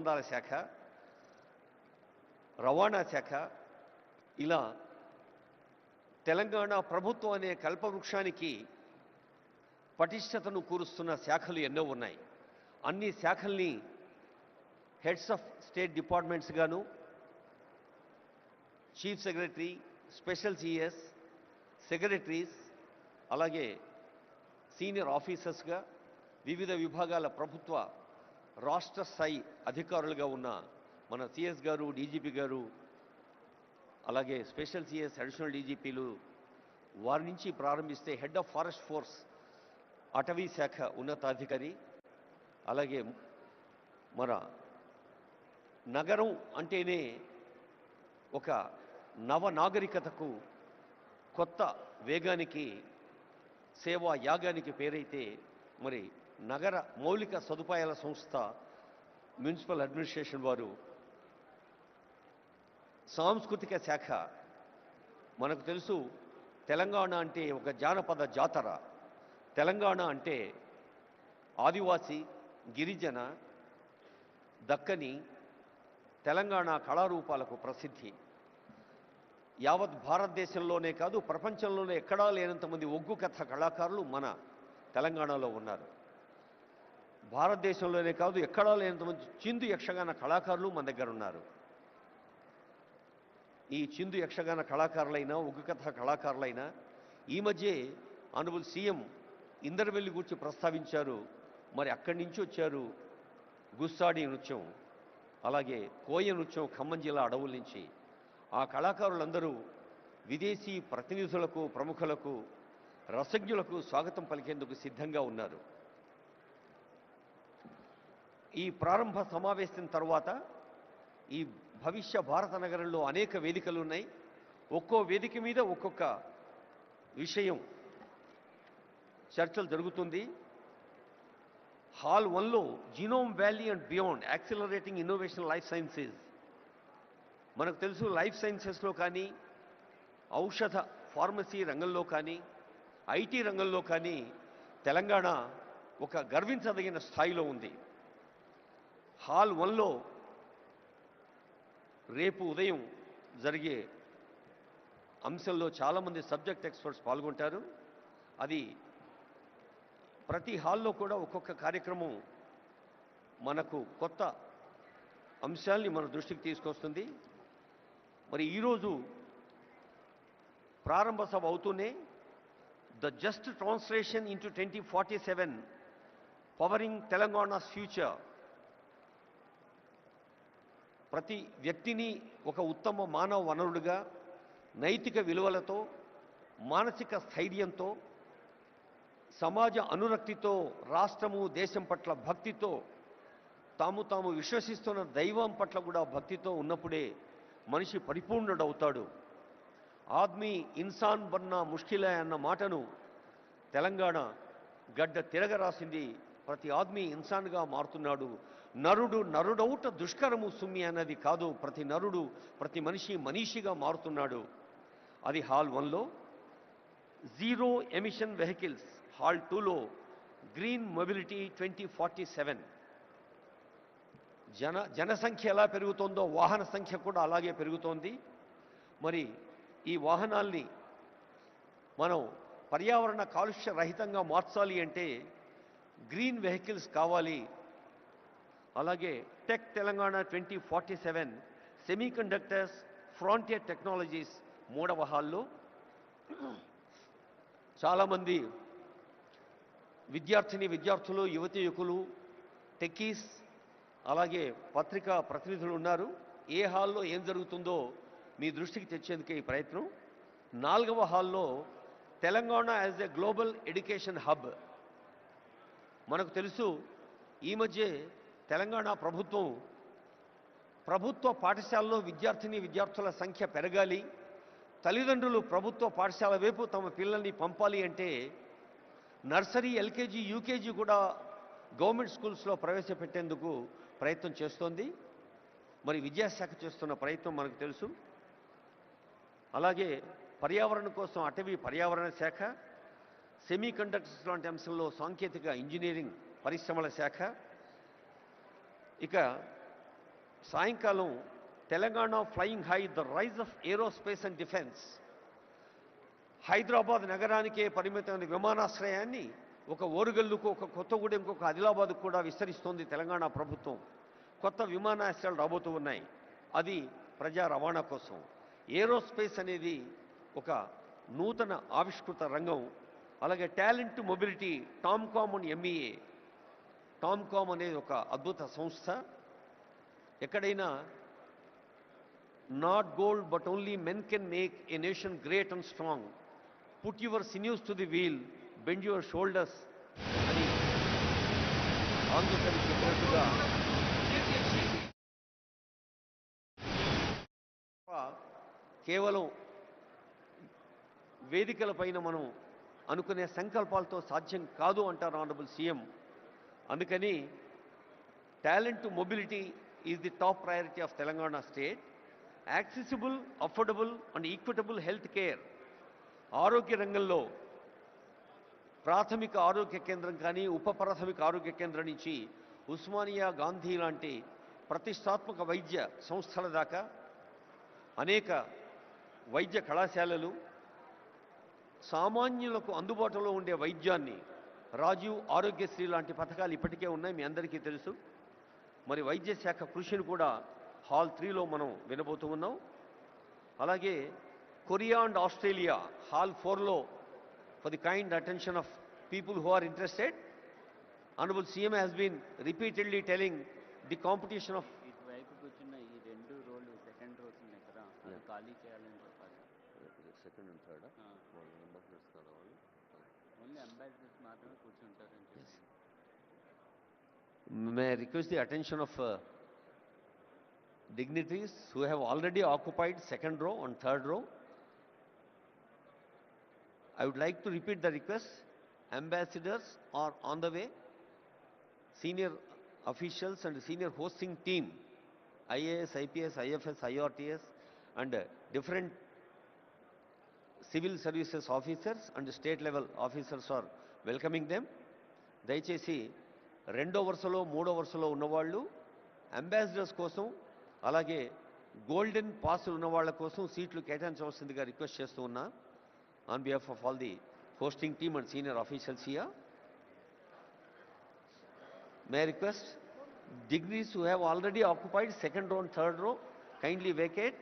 సంబంధాల శాఖ, రవాణా శాఖ, ఇలా తెలంగాణ ప్రభుత్వం అనే కల్పవృక్షానికి పటిష్టతను కూరుస్తున్న శాఖలు ఎన్నో ఉన్నాయి. అన్ని శాఖల్ని హెడ్స్ ఆఫ్ స్టేట్ డిపార్ట్మెంట్స్ గాను, chief secretary, special CS, secretaries, అలాగే సీనియర్ ఆఫీసర్స్గా వివిధ విభాగాల ప్రభుత్వ రాష్ట్ర స్థాయి అధికారులుగా ఉన్న మన సిఎస్ గారు, డీజీపీ గారు, అలాగే స్పెషల్ సిఎస్, అడిషనల్ డీజీపీలు, వారి నుంచి ప్రారంభిస్తే హెడ్ ఆఫ్ ఫారెస్ట్ ఫోర్స్ అటవీ శాఖ ఉన్నతాధికారి, అలాగే మన నగరం అంటేనే ఒక నవనాగరికతకు, కొత్త వేగానికి, సేవా యాగానికి పేరైతే మరి నగర మౌలిక సదుపాయాల సంస్థ మున్సిపల్ అడ్మినిస్ట్రేషన్ వారు, సాంస్కృతిక శాఖ, మనకు తెలుసు తెలంగాణ అంటే ఒక జానపద జాతర. తెలంగాణ అంటే ఆదివాసి, గిరిజన, దక్కని, తెలంగాణ కళారూపాలకు ప్రసిద్ధి. యావత్ భారతదేశంలోనే కాదు, ప్రపంచంలోనే ఎక్కడా లేనంతమంది ఒగ్గు కథ కళాకారులు మన తెలంగాణలో ఉన్నారు. భారతదేశంలోనే కాదు, ఎక్కడా లేనంతమంది చిందు యక్షగాన కళాకారులు మన దగ్గర ఉన్నారు. ఈ చిందు యక్షగాన కళాకారులైనా, ఒగ్గు కథ కళాకారులైనా ఈ మధ్య ఆనరబుల్ సీఎం ఇందరవెల్లి గురించి ప్రస్తావించారు. మరి అక్కడి నుంచి వచ్చారు గుస్సాడి నృత్యం, అలాగే కోయ నృత్యం ఖమ్మం జిల్లా అడవుల నుంచి. ఆ కళాకారులందరూ విదేశీ ప్రతినిధులకు, ప్రముఖులకు, రసజ్ఞులకు స్వాగతం పలికేందుకు సిద్ధంగా ఉన్నారు. ఈ ప్రారంభ సమావేశం తర్వాత ఈ భవిష్య భారత నగరంలో అనేక వేదికలు ఉన్నాయి. ఒక్కో వేదిక మీద ఒక్కొక్క విషయం చర్చలు జరుగుతుంది. హాల్ 1లో genome valley and beyond accelerating innovation life sciences. మనకు తెలుసు లైఫ్ సైన్సెస్లో కానీ, ఔషధ ఫార్మసీ రంగంలో కానీ, ఐటీ రంగంలో కానీ తెలంగాణ ఒక గర్వించదగిన స్థాయిలో ఉంది. హాల్ 1లో రేపు ఉదయం జరిగే అంశంలో చాలామంది సబ్జెక్ట్ ఎక్స్పర్ట్స్ పాల్గొంటారు. అది ప్రతి హాల్లో కూడా ఒక్కొక్క కార్యక్రమం మనకు కొత్త అంశాల్ని మన దృష్టికి తీసుకొస్తుంది. మరి ఈరోజు ప్రారంభ సభ అవుతూనే the just translation into 2047 pouring Telangana's future, ప్రతి వ్యక్తిని ఒక ఉత్తమ మానవ వనరుడిగా, నైతిక విలువలతో, మానసిక స్థైర్యంతో, సమాజ అనురక్తితో, రాష్ట్రము దేశం పట్ల భక్తితో, తాము విశ్వసిస్తున్న దైవం పట్ల కూడా భక్తితో ఉన్నప్పుడే మనిషి పరిపూర్ణుడవుతాడు. ఆద్మీ ఇన్సాన్ బన్నా ముష్కిలే అన్న మాటను తెలంగాణ గడ్డ తిరగరాసింది. ప్రతి ఆద్మీ ఇన్సాన్గా మారుతున్నాడు. నరుడౌట దుష్కరము సుమ్మి అన్నది కాదు, ప్రతి నరుడు, ప్రతి మనిషి మనీషిగా మారుతున్నాడు. అది హాల్ 1లో. జీరో ఎమిషన్ వెహికల్స్ హాల్ 2లో గ్రీన్ మొబిలిటీ 2047. జనసంఖ్య ఎలా పెరుగుతోందో వాహన సంఖ్య కూడా అలాగే పెరుగుతోంది. మరి ఈ వాహనాల్ని మనం పర్యావరణ కాలుష్య రహితంగా మార్చాలి అంటే గ్రీన్ వెహికల్స్ కావాలి. అలాగే tech Telangana 2047 semi conductors frontier technologies 3వ హాల్లో చాలామంది విద్యార్థులు, యువతీయువకులు, టెక్కీస్, అలాగే పత్రికా ప్రతినిధులు ఉన్నారు. ఏ హాల్లో ఏం జరుగుతుందో మీ దృష్టికి తెచ్చేందుకే ఈ ప్రయత్నం. 4వ హాల్లో Telangana as a global education hub. మనకు తెలుసు ఈ మధ్య తెలంగాణ ప్రభుత్వ పాఠశాలలో విద్యార్థుల సంఖ్య పెరగాలి, తల్లిదండ్రులు ప్రభుత్వ పాఠశాల వైపు తమ పిల్లల్ని పంపాలి అంటే నర్సరీ, ఎల్కేజీ, యూకేజీ కూడా గవర్నమెంట్ స్కూల్స్లో ప్రవేశపెట్టేందుకు ప్రయత్నం చేస్తోంది. మరి విద్యాశాఖ చేస్తున్న ప్రయత్నం మనకు తెలుసు. అలాగే పర్యావరణం కోసం అటవీ పర్యావరణ శాఖ, సెమీ కండక్టర్స్ లాంటి అంశంలో సాంకేతిక ఇంజనీరింగ్ పరిశ్రమల శాఖ, ఇక సాయంకాలం Telangana flying high the rise of aerospace and defence. Hyderabad నగరానికే పరిమితమైన విమానాశ్రయాన్ని ఒక ఓరుగల్లుకు, ఒక కొత్తగూడెంకు, ఒక ఆదిలాబాద్కు కూడా విస్తరిస్తోంది తెలంగాణ ప్రభుత్వం. కొత్త విమానాశ్రయాలు రాబోతూ ఉన్నాయి. అది ప్రజా రవాణా కోసం. ఏరోస్పేస్ అనేది ఒక నూతన ఆవిష్కృత రంగం. అలాగే talent mobility, TOMCOM and MEA. TOMCOM అనేది ఒక అద్భుత సంస్థ. ఎక్కడైనా not gold but only men can make a nation great and strong. Put your sinews to the wheel, bend your shoulders అని ఆంధ్రప్రదేశ్ చెప్పినట్టుగా కేవలం వేదికల పైన మనం అనుకునే సంకల్పాలతో సాధ్యం కాదు అంటారు ఆనరబుల్ సీఎం. అందుకని talent mobility is the top priority of Telangana state. Accessible, affordable and equitable health care. ఆరోగ్య రంగంలో ప్రాథమిక ఆరోగ్య కేంద్రం కానీ, ఉప ప్రాథమిక ఆరోగ్య కేంద్రం నుంచి ఉస్మానియా, గాంధీ లాంటి ప్రతిష్టాత్మక వైద్య సంస్థల దాకా అనేక వైద్య కళాశాలలు, సామాన్యులకు అందుబాటులో ఉండే వైద్యాన్ని, రాజీవ్ ఆరోగ్యశ్రీ లాంటి పథకాలు ఇప్పటికే ఉన్నాయి, మీ అందరికీ తెలుసు. మరి వైద్య శాఖ కృషిని కూడా హాల్ 3లో మనం వినబోతూ ఉన్నాం. అలాగే కొరియా అండ్ ఆస్ట్రేలియా హాల్ 4లో for the kind attention of people who are interested. Honourable CM has been repeatedly telling the competition of ఇటువైపు కూర్చున్న ఈ 2 రోలు సెకండ్ రోస్ ఉన్నాయి కదా, అది ఖాళీ చేయాలని చెప్పాలి. Second and third only ambassadors మాత్రమే కూర్చుంటారని చెప్పి. May I request the attention of dignitaries who have already occupied second row and third row. I would like to repeat the request. Ambassadors are on the way. Senior officials and senior hosting team, IAS, IPS, IFS, IRTS and different civil services officers and state level officers are welcoming them. దయచేసి రెండో వరుసలో, మూడో వరుసలో ఉన్నవాళ్ళు ambassadors కోసం, అలాగే golden పాసులు ఉన్న వాళ్ళ కోసం సీట్లు కేటాయించవలసిందిగా రిక్వెస్ట్ చేస్తూ ఉన్నా on behalf of all the hosting team and senior officials here. May request dignitaries who have already occupied second row and third row kindly vacate.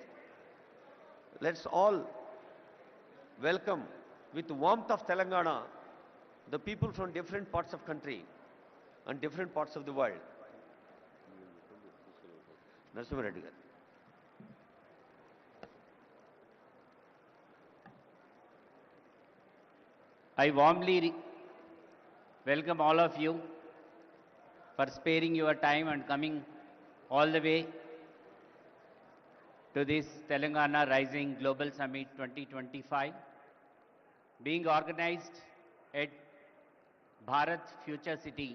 Let's all welcome with warmth of Telangana the people from different parts of country and different parts of the world. Narasimha Reddy garu. I warmly welcome all of you for sparing your time and coming all the way to this Telangana Rising Global Summit 2025 being organized at Bharat Future City.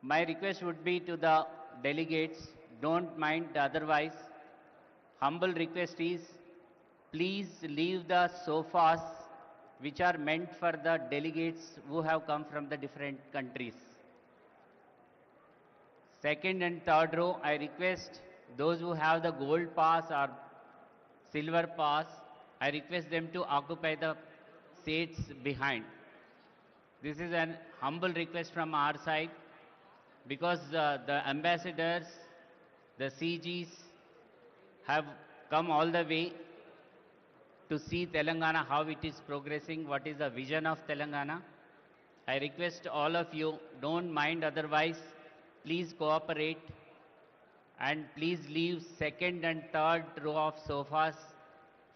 My request would be to the delegates, don't mind otherwise. Humble request is, please leave the sofas which are meant for the delegates who have come from the different countries. Second and third row, I request those who have the gold pass or silver pass, I request them to occupy the seats behind. This is an humble request from our side because the ambassadors, the CGs have come all the way to see Telangana, how it is progressing, what is the vision of Telangana. I request all of you, don't mind otherwise, please cooperate and please leave second and third row of sofas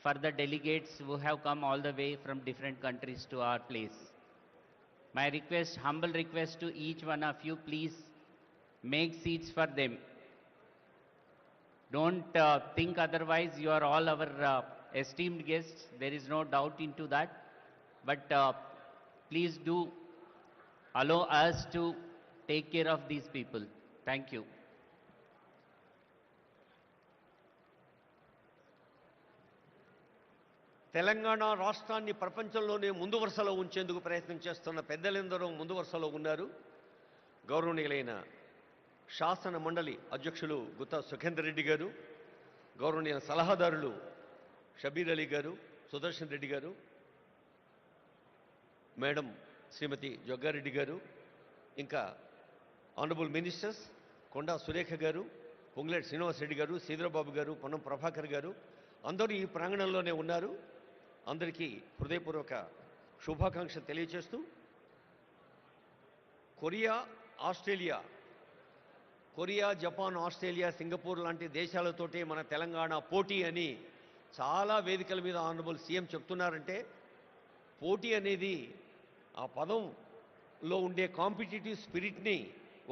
for the delegates who have come all the way from different countries to our place. My request, humble request to each one of you, please make seats for them. Don't think otherwise, you are all our esteemed guests, there is no doubt into that. But please do allow us to take care of these people. Thank you. Telangana రాష్ట్రాన్ని ప్రపంచంలోనే ముందు వరుసలో ఉంచేందుకు ప్రయత్నం చేస్తున్న పెద్దలందరూ ముందు వరుసలో ఉన్నారు. గౌరవనీయులైన శాసన మండలి అధ్యక్షులు గుత్తా సుఖేందర్ రెడ్డి గారు, గౌరవనీయ సలహాదారులు షబీర్ అలీ గారు, సుదర్శన్ రెడ్డి గారు, మేడం శ్రీమతి జగ్గారెడ్డి గారు, ఇంకా ఆనరబుల్ మినిస్టర్స్ కొండా సురేఖ గారు, పొంగులేటి శ్రీనివాసరెడ్డి గారు, శ్రీధరబాబు గారు, పొన్నం ప్రభాకర్ గారు అందరూ ఈ ప్రాంగణంలోనే ఉన్నారు. అందరికీ హృదయపూర్వక శుభాకాంక్షలు తెలియజేస్తూ, కొరియా, జపాన్, ఆస్ట్రేలియా, సింగపూర్ లాంటి దేశాలతోటి మన తెలంగాణ పోటీ అని చాలా వేదికల మీద ఆనరబుల్ సీఎం చెప్తున్నారంటే, పోటీ అనేది ఆ పదంలో ఉండే కాంపిటీటివ్ స్పిరిట్ని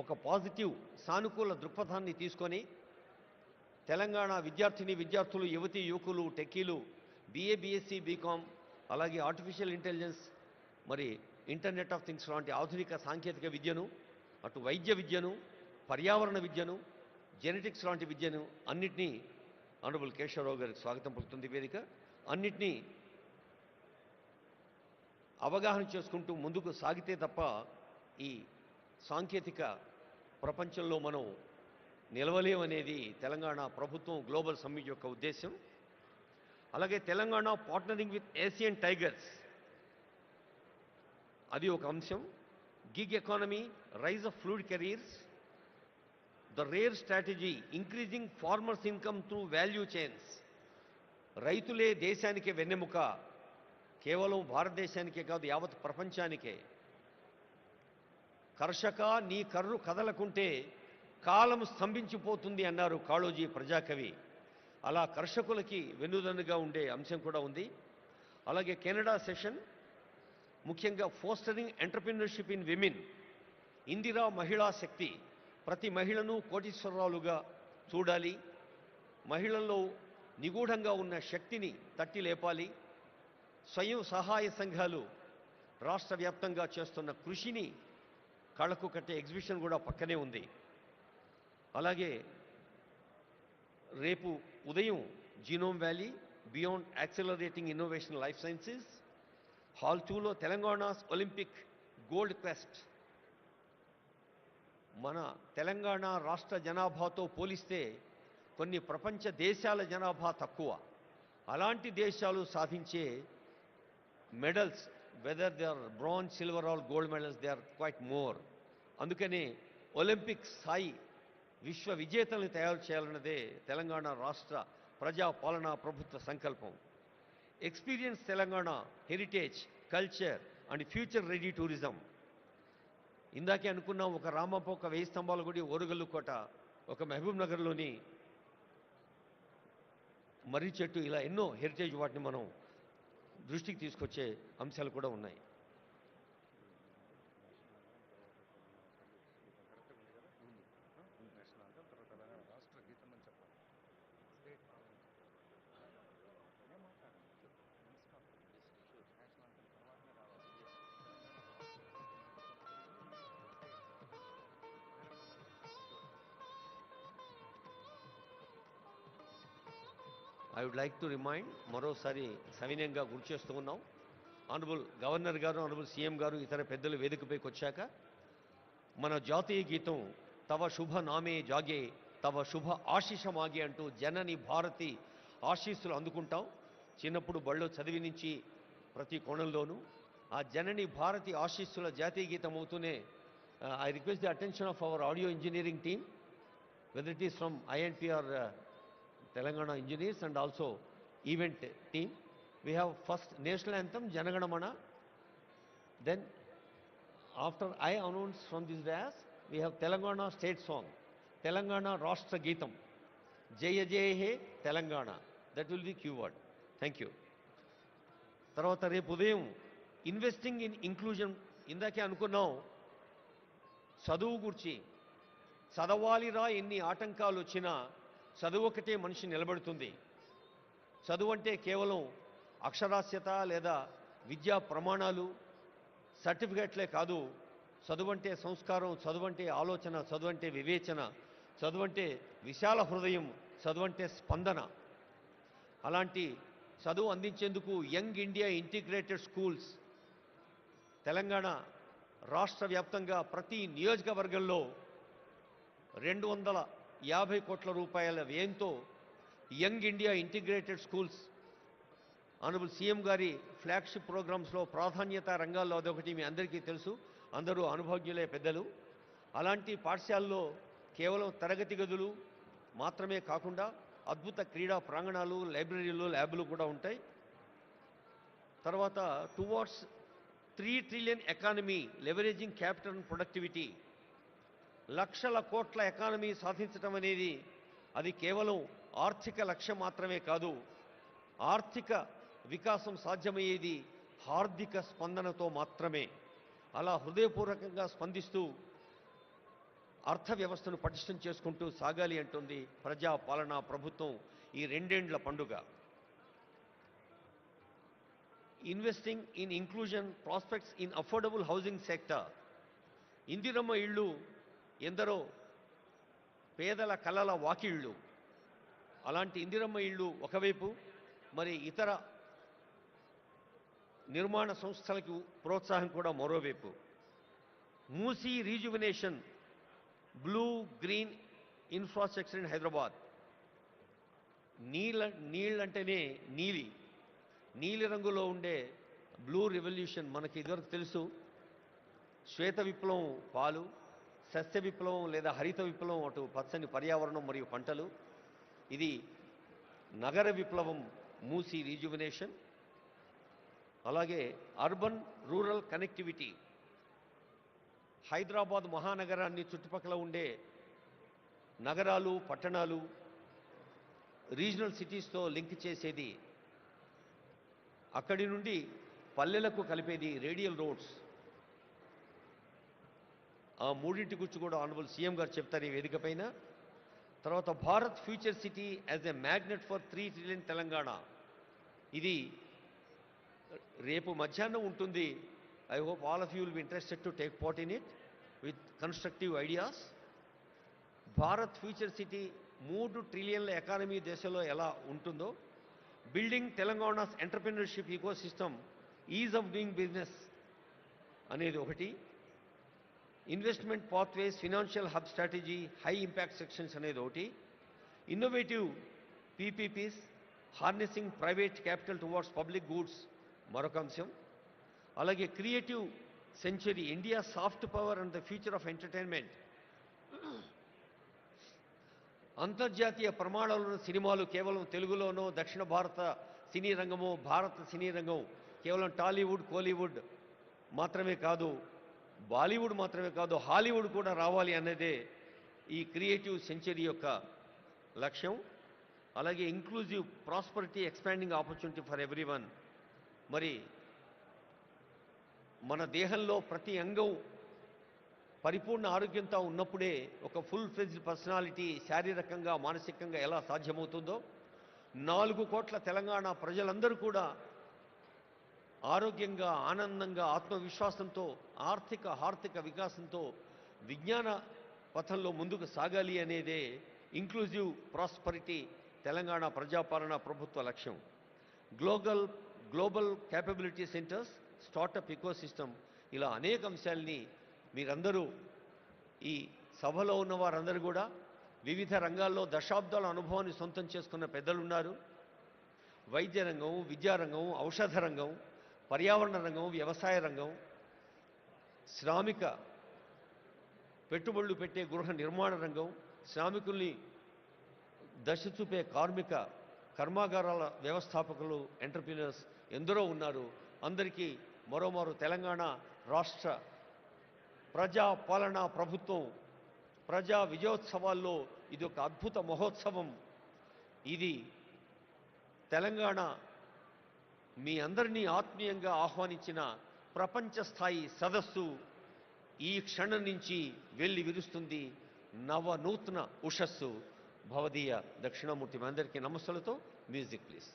ఒక పాజిటివ్ సానుకూల దృక్పథాన్ని తీసుకొని తెలంగాణ విద్యార్థులు, యువతీ యువకులు, టెక్కీలు, BA, BSc, బీకామ్, అలాగే ఆర్టిఫిషియల్ ఇంటెలిజెన్స్, మరి ఇంటర్నెట్ ఆఫ్ థింగ్స్ లాంటి ఆధునిక సాంకేతిక విద్యను, అటు వైద్య విద్యను, పర్యావరణ విద్యను, జెనెటిక్స్ లాంటి విద్యను అన్నిటినీ ఆనరబుల్ కేశవరావు గారికి స్వాగతం పలుకుతుంది వేదిక. అన్నిటినీ అవగాహన చేసుకుంటూ ముందుకు సాగితే తప్ప ఈ సాంకేతిక ప్రపంచంలో మనం నిలవలేమనేది తెలంగాణ ప్రభుత్వం గ్లోబల్ సమ్మిట్ యొక్క ఉద్దేశం. అలాగే Telangana partnering with Asian tigers, అది ఒక అంశం. Gig economy, rise of fluid careers, the rare strategy increasing farmers income through value chains. రైతులే దేశానికి వెన్నెముక, కేవలం భారతదేశానికే కాదు యావత్ ప్రపంచానికే. కర్షక నీ కర్రు కదలకుంటే కాలం స్తంభించిపోతుంది అన్నారు కాళోజీ ప్రజాకవి. అలా కర్షకులకి వెన్నుదన్నుగా ఉండే అంశం కూడా ఉంది. అలాగే కెనడా సెషన్, ముఖ్యంగా fostering entrepreneurship in women, Indira మహిళా శక్తి, ప్రతి మహిళను కోటీశ్వరరాలుగా చూడాలి, మహిళల్లో నిగూఢంగా ఉన్న శక్తిని తట్టి లేపాలి, స్వయం సహాయ సంఘాలు రాష్ట్ర వ్యాప్తంగా చేస్తున్న కృషిని కళ్ళకు కట్టే ఎగ్జిబిషన్ కూడా పక్కనే ఉంది. అలాగే రేపు ఉదయం genome valley, beyond accelerating innovation life sciences, hall 2లో తెలంగాణస్ ఒలింపిక్ గోల్డ్ క్వెస్ట్. మన తెలంగాణ రాష్ట్ర జనాభాతో పోలిస్తే కొన్ని ప్రపంచ దేశాల జనాభా తక్కువ. అలాంటి దేశాలు సాధించే medals, whether they are bronze, silver or gold medals, they are quite more. అందుకనే ఒలింపిక్ స్థాయి విశ్వ విజేతలను తయారు చేయాలన్నదే తెలంగాణ రాష్ట్ర ప్రజా పాలనా ప్రభుత్వ సంకల్పం. Experience Telangana heritage, culture and future ready tourism. ఇందాకే అనుకున్నాం, ఒక రామప్ప, ఒక 1000 స్తంభాల గుడి, ఓరుగల్లు కోట, ఒక మహబూబ్ నగర్లోని మర్రి చెట్టు, ఇలా ఎన్నో హెరిటేజ్ వాటిని మనం దృష్టికి తీసుకొచ్చే అంశాలు కూడా ఉన్నాయి. I would like to remind, మరోసారి సవినయంగా గుర్తు చేస్తూ ఉన్నాం, ఆనరబుల్ గవర్నర్ గారు, ఆనరబుల్ సీఎం గారు, ఇతర పెద్దలు వేదికపైకి వచ్చాక మన జాతీయ గీతం తవ శుభ నామే జాగే తవ శుభ ఆశీష మాగే అంటూ జనని భారతి ఆశీస్సులు అందుకుంటాం. చిన్నప్పుడు బళ్ళో చదివి నుంచి ప్రతి కోణంలోనూ ఆ జనని భారతి ఆశీస్సుల జాతీయ గీతం అవుతూనే I request the attention of our audio engineering team, whether it is from INP or Telangana engineers and also event team. We have first national anthem Jana Mana, then after I announce from this dais we have Telangana state song, Telangana Rashtra Geetam, Jaya Jaya He Telangana. That will be keyword. Thank you. తర్వాత రేపు ఉదయం investing in inclusion, ఇందాకే అనుకున్నాం చదువు గురించి. చదవాలిరా ఎన్ని ఆటంకాలు వచ్చినా చదువు ఒకటే మనిషి నిలబడుతుంది. చదువు అంటే కేవలం అక్షరాస్యత లేదా విద్యా ప్రమాణాలు, సర్టిఫికెట్లే కాదు. చదువు అంటే సంస్కారం, చదువు అంటే ఆలోచన, చదువు అంటే వివేచన, చదువు అంటే విశాల హృదయం, చదువు అంటే స్పందన. అలాంటి చదువు అందించేందుకు young India integrated schools Telangana రాష్ట్ర వ్యాప్తంగా ప్రతి నియోజకవర్గంలో 250 కోట్ల రూపాయల వ్యయంతో young India integrated schools honourable CM గారి ఫ్లాగ్షిప్ ప్రోగ్రామ్స్లో ప్రాధాన్యత రంగాల్లో అదొకటి మీ అందరికీ తెలుసు, అందరూ అనుభవజ్ఞులే పెద్దలు. అలాంటి పాఠశాలలో కేవలం తరగతి గదులు మాత్రమే కాకుండా అద్భుత క్రీడా ప్రాంగణాలు, లైబ్రరీలు, ల్యాబ్లు కూడా ఉంటాయి. తర్వాత towards 3 trillion economy leveraging capital and productivity, లక్షల కోట్ల ఎకానమీ సాధించడం అనేది అది కేవలం ఆర్థిక లక్ష్యం మాత్రమే కాదు, ఆర్థిక వికాసం సాధ్యమయ్యేది హార్దిక స్పందనతో మాత్రమే. అలా హృదయపూర్వకంగా స్పందిస్తూ అర్థవ్యవస్థను పటిష్టం చేసుకుంటూ సాగాలి అంటుంది ప్రజా పాలనా ప్రభుత్వం ఈ 2 ఏండ్ల పండుగ. Investing in inclusion prospects in affordable housing sector. Indiramma ఇళ్ళు ఎందరో పేదల కలల వాకిళ్ళు. అలాంటి ఇందిరమ్మ ఇళ్ళు ఒకవైపు, మరి ఇతర నిర్మాణ సంస్థలకు ప్రోత్సాహం కూడా మరోవైపు. Musi rejuvenation, blue green infrastructure in Hyderabad. నీళ్ళంటేనే నీలి రంగులో ఉండే బ్లూ రెవల్యూషన్ మనకి ఇదివరకు తెలుసు. శ్వేత విప్లవం పాలు, సస్య విప్లవం లేదా హరిత విప్లవం అటు పచ్చని పర్యావరణం మరియు పంటలు, ఇది నగర విప్లవం మూసీ రీజువినేషన్. అలాగే అర్బన్ రూరల్ కనెక్టివిటీ, హైదరాబాద్ మహానగరాన్ని చుట్టుపక్కల ఉండే నగరాలు, పట్టణాలు, రీజనల్ సిటీస్తో లింక్ చేసేది, అక్కడి నుండి పల్లెలకు కలిపేది రేడియల్ రోడ్స్. ఆ మూడింటి గురించి కూడా ఆనరబుల్ సీఎం గారు చెప్తారు ఈ వేదిక పైన. తర్వాత Bharat future city as a magnet for 3 trillion Telangana. ఇది రేపు మధ్యాహ్నం ఉంటుంది. I hope all of you will be interested to take part in it with constructive ideas. Bharat future city 3 ట్రిలియన్ల ఎకానమీ దేశంలో ఎలా ఉంటుందో, building Telangana's entrepreneurship ecosystem, ease of doing business అనేది ఒకటి, investment pathways, financial hub strategy, high impact sections అనేది ఒకటి, innovative PPPs, harnessing private capital towards public goods మరొక అంశం. అలాగే creative century, India soft power and the future of entertainment. అంతర్జాతీయ ప్రమాణాలను సినిమాలు కేవలం తెలుగులోనో, దక్షిణ భారత సినీ రంగమో, భారత సినీ రంగం కేవలం టాలీవుడ్, కోలీవుడ్ మాత్రమే కాదు, బాలీవుడ్ మాత్రమే కాదు, హాలీవుడ్ కూడా రావాలి అన్నదే ఈ క్రియేటివ్ సెంచరీ యొక్క లక్ష్యం. అలాగే inclusive prosperity, expanding opportunity for everyone. మరి మన దేహంలో ప్రతి అంగం పరిపూర్ణ ఆరోగ్యంతో ఉన్నప్పుడే ఒక ఫుల్ ఫ్లెడ్జ్డ్ పర్సనాలిటీ శారీరకంగా, మానసికంగా ఎలా సాధ్యమవుతుందో, 4 కోట్ల తెలంగాణ ప్రజలందరూ కూడా ఆరోగ్యంగా, ఆనందంగా, ఆత్మవిశ్వాసంతో, ఆర్థిక వికాసంతో విజ్ఞాన పథంలో ముందుకు సాగాలి అనేదే ఇంక్లూజివ్ ప్రాస్పరిటీ తెలంగాణ ప్రజాపాలన ప్రభుత్వ లక్ష్యం. Global capability centres, startup ecosystem, ఇలా అనేక అంశాలని మీరందరూ, ఈ సభలో ఉన్న వారందరూ కూడా వివిధ రంగాల్లో దశాబ్దాల అనుభవాన్ని సొంతం చేసుకున్న పెద్దలున్నారు. వైద్య రంగం, విద్యారంగం, ఔషధ రంగం, పర్యావరణ రంగం, వ్యవసాయ రంగం, శ్రామిక పెట్టుబడులు పెట్టే గృహ నిర్మాణ రంగం, శ్రామికుల్ని దశ చూపే కార్మిక కర్మాగారాల వ్యవస్థాపకులు, ఎంటర్‌ప్రెన్యూర్స్ ఎందరో ఉన్నారు. అందరికీ మరోమారు తెలంగాణ రాష్ట్ర ప్రజా పాలనా ప్రభుత్వం ప్రజా విజయోత్సవాల్లో ఇది ఒక అద్భుత మహోత్సవం. ఇది తెలంగాణ మీ అందరినీ ఆత్మీయంగా ఆహ్వానించిన ప్రపంచ స్థాయి సదస్సు ఈ క్షణం నుంచి వెళ్ళి విరుస్తుంది నవనూతన ఉషస్సు. భవదీయ దక్షిణామూర్తి మీ అందరికీ నమస్సులతో. Music please.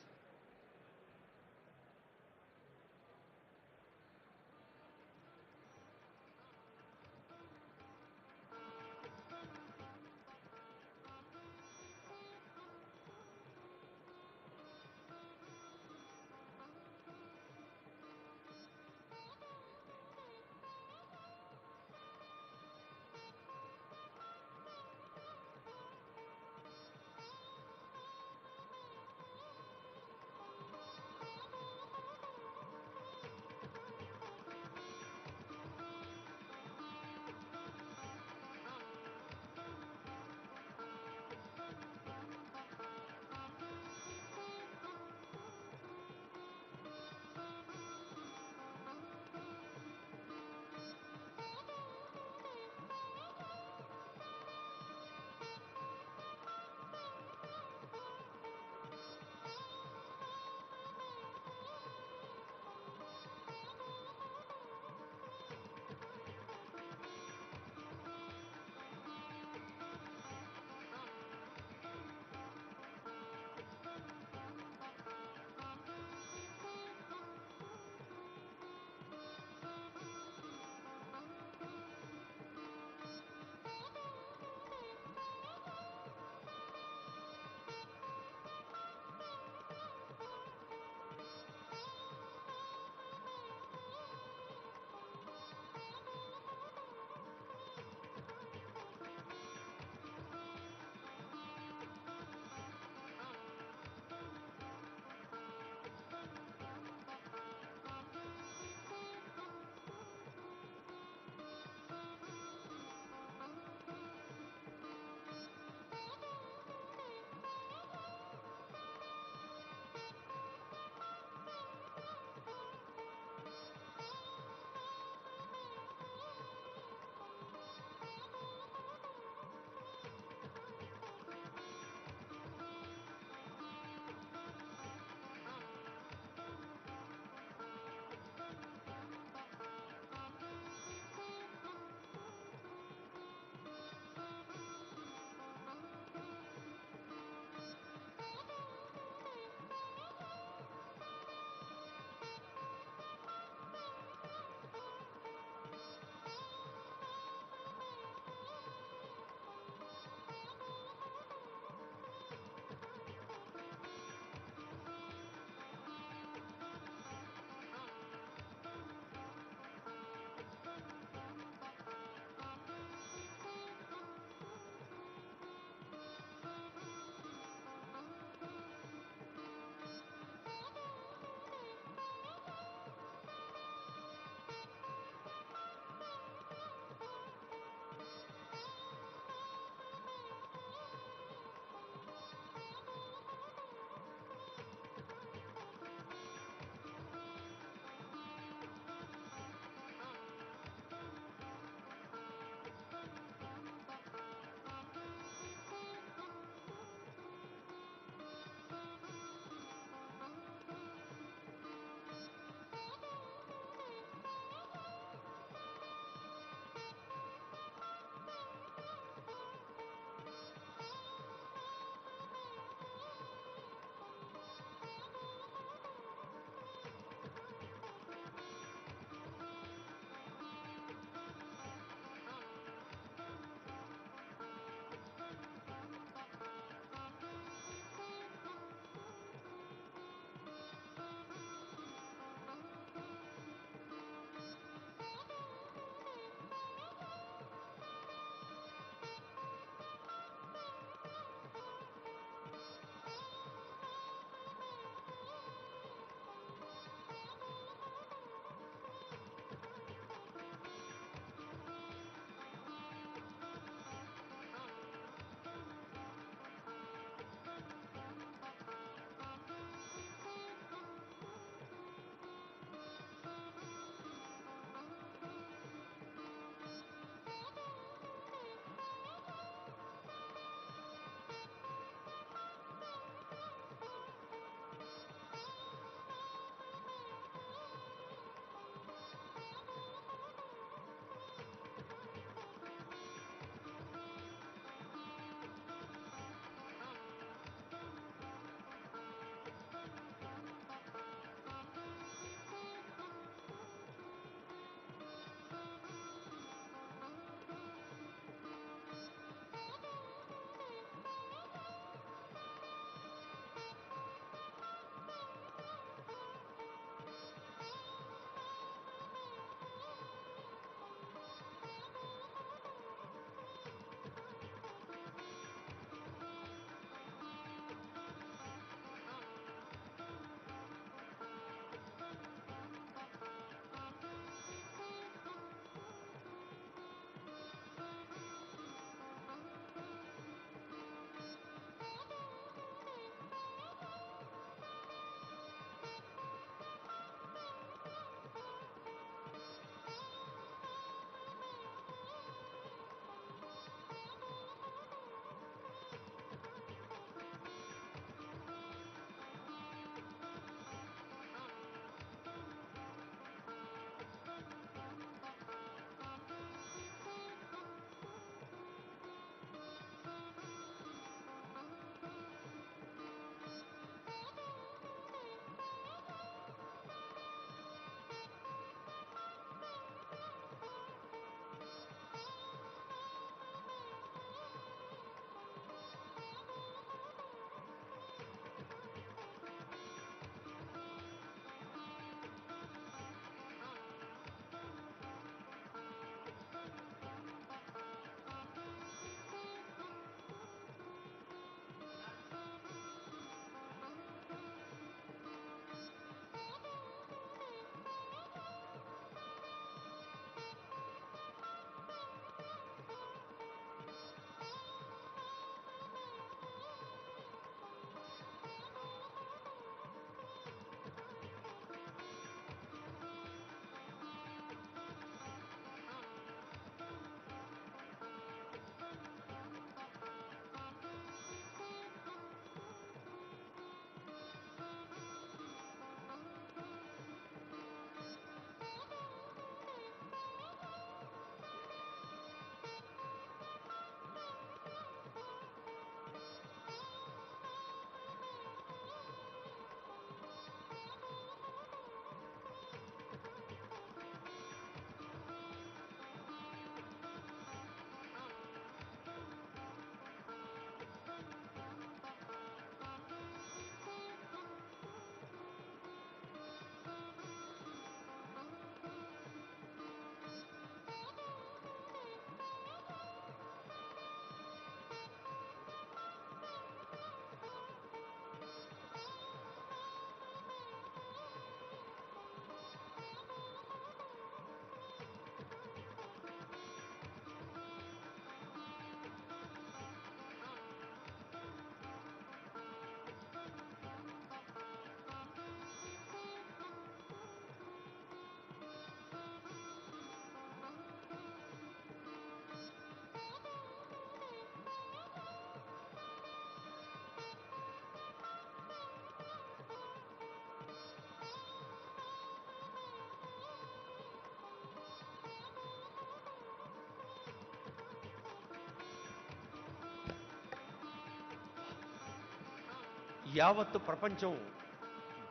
యావత్ ప్రపంచం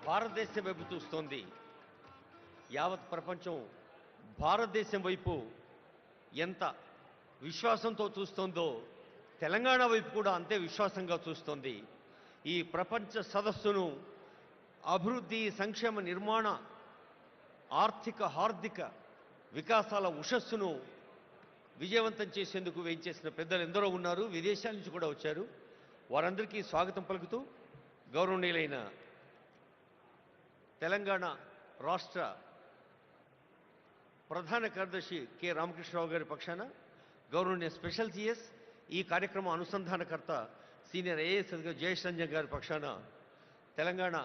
భారతదేశం వైపు చూస్తోంది. యావత్ ప్రపంచం భారతదేశం వైపు ఎంత విశ్వాసంతో చూస్తోందో తెలంగాణ వైపు కూడా అంతే విశ్వాసంగా చూస్తోంది. ఈ ప్రపంచ సదస్సును అభివృద్ధి, సంక్షేమ, నిర్మాణ, ఆర్థిక, హార్దిక వికాసాల ఉషస్సును విజయవంతం చేసేందుకు వేయించేసిన పెద్దలు ఎందరో ఉన్నారు. విదేశాల నుంచి కూడా వచ్చారు. వారందరికీ స్వాగతం పలుకుతూ గౌరవనీయులైన తెలంగాణ రాష్ట్ర ప్రధాన కార్యదర్శి కె రామకృష్ణరావు గారి పక్షాన, గౌరవనీయ స్పెషల్ సిఎస్, ఈ కార్యక్రమం అనుసంధానకర్త సీనియర్ ఐఏఎస్ అధికారి జయేష్ రంజన్ గారి పక్షాన, తెలంగాణ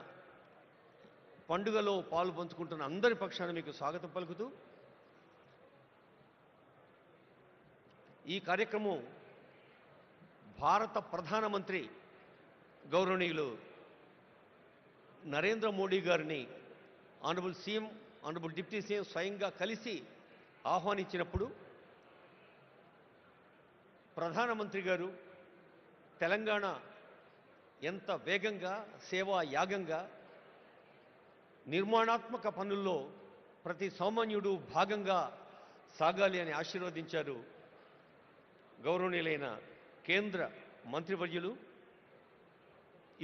పండుగలో పాలు పంచుకుంటున్న అందరి పక్షాన మీకు స్వాగతం పలుకుతూ, ఈ కార్యక్రమం భారత ప్రధానమంత్రి గౌరవనీయులు నరేంద్ర మోడీ గారిని honourable CM, honourable deputy CM స్వయంగా కలిసి ఆహ్వానించినప్పుడు ప్రధానమంత్రి గారు తెలంగాణ ఎంత వేగంగా, సేవా యాగంగా, నిర్మాణాత్మక పనుల్లో ప్రతి సామాన్యుడు భాగంగా సాగాలి అని ఆశీర్వదించారు. గౌరవనీయులైన కేంద్ర మంత్రివర్యులు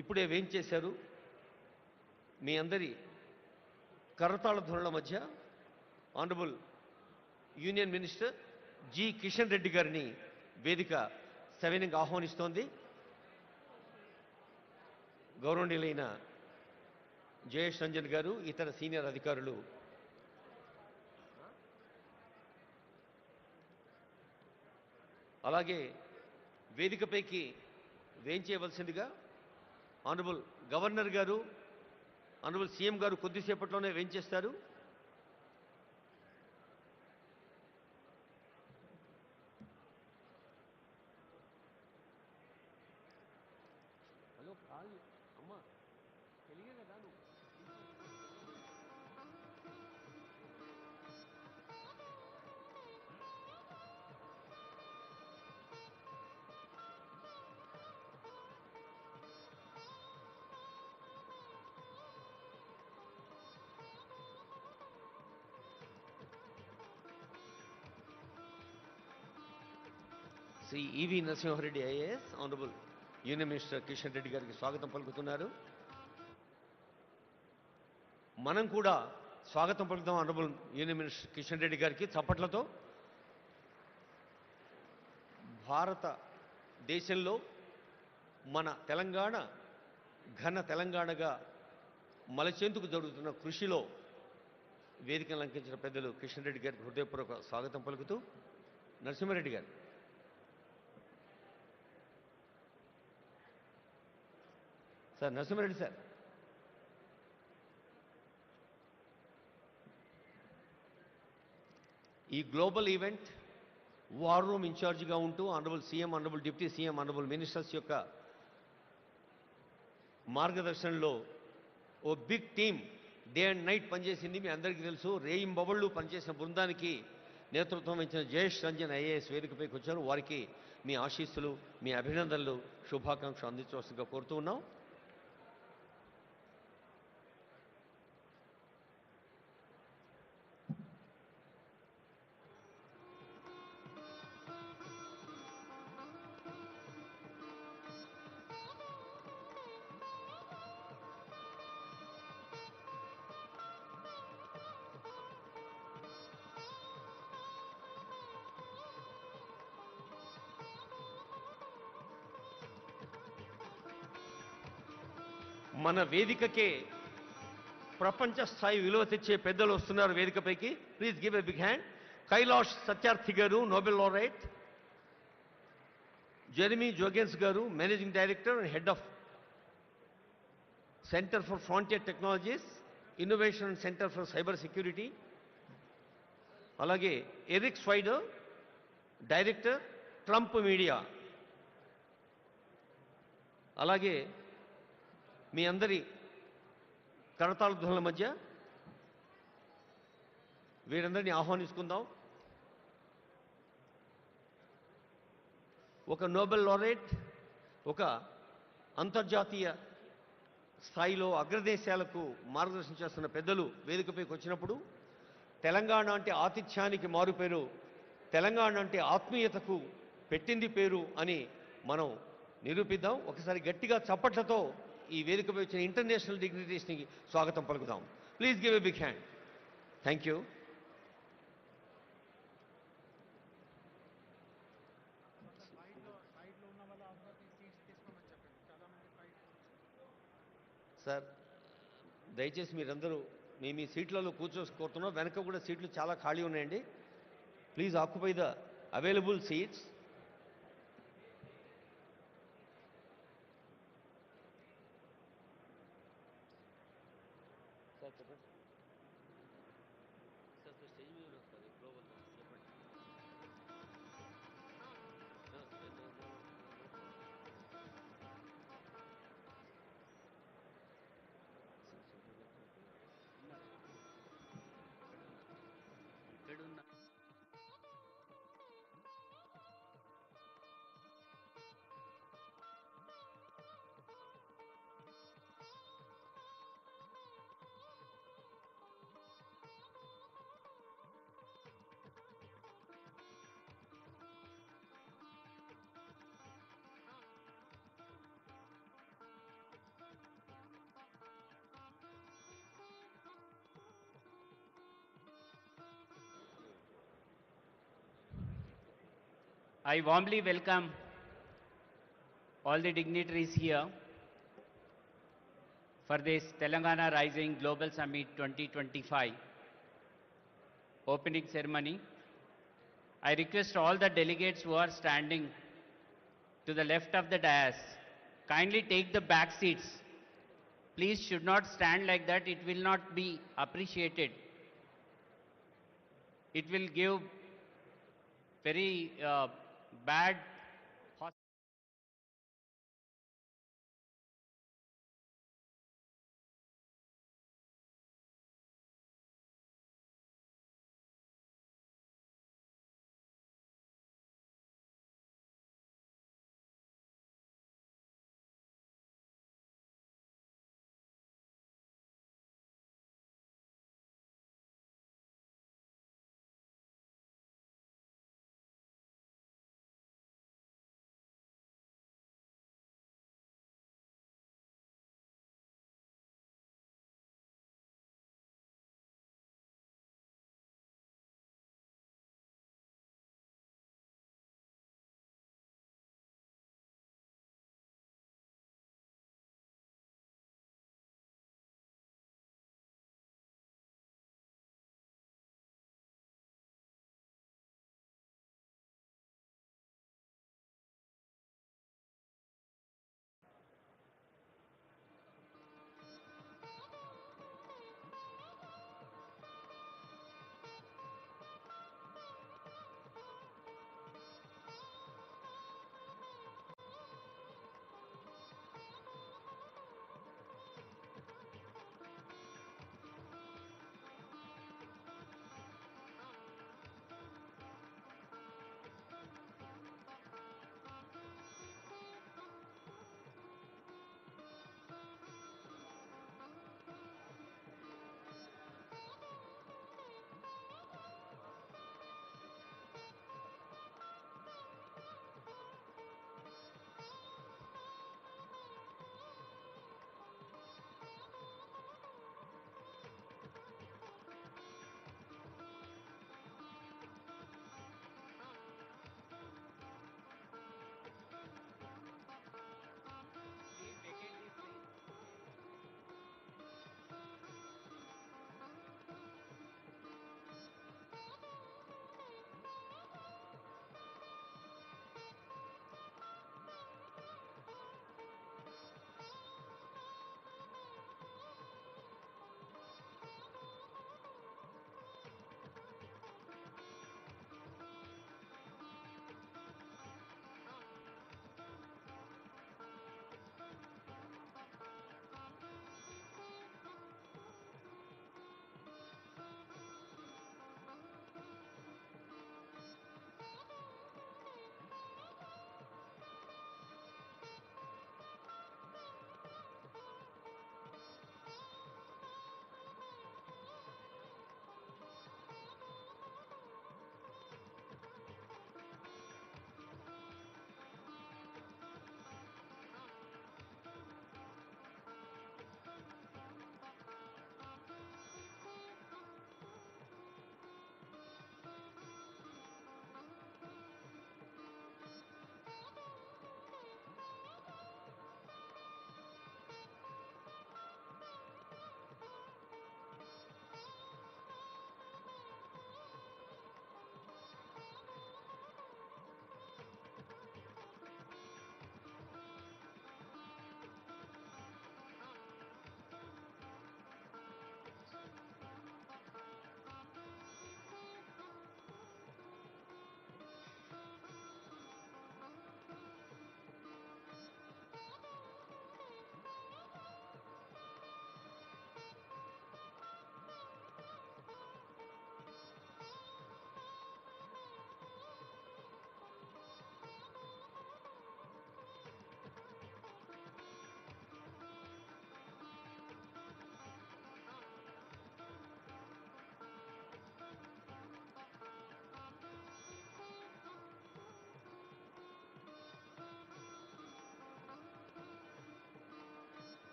ఇప్పుడే వేయించేశారు. మీ అందరి కరతాళ ధ్వనుల మధ్య honourable union minister G Kishan Reddy గారిని వేదిక సవినయంగా ఆహ్వానిస్తోంది. గౌరవనీయులైన జయేష్ రంజన్ గారు, ఇతర సీనియర్ అధికారులు అలాగే వేదికపైకి వేయించేయవలసిందిగా ఆనరబుల్ గవర్నర్ గారు, ఆనరబుల్ సీఎం గారు కొద్దిసేపట్లోనే వేయించేస్తారు. Shri E V Narasimha Reddy IAS, honourable union minister Kishan Reddy గారికి స్వాగతం పలుకుతున్నారు. మనం కూడా స్వాగతం పలుకుతాం honourable union minister Kishan Reddy గారికి చప్పట్లతో. భారత దేశంలో మన తెలంగాణ ఘన తెలంగాణగా మలచేందుకు జరుగుతున్న కృషిలో వేదికను లంకించిన పెద్దలు కిషన్ రెడ్డి గారికి హృదయపూర్వక స్వాగతం పలుకుతూ, నరసింహారెడ్డి గారు సార్, నరసింహారెడ్డి సార్. ఈ గ్లోబల్ ఈవెంట్ వార్ రూమ్ ఇన్ఛార్జిగా ఉంటూ honourable CM, honourable deputy CM, honourable ministers యొక్క మార్గదర్శనంలో ఓ big team day and night పనిచేసింది. మీ అందరికీ తెలుసు. రేయింబవళ్ళు పనిచేసిన బృందానికి నేతృత్వం వహించిన జయేష్ రంజన్ ఐఏఎస్ వేదికపైకి వచ్చారు. వారికి మీ ఆశీస్సులు, మీ అభినందనలు, శుభాకాంక్షలు అందించవలసిందిగా కోరుతూ ఉన్నాం. మన వేదికకే ప్రపంచ స్థాయి విలువ తెచ్చే పెద్దలు వస్తున్నారు వేదికపైకి. Please give a big hand. Kailash Satyarthi గారు, నోబెల్ లారెట్. జెరెమీ జోగెన్స్ గారు, managing director and head of centre for frontier technologies, innovation centre for cyber security. అలాగే Eric Swider, director, Trump Media. అలాగే మీ అందరి కరతాళ ధ్వనుల మధ్య వీరందరినీ ఆహ్వానించుకుందాం. ఒక నోబెల్ లారెట్, ఒక అంతర్జాతీయ స్థాయిలో అగ్రదేశాలకు మార్గదర్శనం చేస్తున్న పెద్దలు వేదికపైకి వచ్చినప్పుడు తెలంగాణ అంటే ఆతిథ్యానికి మారుపేరు, తెలంగాణ అంటే ఆత్మీయతకు పెట్టింది పేరు అని మనం నిరూపిద్దాం. ఒకసారి గట్టిగా చప్పట్లతో ఈ వేదికపై వచ్చిన ఇంటర్నేషనల్ డిగ్నిటీస్ని స్వాగతం పలుకుదాం. Please give a big hand. Thank you. Sir దయచేసి మీరందరూ మీ సీట్లలో కూర్చోసుకోతున్నాం. వెనక కూడా సీట్లు చాలా ఖాళీ ఉన్నాయండి. Please occupy the available seats. Sir చెప్పండి. సార్ స్టేజ్ మీద వస్తుంది గ్లోబల్ చెప్పండి. ఇక్కడున్న I warmly welcome all the dignitaries here for this Telangana Rising Global Summit 2025 opening ceremony. I request all the delegates who are standing to the left of the dais, kindly take the back seats. Please should not stand like that. It will not be appreciated. It will give very bad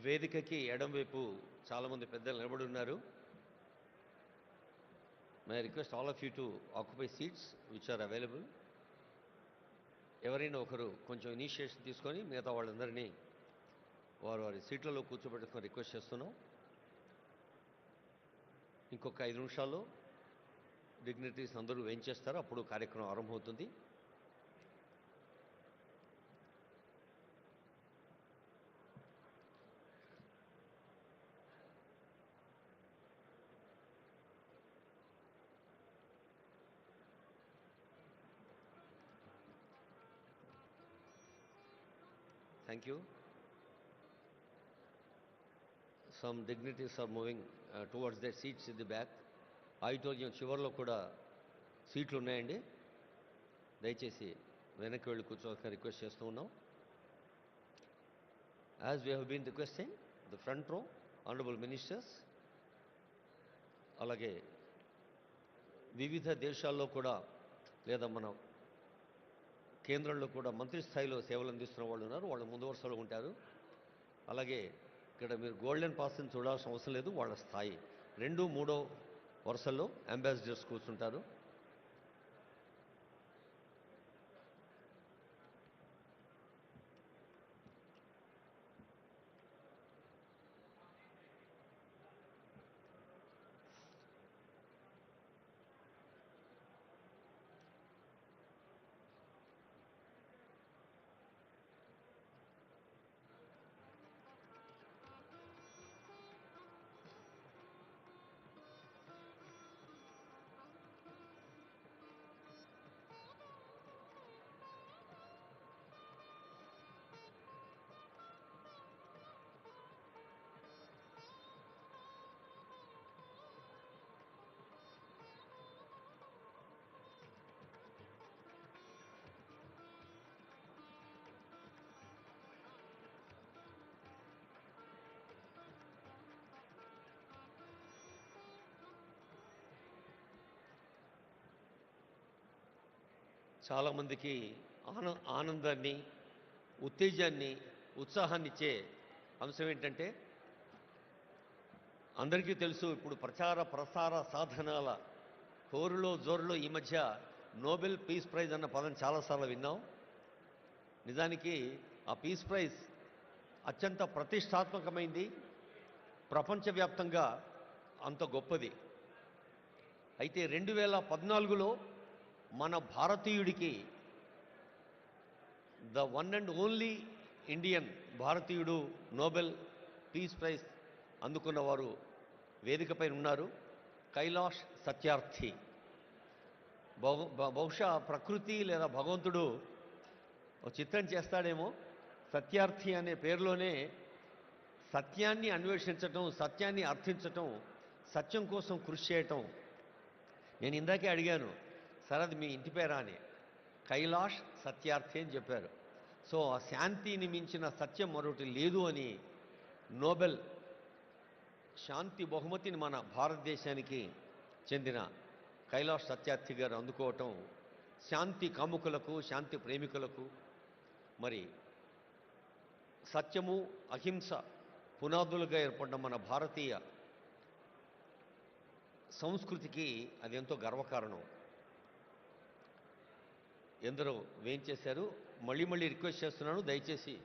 వేదికకి ఎడంవైపు చాలామంది పెద్దలు నిలబడి ఉన్నారు. May I request all of you to occupy seats which are available. ఎవరైనా ఒకరు కొంచెం initiation తీసుకొని మిగతా వాళ్ళందరినీ వారి వారి సీట్లలో కూర్చోబెట్టుకొని రిక్వెస్ట్ చేస్తున్నాం. ఇంకొక 5 నిమిషాల్లో డిగ్నిటరీస్ అందరూ వేయించేస్తారు, అప్పుడు కార్యక్రమం ఆరంభమవుతుంది. Thank you. Some dignitaries are moving towards their seats in the back. Auditorium చివరిలో కూడా సీట్లు ఉన్నాయండి. దయచేసి వెనక్కి వెళ్ళి కూర్చోవాల్సిన రిక్వెస్ట్ చేస్తూ ఉన్నాం. As we have been requesting, the front row, honorable ministers, అలాగే వివిధ దేశాల్లో కూడా లేదా మన కేంద్రంలో కూడా మంత్రి స్థాయిలో సేవలు అందిస్తున్న వాళ్ళు ఉన్నారు. వాళ్ళు ముందు వరుసలో ఉంటారు. అలాగే ఇక్కడ మీరు గోల్డెన్ పాస్ని చూడాల్సిన అవసరం లేదు. వాళ్ళ స్థాయి 2, 3 వరుసల్లో అంబాసిడర్స్ కూర్చుంటారు. చాలామందికి ఆనందాన్ని, ఉత్తేజాన్ని, ఉత్సాహాన్ని ఇచ్చే అంశం ఏంటంటే, అందరికీ తెలుసు ఇప్పుడు ప్రచార ప్రసార సాధనాల హోరులో జోరులో ఈ మధ్య నోబెల్ పీస్ ప్రైజ్ అన్న పదం చాలాసార్లు విన్నాం. నిజానికి ఆ పీస్ ప్రైజ్ అత్యంత ప్రతిష్టాత్మకమైంది, ప్రపంచవ్యాప్తంగా అంత గొప్పది. అయితే 2014లో మన భారతీయుడికి, the one and only Indian భారతీయుడు నోబెల్ పీస్ ప్రైజ్ అందుకున్నవారు వేదికపై ఉన్నారు. కైలాష్ సత్యార్థి. బహుశా ప్రకృతి లేదా భగవంతుడు ఒక చిత్రం చేస్తాడేమో. సత్యార్థి అనే పేరులోనే సత్యాన్ని అన్వేషించటం, సత్యాన్ని అర్థించటం, సత్యం కోసం కృషి చేయటం. నేను ఇందాకే అడిగాను, సార్ అది మీ ఇంటి పేరా అని. కైలాష్ సత్యార్థి అని చెప్పారు. సో ఆ శాంతిని మించిన సత్యం మరొకటి లేదు అని నోబెల్ శాంతి బహుమతిని మన భారతదేశానికి చెందిన కైలాష్ సత్యార్థి గారు అందుకోవటం శాంతి కాముకులకు, శాంతి ప్రేమికులకు, మరి సత్యము అహింస పునాదులుగా ఏర్పడిన మన భారతీయ సంస్కృతికి అది ఎంతో గర్వకారణం. ఎందరో వేయించేశారు. మళ్ళీ మళ్ళీ రిక్వెస్ట్ చేస్తున్నాను, దయచేసి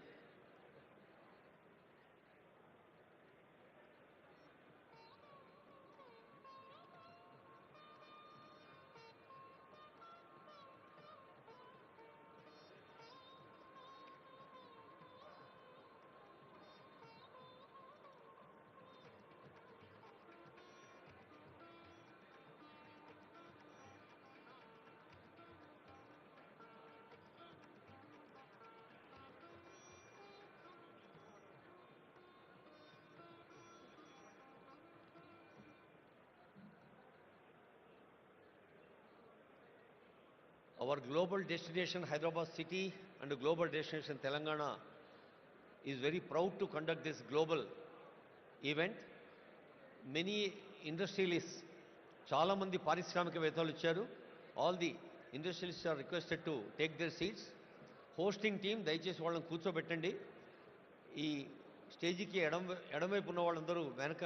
our global destination Hyderabad city and global destination Telangana is very proud to conduct this global event. Many industrialists, చాలా మంది పారిశ్రామికవేత్తలు వచ్చారు. All the industrialists are requested to take their seats. Hosting team దయచేసి వాళ్ళని కూర్చోబెట్టండి. ఈ స్టేజీకి ఎడమవైపు ఉన్న వాళ్ళందరూ వెనక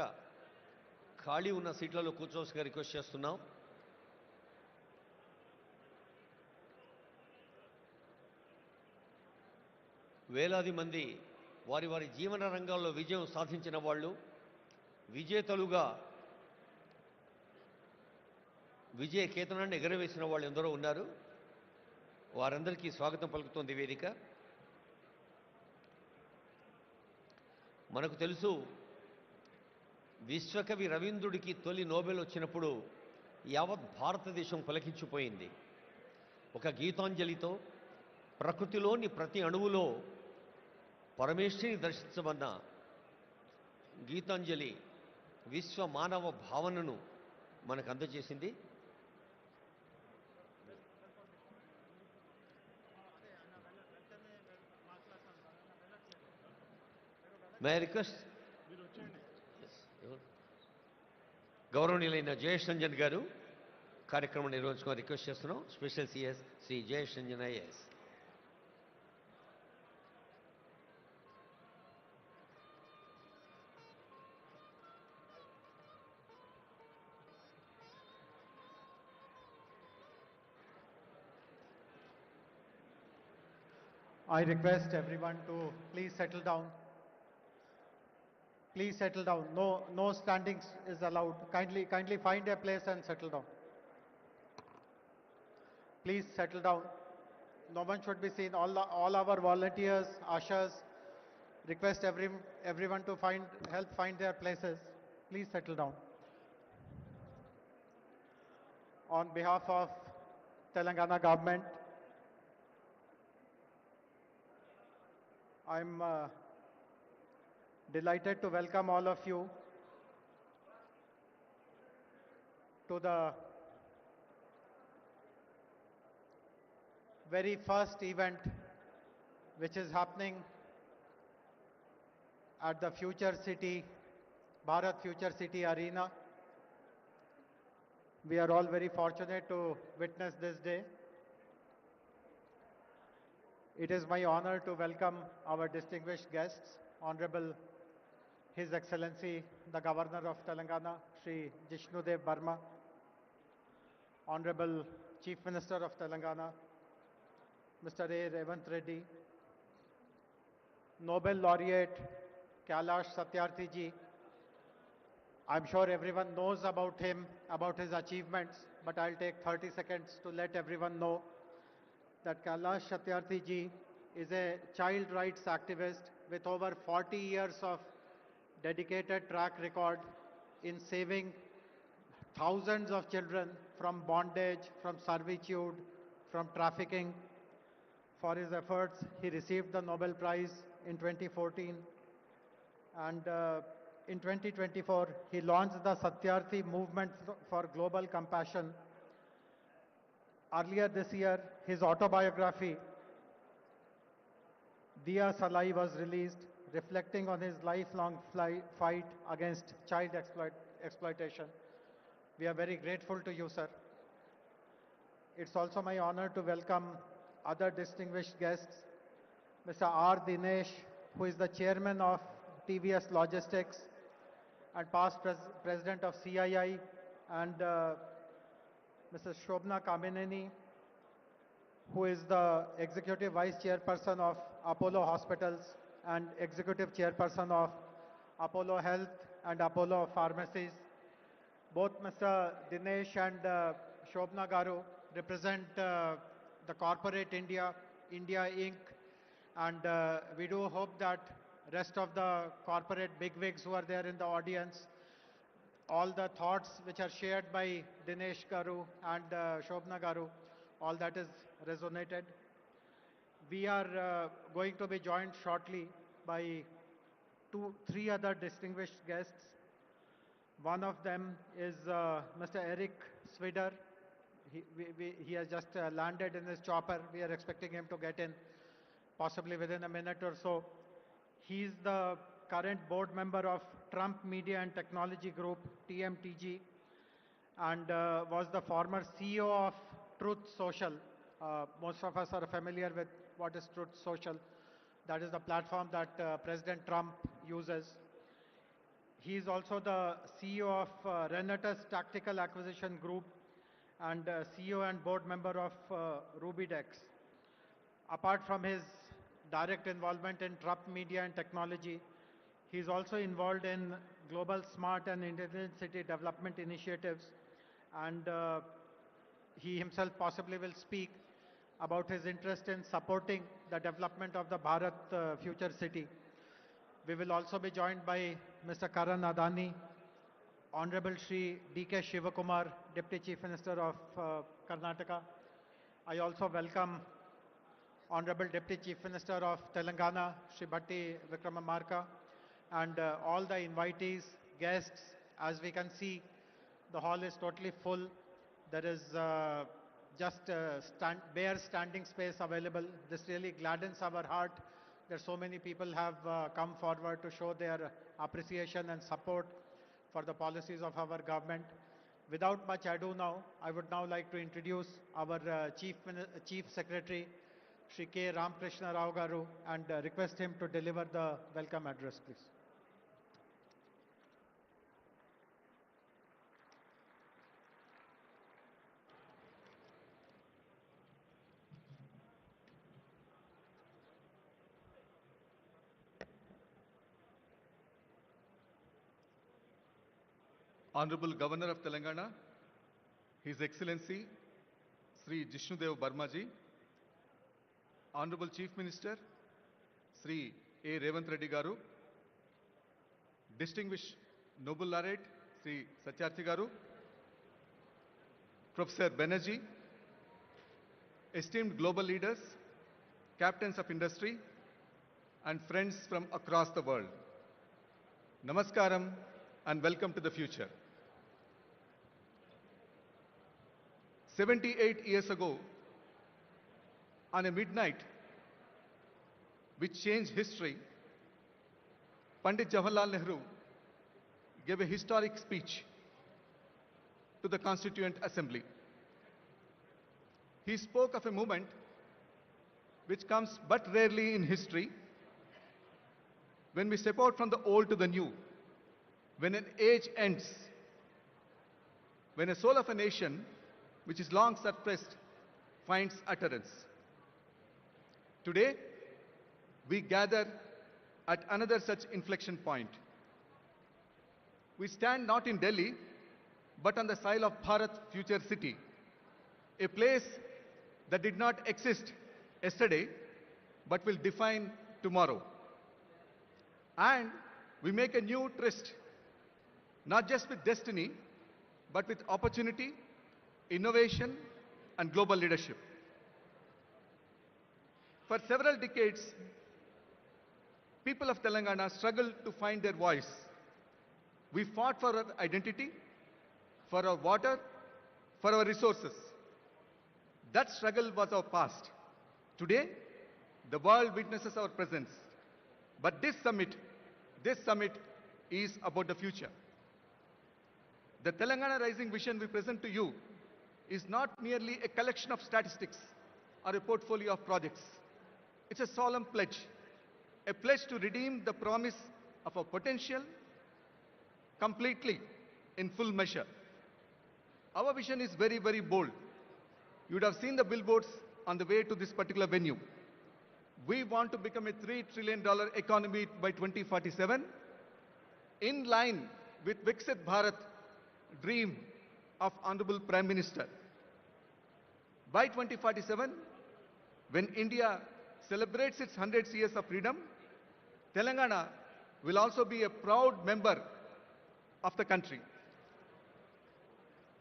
ఖాళీ ఉన్న సీట్లలో కూర్చోవలసిగా రిక్వెస్ట్ చేస్తున్నాం. వేలాది మంది వారి వారి జీవన రంగాల్లో విజయం సాధించిన వాళ్ళు, విజేతలుగా విజయ కేతనాన్ని ఎగరవేసిన వాళ్ళు ఎందరో ఉన్నారు. వారందరికీ స్వాగతం పలుకుతోంది వేదిక. మనకు తెలుసు, విశ్వకవి రవీంద్రుడికి తొలి నోబెల్ వచ్చినప్పుడు యావత్ భారతదేశం పులకించిపోయింది. ఒక గీతాంజలితో ప్రకృతిలోని ప్రతి అణువులో పరమేశ్వరిని దర్శించమన్న గీతాంజలి విశ్వ మానవ భావనను మనకు అందజేసింది. మే రిక్వెస్ట్ గౌరవనీయులైన జయేష్ రంజన్ గారు కార్యక్రమం నిర్వహించుకొని రిక్వెస్ట్ చేస్తున్నాం. Special CS Shri Jayesh Ranjan IAS. I request everyone to please settle down. Please settle down. No standing is allowed. Kindly find a place and settle down. Please settle down. No one should be seen. All our volunteers, ushers, request everyone to help find their places. Please settle down. On behalf of Telangana government, I'm delighted to welcome all of you to the very first event which is happening at the Future City, Bharat Future City Arena. We are all very fortunate to witness this day. It is my honor to welcome our distinguished guests, Honorable His Excellency, the Governor of Telangana, Shri Jishnudev Burma, Honorable Chief Minister of Telangana, Mr. A. Revant Reddy, Nobel Laureate Kailash Satyarthi ji. I'm sure everyone knows about him, about his achievements, but I'll take 30 seconds to let everyone know that Kailash Satyarthi ji is a child rights activist with over 40 years of dedicated track record in saving thousands of children from bondage, from servitude, from trafficking. For his efforts, he received the Nobel Prize in 2014, and in 2024, he launched the Satyarthi movement for global compassion. Earlier this year, his autobiography, Diya Salai, was released, reflecting on his lifelong fight against child exploitation. We are very grateful to you, sir. It's also my honor to welcome other distinguished guests, Mr. R. Dinesh, who is the chairman of TVS Logistics and past president of CII, and Mrs. Shobna Kamineni, who is the executive vice chairperson of Apollo Hospitals and executive chairperson of Apollo Health and Apollo Pharmacies. Both Mr. Dinesh and Shobna Garu represent the corporate India Inc. And we do hope that rest of the corporate bigwigs who are there in the audience, all the thoughts which are shared by Dinesh Garu and Shobna Garu, all that is resonated. We are going to be joined shortly by three other distinguished guests. One of them is Mr. Eric Swider. He has just landed in his chopper. We are expecting him to get in possibly within a minute or so. He is the current board member of Trump Media and Technology Group, TMTG, and was the former CEO of Truth Social. Most of us are familiar with what is Truth Social. That is the platform that President Trump uses. He is also the CEO of Renatus Tactical Acquisition Group and CEO and board member of Rubydex. Apart from his direct involvement in Trump media and technology, he is also involved in global smart and intelligent city development initiatives, and he himself possibly will speak about his interest in supporting the development of the Bharat future city. We will also be joined by Mr. Karan Adani, Honorable Shri D.K. Shivakumar, Deputy Chief Minister of Karnataka. I also welcome Honorable Deputy Chief Minister of Telangana, Shri Bhatti Vikramamarka, and all the invitees, guests. As we can see, the hall is totally full. There is just bare standing space available. This really gladdens our heart that so many people have come forward to show their appreciation and support for the policies of our government. Without much ado now, I would now like to introduce our Chief Secretary, Shri K. Ramakrishna Rao Garu, and request him to deliver the welcome address, please. Honorable Governor of Telangana, His Excellency Sri Jishnudev Barmaji, Honorable Chief Minister Sri A. Revant Reddy Garu, Distinguished Noble Laureate Sri Satyarthi Garu, Professor Banerjee, esteemed global leaders, captains of industry, and friends from across the world. Namaskaram and welcome to the future. 78 years ago, on a midnight which changed history, Pandit Jawaharlal Nehru gave a historic speech to the Constituent Assembly. He spoke of a moment which comes but rarely in history, when we step out from the old to the new, when an age ends, when a soul of a nation which is long suppressed finds utterance. Today, we gather at another such inflection point. We stand not in Delhi, but on the soil of Bharat future city, a place that did not exist yesterday, but will define tomorrow. And we make a new tryst, not just with destiny, but with opportunity, innovation, and global leadership. For several decades, people of Telangana struggled to find their voice. We fought for our identity, for our water, for our resources. That struggle was our past. Today, the world witnesses our presence. But this summit is about the future. The Telangana Rising Vision we present to you is not merely a collection of statistics or a portfolio of projects. It's a solemn pledge, a pledge to redeem the promise of our potential completely in full measure. Our vision is very, very bold. You would have seen the billboards on the way to this particular venue. We want to become a $3 trillion economy by 2047, in line with Viksit Bharat dream of Honorable Prime Minister. By 2047, when India celebrates its 100 years of freedom, Telangana will also be a proud member of the country.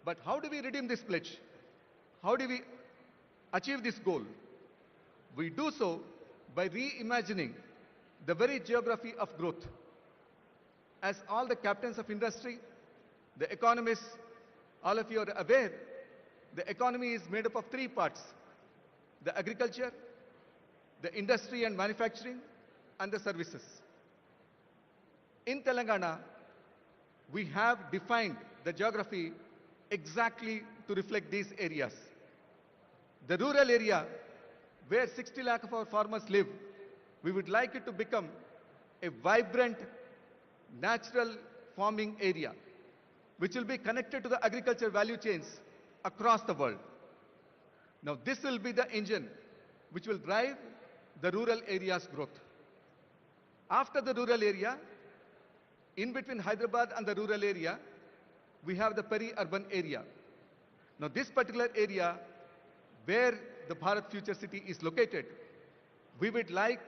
But how do we redeem this pledge? How do we achieve this goal? We do so by reimagining the very geography of growth. As all the captains of industry, the economists, all of you are aware, the economy is made up of three parts: the agriculture, the industry and manufacturing, and the services. In Telangana, we have defined the geography exactly to reflect these areas. The rural area, where 60 lakh of our farmers live, We would like it to become a vibrant, natural farming area, which will be connected to the agriculture value chains across the world. Now, this will be the engine which will drive the rural area's growth. After the rural area, in between Hyderabad and the rural area, we have the peri-urban area. Now, this particular area where the Bharat Future City is located, we would like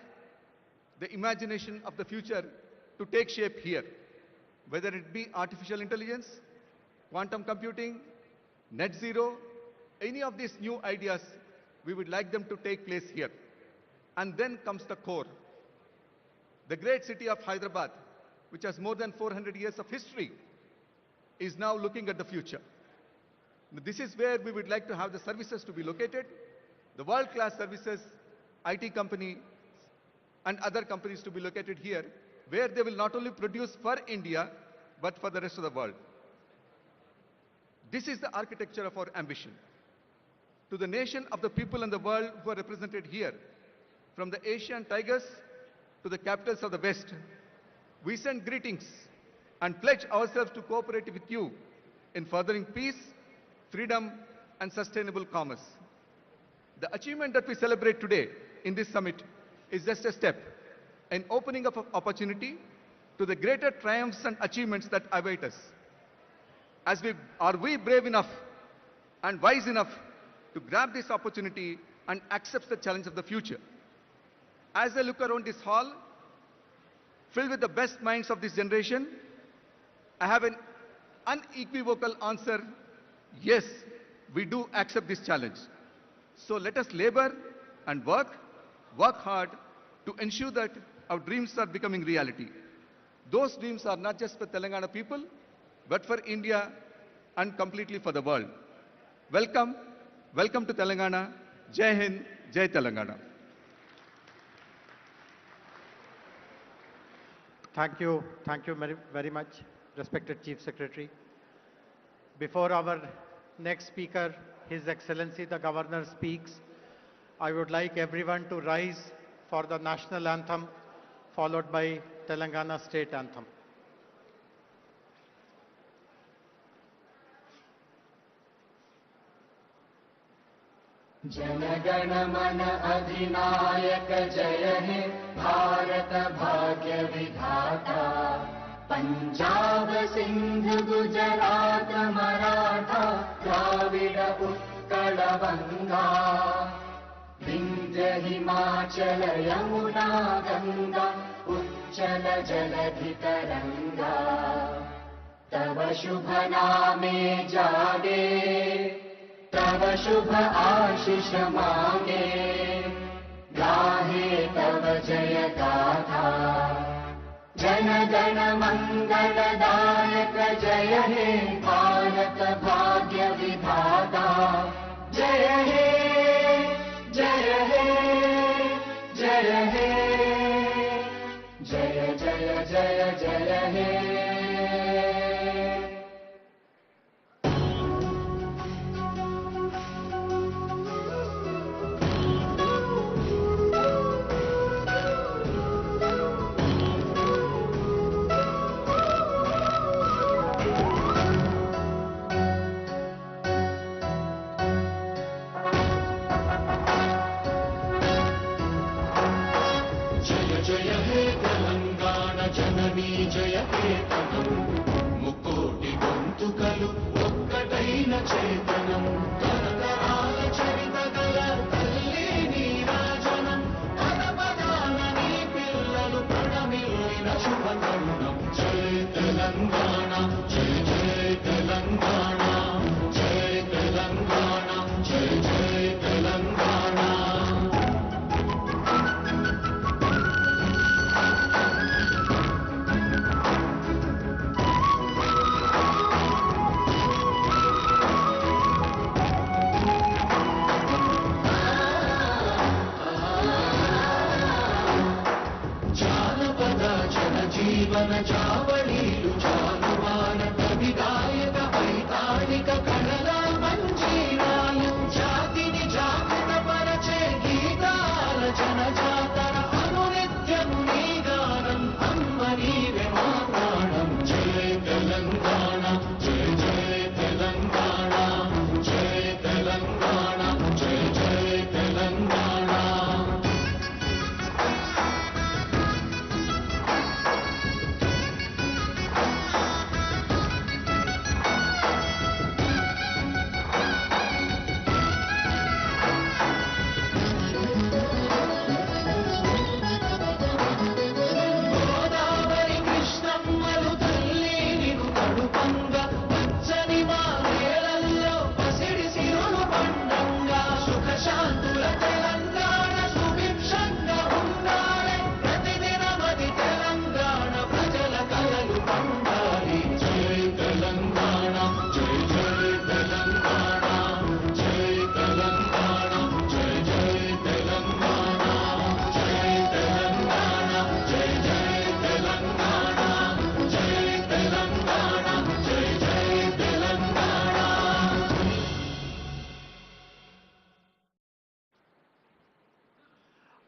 the imagination of the future to take shape here, whether it be artificial intelligence, quantum computing, net zero, any of these new ideas, we would like them to take place here. And then comes the core. The great city of Hyderabad, which has more than 400 years of history, is now looking at the future. This is where we would like to have the services to be located, the world-class services, IT company, and other companies to be located here, where they will not only produce for India, but for the rest of the world. This is the architecture of our ambition. To the nation of the people in the world who are represented here, from the Asian tigers to the capitals of the West, we send greetings and pledge ourselves to cooperate with you in furthering peace, freedom, and sustainable commerce. The achievement that we celebrate today in this summit is just a step in opening up of opportunity to the greater triumphs and achievements that await us. Are we brave enough and wise enough to grab this opportunity and accept the challenge of the future? As I look around this hall, filled with the best minds of this generation, I have an unequivocal answer: yes, we do accept this challenge. So let us labor and work hard to ensure that our dreams are becoming reality. Those dreams are not just for Telangana people, but for India and completely for the world. Welcome, welcome to Telangana. Jai Hind, Jai Telangana. Thank you very much, respected Chief Secretary. Before our next speaker, His Excellency the Governor, speaks, I would like everyone to rise for the national anthem, followed by Telangana state anthem. जनगण मन अधिनायक जय हे भारत भाग्य विधाता पंजाब सिंध गुजरात मराठा द्राविड उत्कल गंगा विंध्य हिमाचल यमुना गंगा उच्चल जलधि तरंगा तव शुभ नामे जागे तव शुभ आशीष मांगे गाहे तव जय गाथा जन गण मंगलदायक जय हे भारत भाग्य विधाता जय हे जय हे जय हे जय जय जय जय हे జయ కేతనం ముకోటి గొంతుకలు ఒక్కటైన చేతనం తరతరాల చరిత గల తల్లి నీరాజనం పదపదాన నీ పిల్లలు ప్రణమిల్లిన శుభ తరుణం జయ తెలంగాణ జయ జయ తెలంగాణ జయ తెలంగాణ జయ జయ తెలంగాణ జీవన చావళీలు చాలువాన కవి గాయక వైతాళిక కళల మంజీరాలు జాతిని జాగృత పరచే గీతాల జన జాతర అనునిత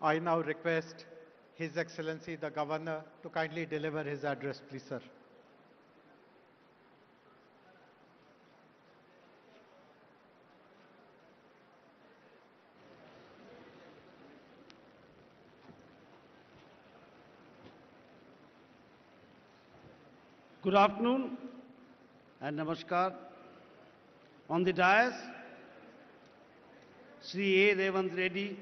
I now request His Excellency the Governor to kindly deliver his address, please, sir. Good afternoon and namaskar. On the dais, Sri A. Revant Reddy,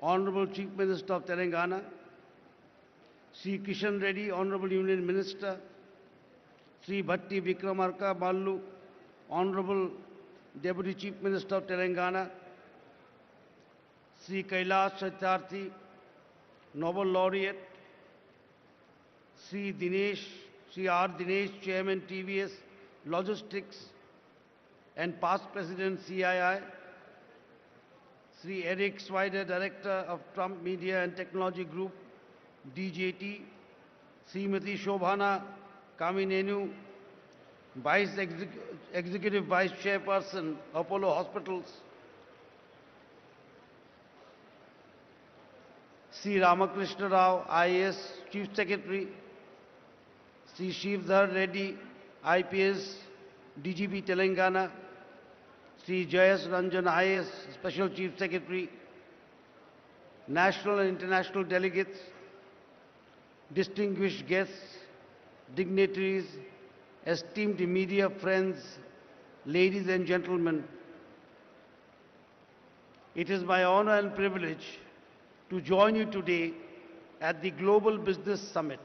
Honorable Chief Minister of Telangana, Sri Kishan Reddy, Honorable Union Minister, Sri Bhatti Vikramarka Mallu, Honorable Deputy Chief Minister of Telangana, Sri Kailash Satyarthi, Nobel Laureate, Sri R. Dinesh, Chairman TVS Logistics and past President CII, Sri Eric Swider, Director of Trump Media and Technology Group, DJT, Srimati Shobhana Kaminenu, Executive Vice Chairperson, Apollo Hospitals, Sri Ramakrishna Rao, IAS Chief Secretary, Sri Shivdhar Reddy, IPS, DGP Telangana, Sri Jayas Ranjan, IAS Special Chief Secretary, national and international delegates, distinguished guests, dignitaries, esteemed media friends, ladies and gentlemen, it is my honor and privilege to join you today at the Global Business Summit,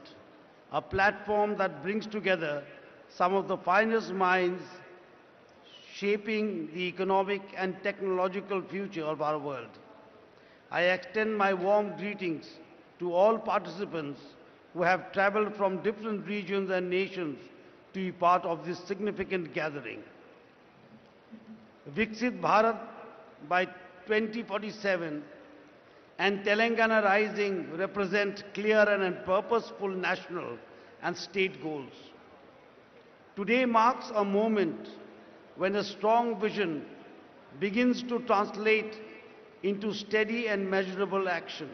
a platform that brings together some of the finest minds shaping the economic and technological future of our world. I extend my warm greetings to all participants who have traveled from different regions and nations to be part of this significant gathering. Viksit Bharat by 2047 and Telangana Rising represent clear and purposeful national and state goals. Today marks a moment when a strong vision begins to translate into steady and measurable action,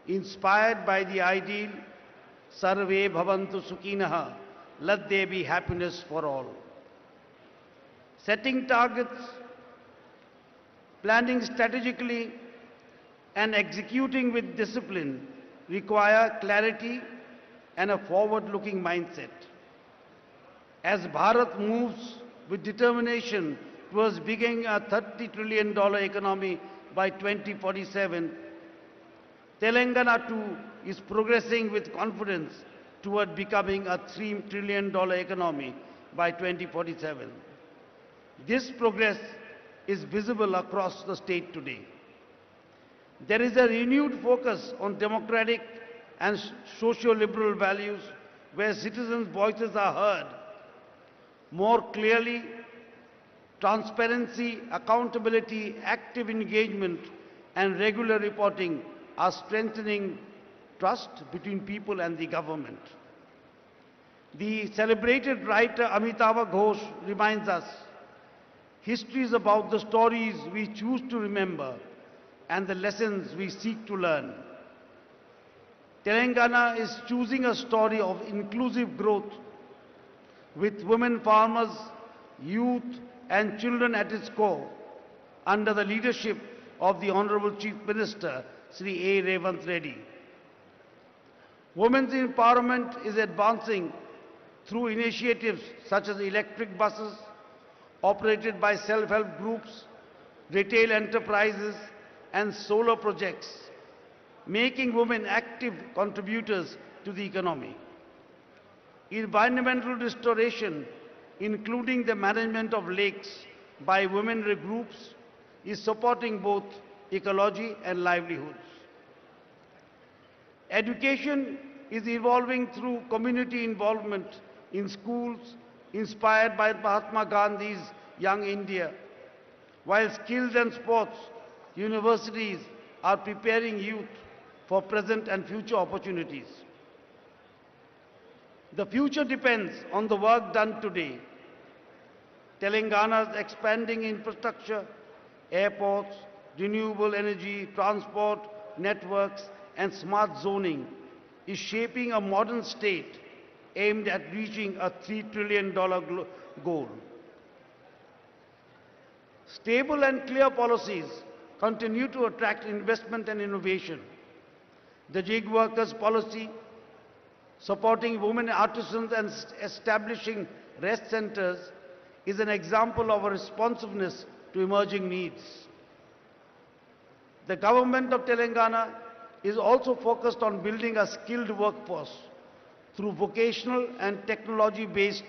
inspired by the ideal Sarve Bhavantu Sukhinaha, let there be happiness for all. Setting targets, planning strategically, and executing with discipline require clarity and a forward-looking mindset. As Bharat moves with determination towards becoming a $30 trillion economy by 2047, Telangana too is progressing with confidence toward becoming a $3 trillion economy by 2047. This progress is visible across the state today. There is a renewed focus on democratic and socio-liberal values where citizens' voices are heard more clearly. Transparency, accountability, active engagement, and regular reporting are strengthening trust between people and the government. The celebrated writer Amitabh Ghosh reminds us, history is about the stories we choose to remember and the lessons we seek to learn. Telangana is choosing a story of inclusive growth with women farmers, youth and children at its core under the leadership of the Honorable Chief Minister, Sri A. Revant Reddy. Women's empowerment is advancing through initiatives such as electric buses operated by self-help groups, retail enterprises and solar projects, making women active contributors to the economy. Environmental restoration, including the management of lakes by women groups, is supporting both ecology and livelihoods. Education is evolving through community involvement in schools inspired by Mahatma Gandhi's Young India, while skills and sports universities are preparing youth for present and future opportunities. The future depends on the work done today. Telangana's expanding infrastructure, airports, renewable energy, transport, networks, and smart zoning is shaping a modern state aimed at reaching a $3 trillion goal. Stable and clear policies continue to attract investment and innovation. The gig workers policy, supporting women artisans and establishing rest centers, is an example of a responsiveness to emerging needs. The government of Telangana is also focused on building a skilled workforce through vocational and technology-based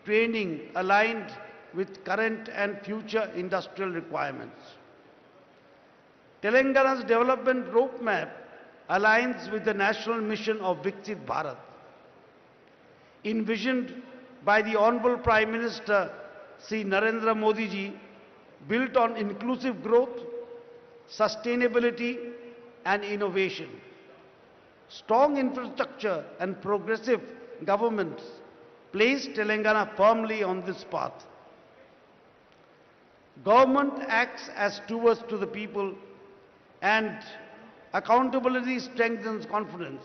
training aligned with current and future industrial requirements. Telangana's development roadmap aligns with the national mission of Viksit Bharat, envisioned by the Honorable Prime Minister Sri Narendra Modi ji, built on inclusive growth, sustainability and innovation. Strong infrastructure and progressive governments place Telangana firmly on this path. Government acts as stewards to the people and accountability strengthens confidence.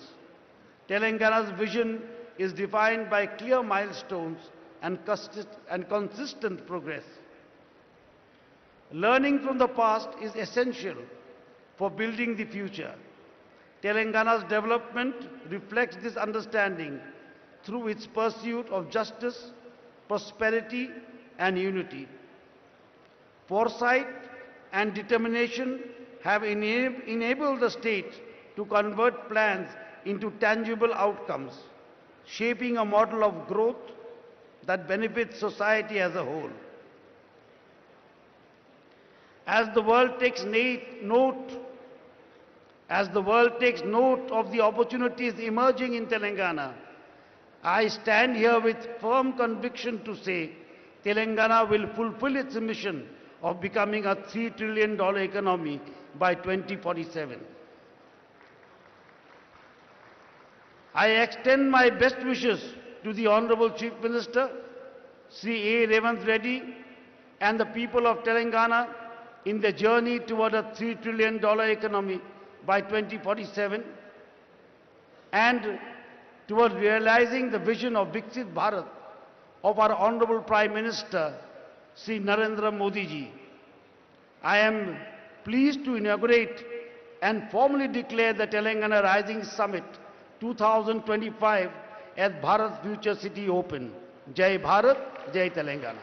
Telangana's vision is defined by clear milestones and consistent progress. Learning from the past is essential for building the future. Telangana's development reflects this understanding through its pursuit of justice, prosperity and unity. Foresight and determination have enabled the state to convert plans into tangible outcomes, shaping a model of growth that benefits society as a whole. As the world takes note of the opportunities emerging in Telangana, I stand here with firm conviction to say Telangana will fulfill its mission of becoming a $3 trillion economy by 2047. I extend my best wishes to the Honorable Chief Minister, Sri A. Revant Reddy, and the people of Telangana in the journey toward a $3 trillion economy by 2047 and toward realizing the vision of Viksit Bharat of our Honorable Prime Minister, Sri Narendra Modi ji. I am pleased to inaugurate and formally declare the Telangana Rising Summit 2025 as Bharat Future City Open. Jai Bharat, Jai Telangana.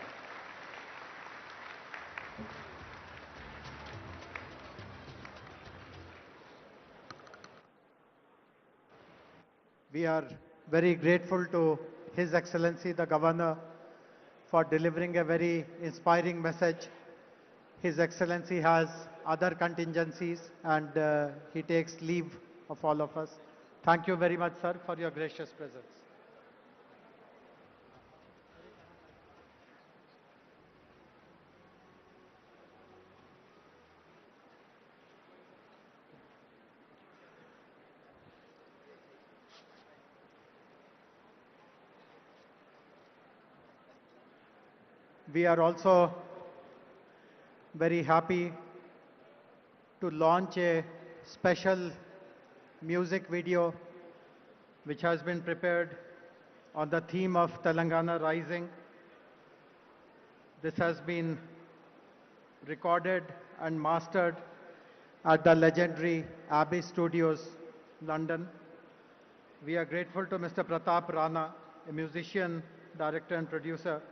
We are very grateful to His Excellency the Governor for delivering a very inspiring message. His Excellency has other contingencies and he takes leave of all of us. Thank you very much, sir, for your gracious presence. We are also very happy to launch a special music video which has been prepared on the theme of Telangana Rising. This has been recorded and mastered at the legendary Abbey Studios, London. We are grateful to Mr. Pratap Rana, a musician, director and producer,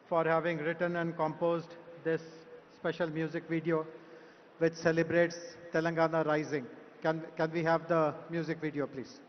for having written and composed this special music video which celebrates Telangana Rising. Can we have the music video, please?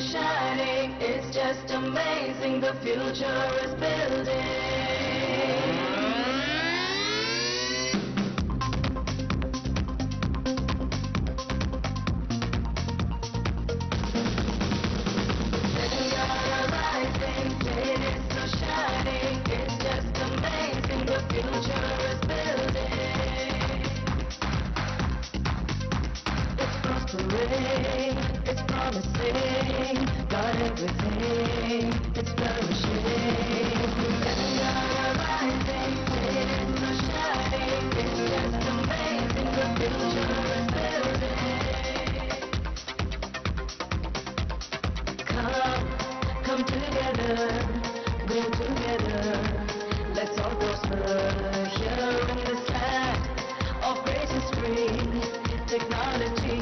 Shining, it's just amazing, the future is building. together, go together. Let's all prosper here in this land of great history, technology,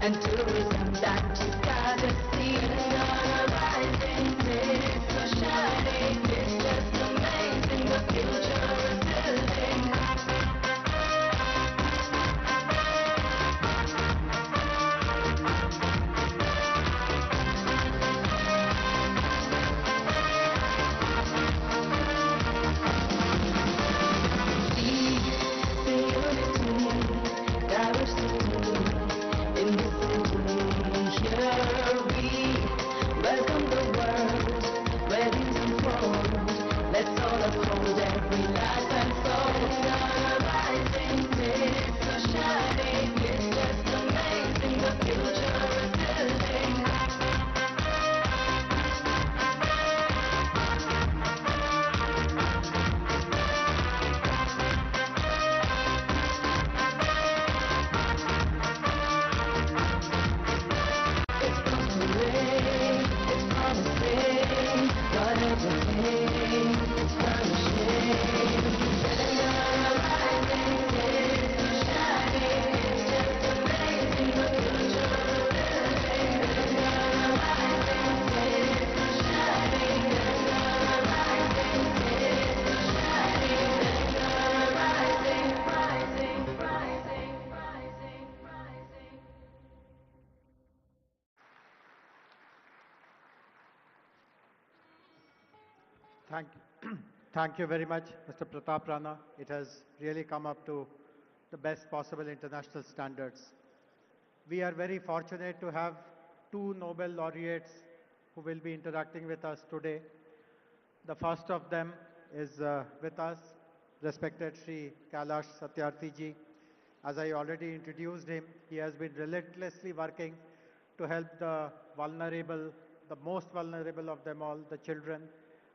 and tourism that you gotta see. Our rising day, so shining, it's just amazing. The future is building. Let's all uphold every life and soul. Our rising day, so shining, it's just amazing. The future is building. It's going to rain, it's promising, but everything is vanishing. Our rising day, so shining, it's just amazing. The future is building. Our rising day, so shining. Our rising day, so shining. Our rising, rising, rising, rising, rising. Thank you very much, Mr. Pratap Rana. It has really come up to the best possible international standards. We are very fortunate to have two Nobel laureates who will be interacting with us today. The first of them is with us, respected Sri Kailash Satyarthi ji. As I already introduced him, he has been relentlessly working to help the vulnerable, the most vulnerable of them all, the children.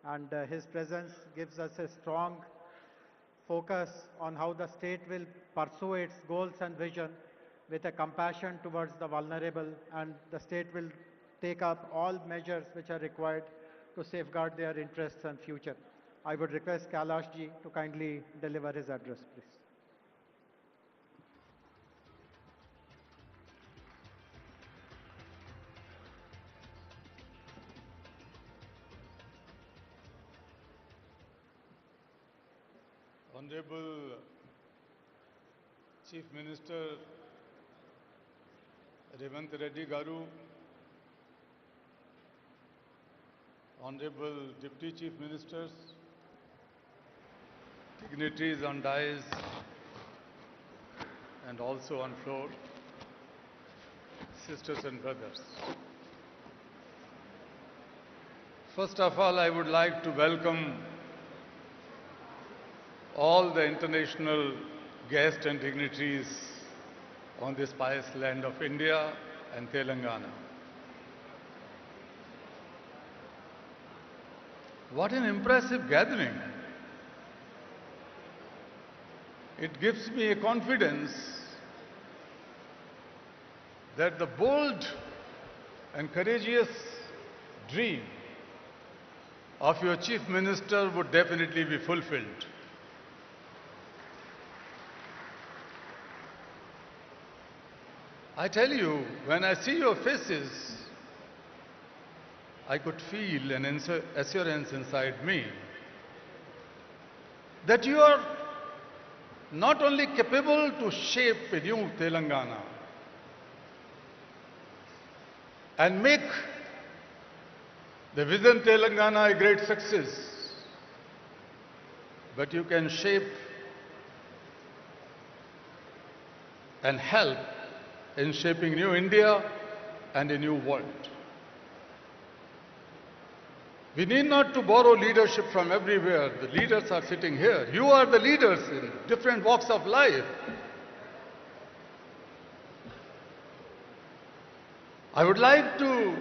And his presence gives us a strong focus on how the state will pursue its goals and vision with a compassion towards the vulnerable, and the state will take up all measures which are required to safeguard their interests and future. I would request Kailash ji to kindly deliver his address, please. Honorable Chief Minister Revant Reddy Garu, Honorable Deputy Chief Ministers, dignitaries on dais and also on floor, sisters and brothers. First of all, I would like to welcome all the international guests and dignitaries on this pious land of India and Telangana. What an impressive gathering. It gives me a confidence that the bold and courageous dream of your Chief Minister would definitely be fulfilled. I tell you, when I see your faces, I could feel an assurance inside me that you are not only capable to shape a new Telangana and make the Vision Telangana a great success, but you can shape and help in shaping new India and a new world. We need not to borrow leadership from everywhere. The leaders are sitting here. You are the leaders in different walks of life. I would like to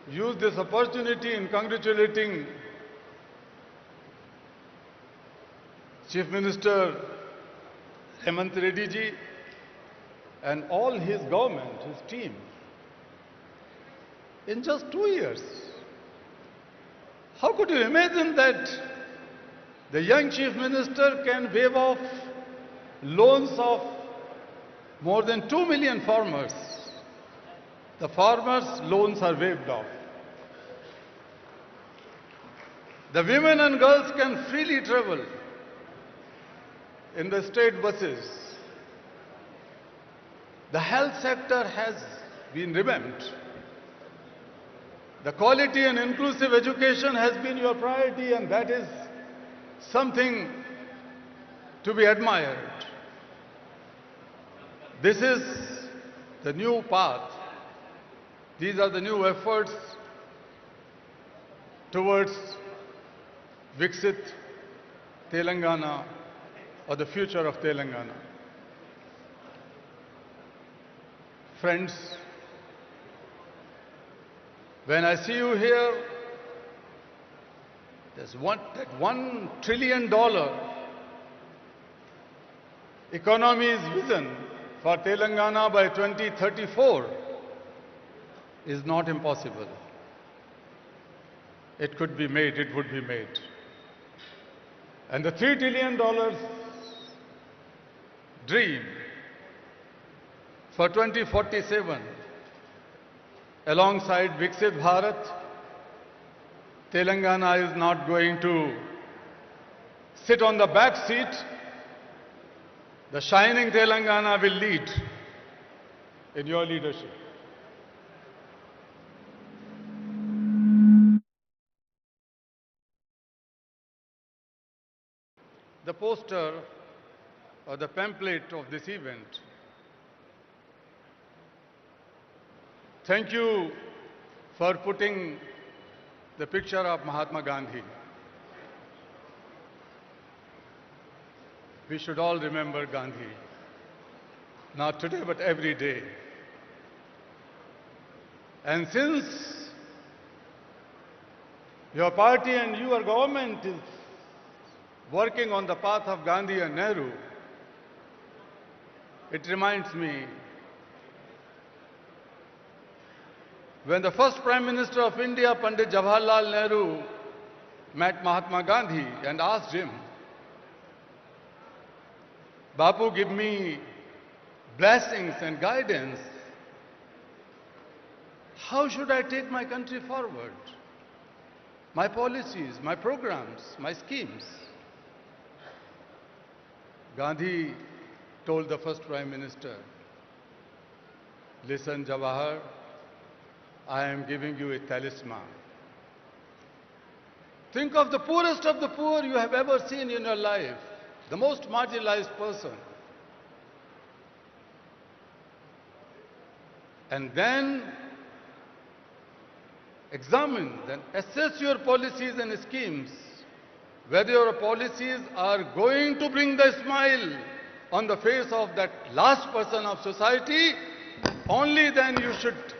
use this opportunity in congratulating Chief Minister Hemant Reddy ji and all his government, his team. In just 2 years, How could you imagine that the young chief minister can waive off loans of more than 2 million farmers? The farmers' loans are waived off. The women and girls can freely travel in the state buses. The health sector has been revamped. The quality and inclusive education has been your priority, and that is something to be admired. This is the new path. These are the new efforts towards Viksit Telangana, or the future of Telangana. Friends, when I see you here, there's that $1 trillion economy's vision for Telangana by 2034 is not impossible. It could be made, it would be made. And the $3 trillion dream for 2047, alongside Viksit Bharat, Telangana is not going to sit on the back seat. The shining Telangana will lead in your leadership. The poster or the pamphlet of this event. Thank you for putting the picture of Mahatma Gandhi. We should all remember Gandhi, not today but every day. And since your party and your government is working on the path of Gandhi and Nehru, it reminds me when the first Prime Minister of India, Pandit Jawaharlal Nehru, met Mahatma Gandhi and asked him, Bapu, give me blessings and guidance. How should I take my country forward? My policies, my programs, my schemes. Gandhi told the first Prime Minister, listen, Jawahar, I am giving you a talisman. Think of the poorest of the poor you have ever seen in your life, the most marginalized person. And then examine, then assess your policies and schemes, whether your policies are going to bring the smile on the face of that last person of society. Only then you should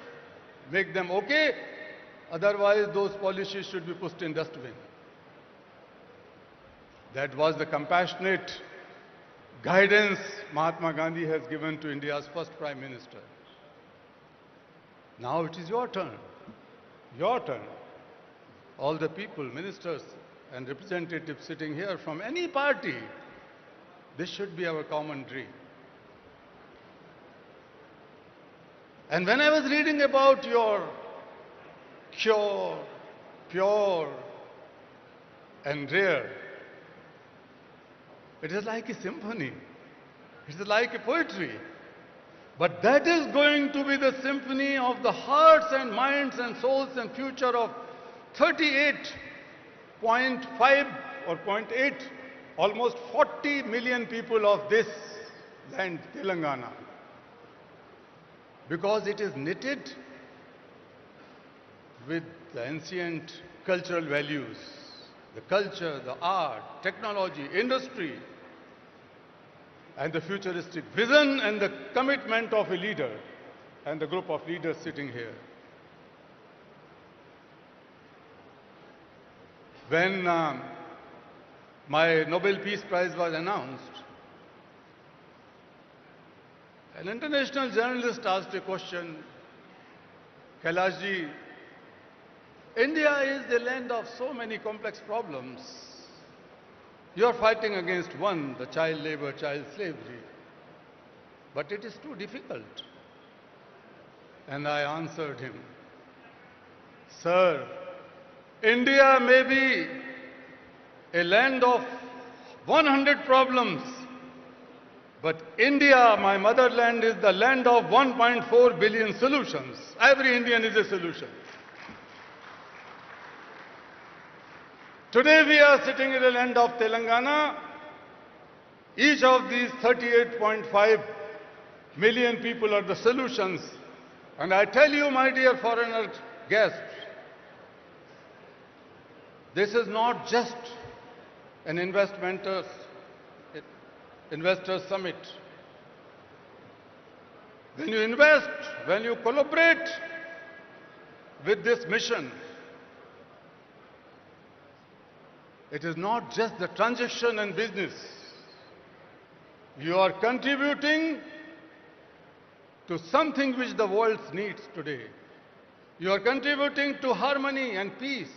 make them okay. Otherwise, those policies should be pushed in dustbin. That was the compassionate guidance Mahatma Gandhi has given to India's first Prime Minister. Now it is your turn. Your turn. All the people, ministers and representatives sitting here from any party, this should be our common dream. And when I was reading about your pure and rare, it is like a symphony. It is like a poetry. But that is going to be the symphony of the hearts and minds and souls and future of 38.5 or 0.8, almost 40 million people of this land, Telangana. Because it is knitted with the ancient cultural values, the culture, the art, technology, industry, and the futuristic vision and the commitment of a leader and the group of leaders sitting here. When my Nobel Peace Prize was announced, an international journalist asked a question, Kailashji, India is the land of so many complex problems. You are fighting against one, the child labor, child slavery. But it is too difficult. And I answered him, Sir, India may be a land of 100 problems, but India, my motherland, is the land of 1.4 billion solutions. Every Indian is a solution. Today we are sitting in the land of Telangana. Each of these 38.5 million people are the solutions. And I tell you, my dear foreigner guests, this is not just an investors summit. When you invest, when you collaborate with this mission, it is not just the transaction and business. You are contributing to something which the world needs today. You are contributing to harmony and peace.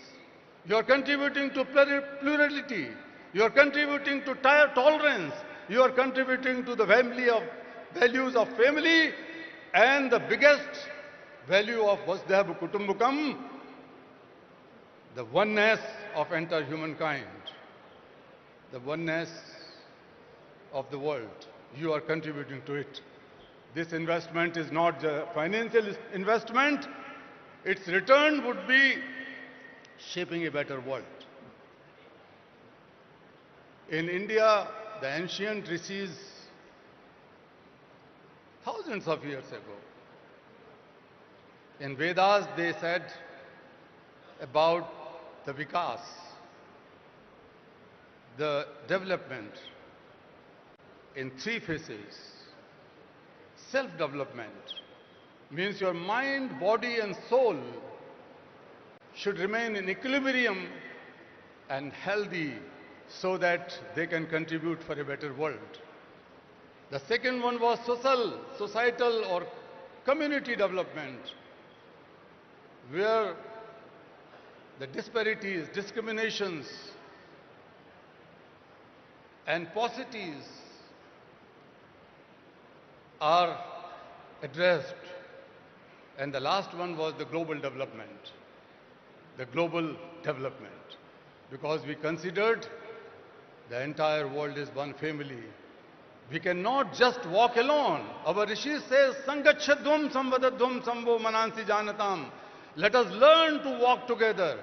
You are contributing to plurality. You are contributing to tolerance. You are contributing to the values of family and the biggest value of Vasudhaiva Kutumbakam, the oneness of entire humankind, the oneness of the world. You are contributing to it. This investment is not a financial investment. Its return would be shaping a better world. In India, the ancient rishis, thousands of years ago, in Vedas they said about the vikas, the development in three phases. Self-development means your mind, body and soul should remain in equilibrium and healthy so that they can contribute for a better world. The second one was societal or community development, where the disparities, discriminations and paucities are addressed. And the last one was the global development. The global development. Because we considered the entire world is one family. We cannot just walk alone. Our Rishi says, Sangachadvam samvadadvam samvo manansi janatam. Let us learn to walk together.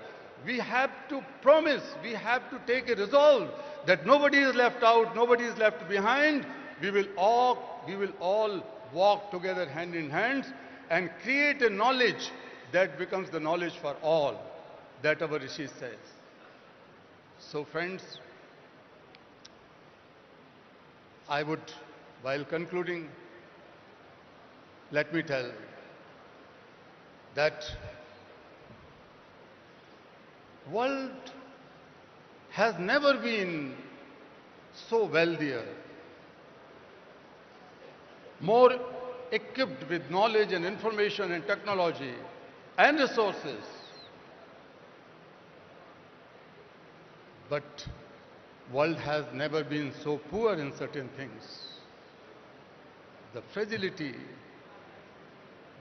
We have to promise, we have to take a resolve that nobody is left out, nobody is left behind. We will all walk together hand in hand and create a knowledge that becomes the knowledge for all, that our Rishi says. So friends, I would, while concluding, let me tell that world has never been so wealthier, more equipped with knowledge and information and technology and resources. But world has never been so poor in certain things. The fragility,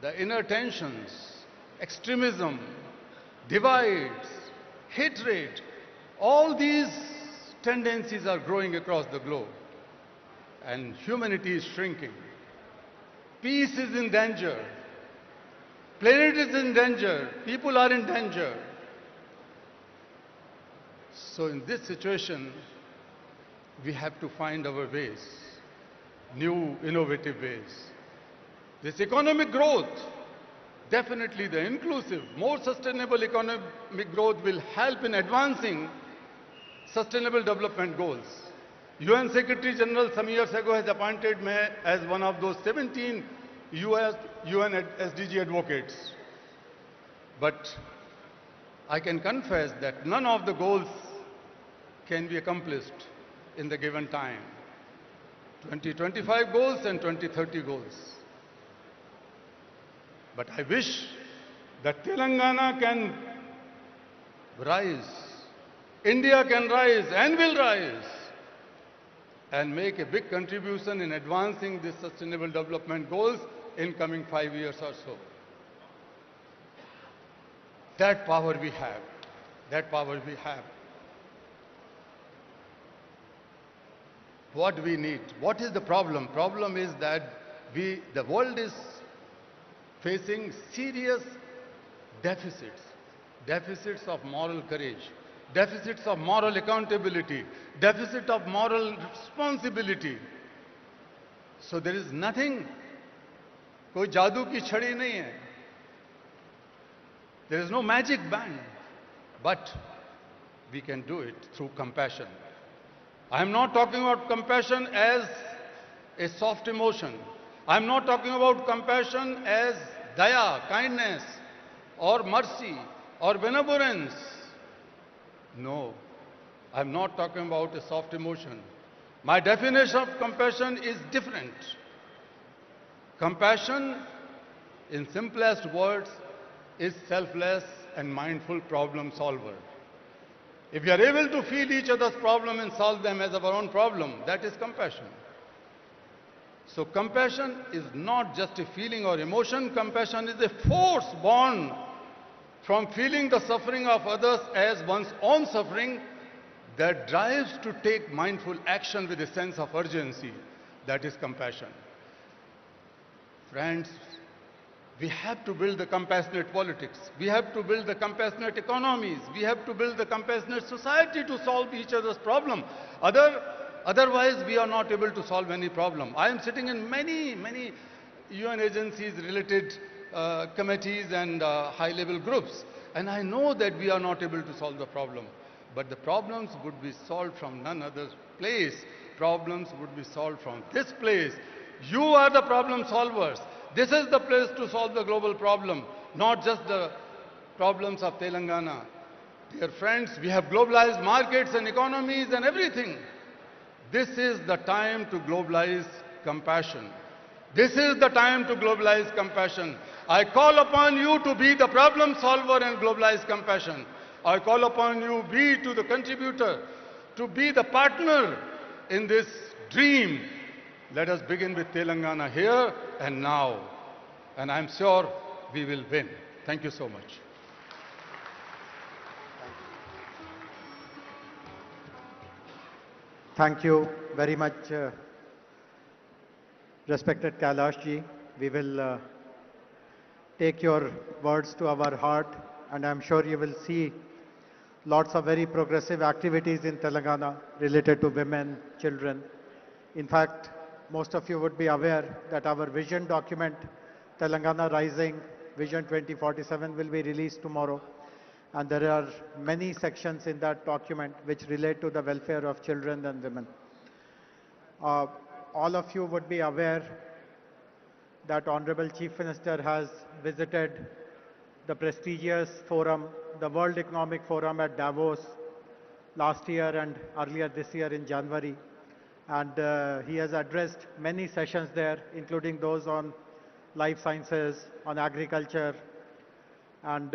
the inner tensions, extremism, divides, hatred, all these tendencies are growing across the globe. And humanity is shrinking. Peace is in danger. Planet is in danger. People are in danger. So in this situation, we have to find our ways, new innovative ways. This economic growth, definitely the inclusive, more sustainable economic growth will help in advancing sustainable development goals. UN Secretary General some years ago has appointed me as one of those 17 UN SDG advocates. But I can confess that none of the goals can be accomplished in the given time. 2025 goals and 2030 goals. But I wish that Telangana can rise. India can rise and will rise and make a big contribution in advancing the sustainable development goals in coming 5 years or so. That power we have. That power we have. What we need? What is the problem? Problem is that the world is facing serious deficits. Deficits of moral courage, deficits of moral accountability, deficit of moral responsibility. So there is nothing, कोई जादू की छड़ी नहीं है. There is no magic band, but we can do it through compassion. I am not talking about compassion as a soft emotion. I am not talking about compassion as daya, kindness, or mercy, or benevolence. No, I am not talking about a soft emotion. My definition of compassion is different. Compassion, in simplest words, is selfless and mindful problem solver. If we are able to feel each other's problem and solve them as our own problem, that is compassion. So compassion is not just a feeling or emotion. Compassion is a force born from feeling the suffering of others as one's own suffering that drives to take mindful action with a sense of urgency. That is compassion. Friends, we have to build the compassionate politics. We have to build the compassionate economies. We have to build the compassionate society to solve each other's problem. Otherwise, we are not able to solve any problem. I am sitting in many UN agencies related committees and high-level groups. And I know that we are not able to solve the problem. But the problems would be solved from none other place. Problems would be solved from this place. You are the problem solvers. This is the place to solve the global problem, not just the problems of Telangana. Dear friends, we have globalized markets and economies and everything. This is the time to globalize compassion. This is the time to globalize compassion. I call upon you to be the problem solver and globalize compassion. I call upon you, be to the contributor, to be the partner in this dream. Let us begin with Telangana here and now. And I'm sure we will win. Thank you so much. Thank you very much, respected Kailash ji. We will take your words to our heart, and I'm sure you will see lots of very progressive activities in Telangana related to women, children. In fact, most of you would be aware that our vision document, Telangana Rising Vision 2047, will be released tomorrow. And there are many sections in that document which relate to the welfare of children and women. All of you would be aware that Honorable Chief Minister has visited the prestigious forum, the World Economic Forum at Davos last year and earlier this year in January. And he has addressed many sessions there, including those on life sciences, on agriculture. And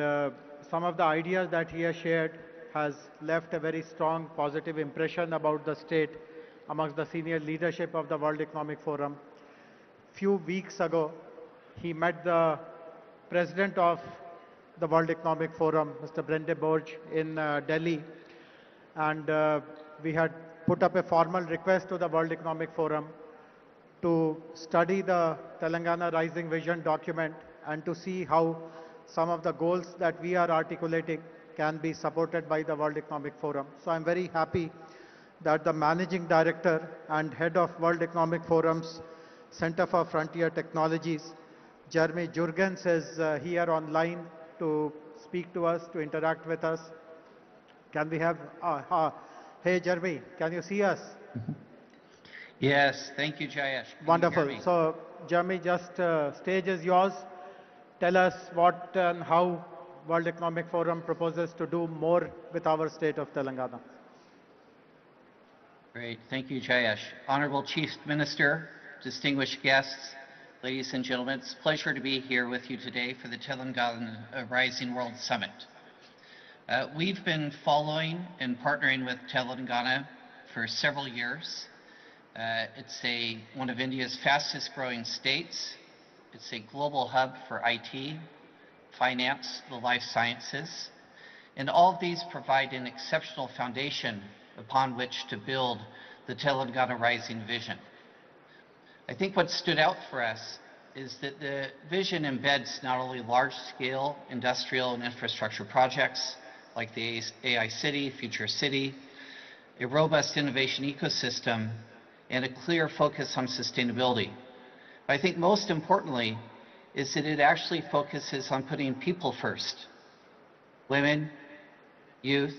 some of the ideas that he has shared has left a very strong positive impression about the state amongst the senior leadership of the World Economic Forum. Few weeks ago, he met the president of the World Economic Forum, Mr. Brende Borge, in Delhi. And we had put up a formal request to the World Economic Forum to study the Telangana Rising Vision document and to see how some of the goals that we are articulating can be supported by the World Economic Forum. So I'm very happy that the Managing Director and Head of World Economic Forum's Center for Frontier Technologies, Jeremy Jurgens, is here online to speak to us, to interact with us. Can we have, hey Jeremy, can you see us? Yes, thank you, Jayesh. Can Wonderful. you hear me? So Jeremy, just stage is yours. Tell us what and how World Economic Forum proposes to do more with our state of Telangana. Great, thank you, Jayesh. Honorable Chief Minister, distinguished guests, ladies and gentlemen, it's a pleasure to be here with you today for the Telangana Rising World Summit. We've been following and partnering with Telangana for several years. It's one of India's fastest growing states. It's a global hub for IT, finance, the life sciences, and all of these provide an exceptional foundation upon which to build the Telangana Rising vision. I think what stood out for us is that the vision embeds not only large-scale industrial and infrastructure projects like the AI City, Future City, a robust innovation ecosystem, and a clear focus on sustainability. But I think most importantly is that it actually focuses on putting people first. Women, youth,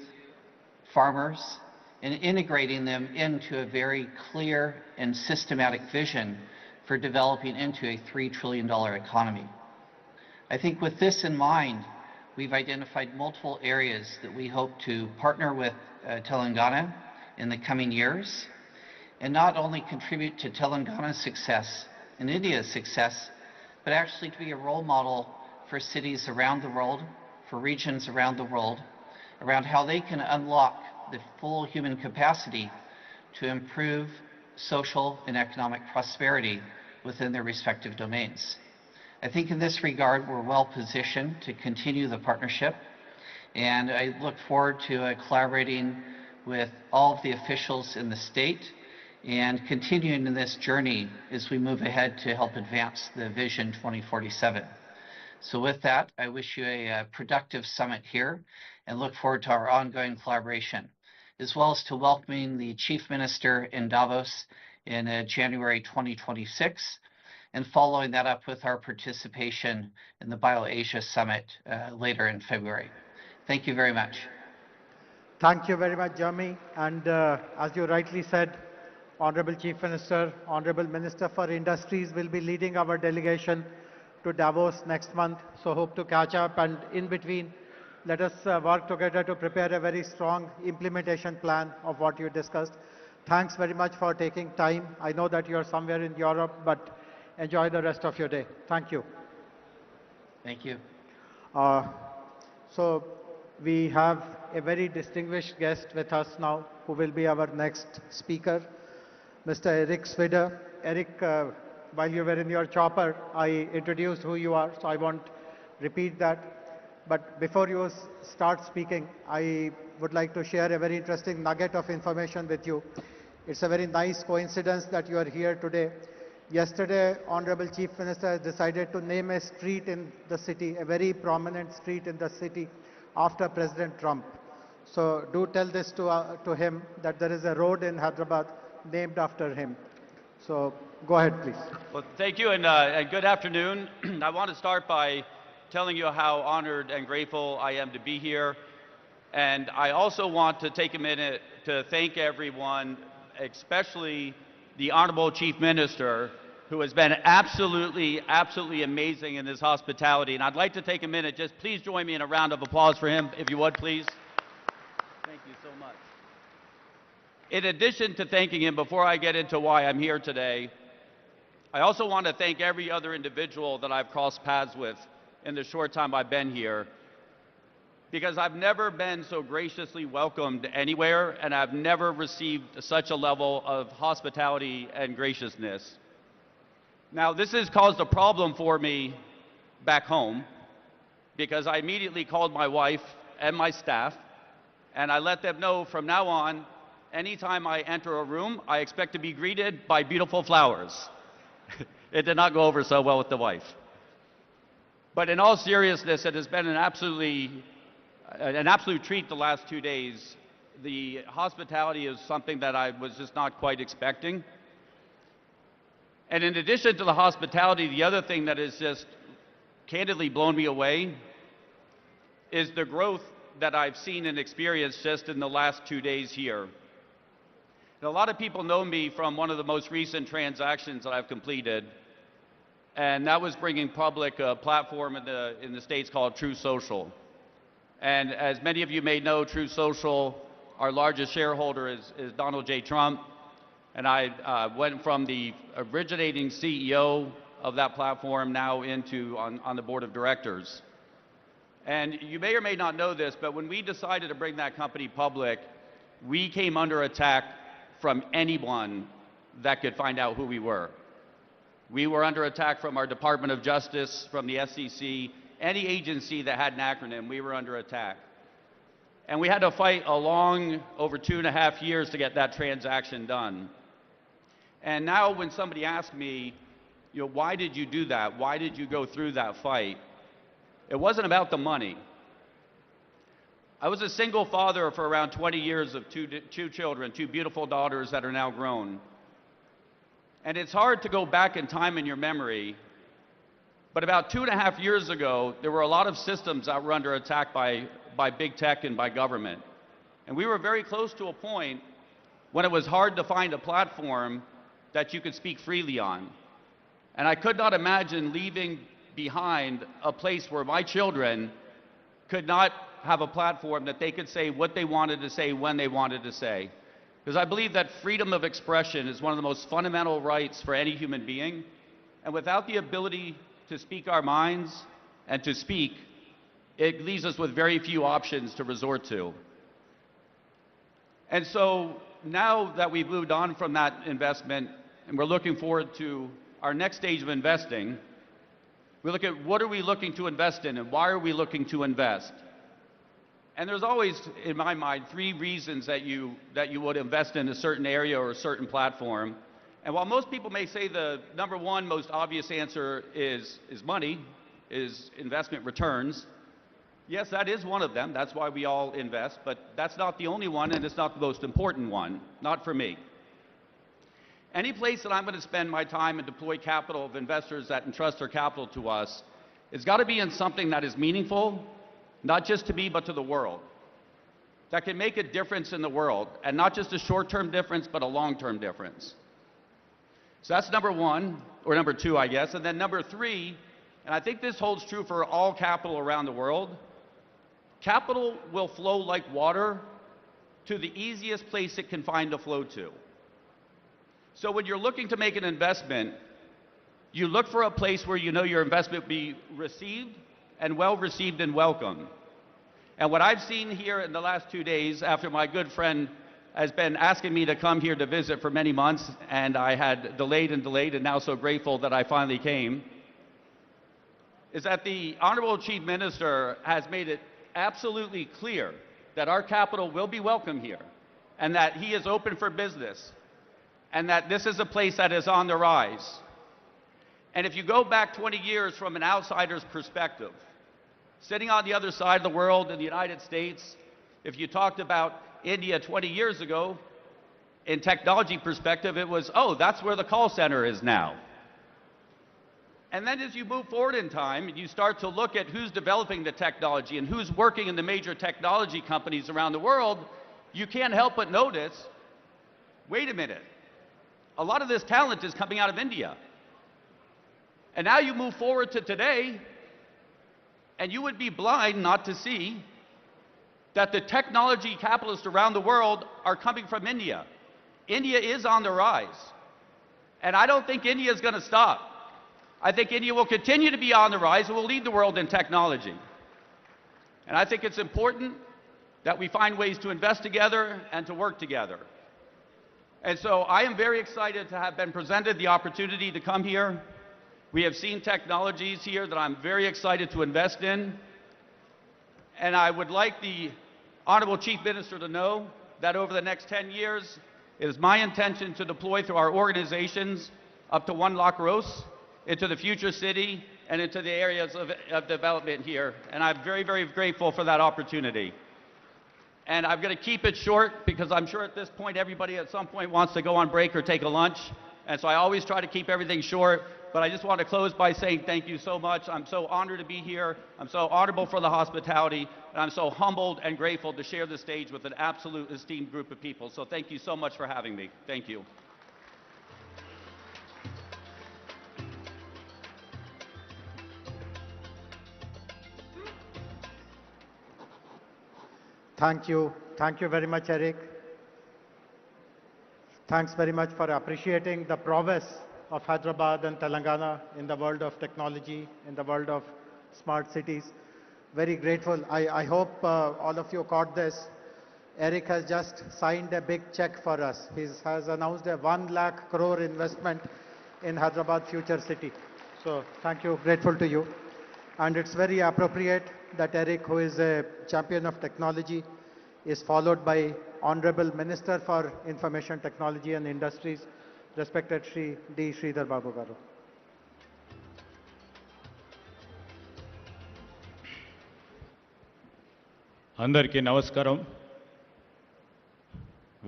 farmers, and integrating them into a very clear and systematic vision for developing into a $3 trillion economy. I think with this in mind, we've identified multiple areas that we hope to partner with Telangana in the coming years, and not only contribute to Telangana's success and India's success, but actually to be a role model for cities around the world, for regions around the world, around how they can unlock the full human capacity to improve social and economic prosperity within their respective domains. I think in this regard, we're well positioned to continue the partnership, and I look forward to collaborating with all of the officials in the state and continuing in this journey as we move ahead to help advance the Vision 2047. So with that, I wish you a productive summit here and look forward to our ongoing collaboration, as well as to welcoming the Chief Minister in Davos in January 2026, and following that up with our participation in the BioAsia Summit later in February. Thank you very much. Thank you very much, Jeremy. And as you rightly said, Honorable Chief Minister, Honorable Minister for Industries will be leading our delegation to Davos next month. So hope to catch up, and in between, let us work together to prepare a very strong implementation plan of what you discussed. Thanks very much for taking time. I know that you're somewhere in Europe, but enjoy the rest of your day. Thank you. Thank you. So we have a very distinguished guest with us now, who will be our next speaker, Mr. Eric Swider. Eric, while you were in your chopper, I introduced who you are, so I won't repeat that. But before you start speaking, I would like to share a very interesting nugget of information with you. It's a very nice coincidence that you are here today. Yesterday, Honorable Chief Minister has decided to name a street in the city, a very prominent street in the city, after President Trump. So do tell this to him, that there is a road in Hyderabad named after him. So go ahead, please. Well, thank you, and good afternoon. I want to start by telling you how honored and grateful I am to be here. And I also want to take a minute to thank everyone, especially the Honorable Chief Minister, who has been absolutely amazing in his hospitality. And I'd like to take a minute, just please join me in a round of applause for him, if you would, please. Thank you so much. In addition to thanking him, before I get into why I'm here today, I also want to thank every other individual that I've crossed paths with in the short time I've been here, because I've never been so graciously welcomed anywhere, and I've never received such a level of hospitality and graciousness. Now, this has caused a problem for me back home, because I immediately called my wife and my staff, and I let them know from now on, anytime I enter a room, I expect to be greeted by beautiful flowers. It did not go over so well with the wife. But in all seriousness, it has been an absolute treat the last 2 days. The hospitality is something that I was just not quite expecting. And in addition to the hospitality, the other thing that has just candidly blown me away is the growth that I've seen and experienced just in the last 2 days here. And a lot of people know me from one of the most recent transactions that I've completed, and that was bringing public a platform in the States called True Social. And as many of you may know, True Social, our largest shareholder is Donald J. Trump, and I went from the originating CEO of that platform now into on the board of directors. And you may or may not know this, but when we decided to bring that company public, we came under attack from anyone that could find out who we were. We were under attack from our Department of Justice, from the SEC, any agency that had an acronym, we were under attack. And we had to fight over 2.5 years to get that transaction done. And now when somebody asks me, why did you do that? Why did you go through that fight? It wasn't about the money. I was a single father for around 20 years of two children, two beautiful daughters that are now grown. And it's hard to go back in time in your memory, but about 2.5 years ago, there were a lot of systems that were under attack by big tech and by government. And we were very close to a point when it was hard to find a platform that you could speak freely on. And I could not imagine leaving behind a place where my children could not have a platform that they could say what they wanted to say when they wanted to say. Because I believe that freedom of expression is one of the most fundamental rights for any human being. And without the ability to speak our minds and to speak, it leaves us with very few options to resort to. And so now that we've moved on from that investment and we're looking forward to our next stage of investing, we look at what are we looking to invest in and why are we looking to invest? And there's always, in my mind, 3 reasons that you would invest in a certain area or a certain platform. And while most people may say the number one most obvious answer is money, is investment returns, yes, that is one of them. That's why we all invest, but that's not the only one and it's not the most important one, not for me. Any place that I'm going to spend my time and deploy capital of investors that entrust their capital to us, it's got to be in something that is meaningful, not just to me, but to the world, that can make a difference in the world, and not just a short-term difference, but a long-term difference. So that's number one, or number two, I guess. And then number 3, and I think this holds true for all capital around the world, capital will flow like water to the easiest place it can find to flow to. So when you're looking to make an investment, you look for a place where you know your investment will be received and well received and welcome. And what I've seen here in the last 2 days, after my good friend has been asking me to come here to visit for many months, and I had delayed and now so grateful that I finally came, is that the Honorable Chief Minister has made it absolutely clear that our capital will be welcome here, and that he is open for business, and that this is a place that is on the rise. And if you go back 20 years from an outsider's perspective, sitting on the other side of the world in the United States, if you talked about India 20 years ago, in technology perspective, it was, oh, that's where the call center is now. And then as you move forward in time, you start to look at who's developing the technology and who's working in the major technology companies around the world, you can't help but notice, wait a minute, a lot of this talent is coming out of India. And now you move forward to today, and you would be blind not to see that the technology capitalists around the world are coming from India. India is on the rise. And I don't think India is going to stop. I think India will continue to be on the rise and will lead the world in technology. And I think it's important that we find ways to invest together and to work together. And so I am very excited to have been presented the opportunity to come here. We have seen technologies here that I'm very excited to invest in. And I would like the Honorable Chief Minister to know that over the next 10 years, it is my intention to deploy through our organizations up to 1 lakh crores into the future city and into the areas of development here. And I'm very, very grateful for that opportunity. And I'm going to keep it short because I'm sure at this point everybody at some point wants to go on break or take a lunch. And so I always try to keep everything short. But I just want to close by saying thank you so much. I'm so honored to be here. I'm so honorable for the hospitality. And I'm so humbled and grateful to share the stage with an absolute esteemed group of people. So thank you so much for having me. Thank you. Thank you. Thank you very much, Eric. Thanks very much for appreciating the prowess of Hyderabad and Telangana in the world of technology, in the world of smart cities. very grateful. I hope all of you caught this. Eric has just signed a big check for us. He has announced a 1 lakh crore investment in Hyderabad Future City. So thank you, grateful to you. And it's very appropriate that Eric, who is a champion of technology, is followed by Honorable Minister for Information Technology and Industries, respected Shri D. Sridhar Babu Garu. అందరికీ నమస్కారం.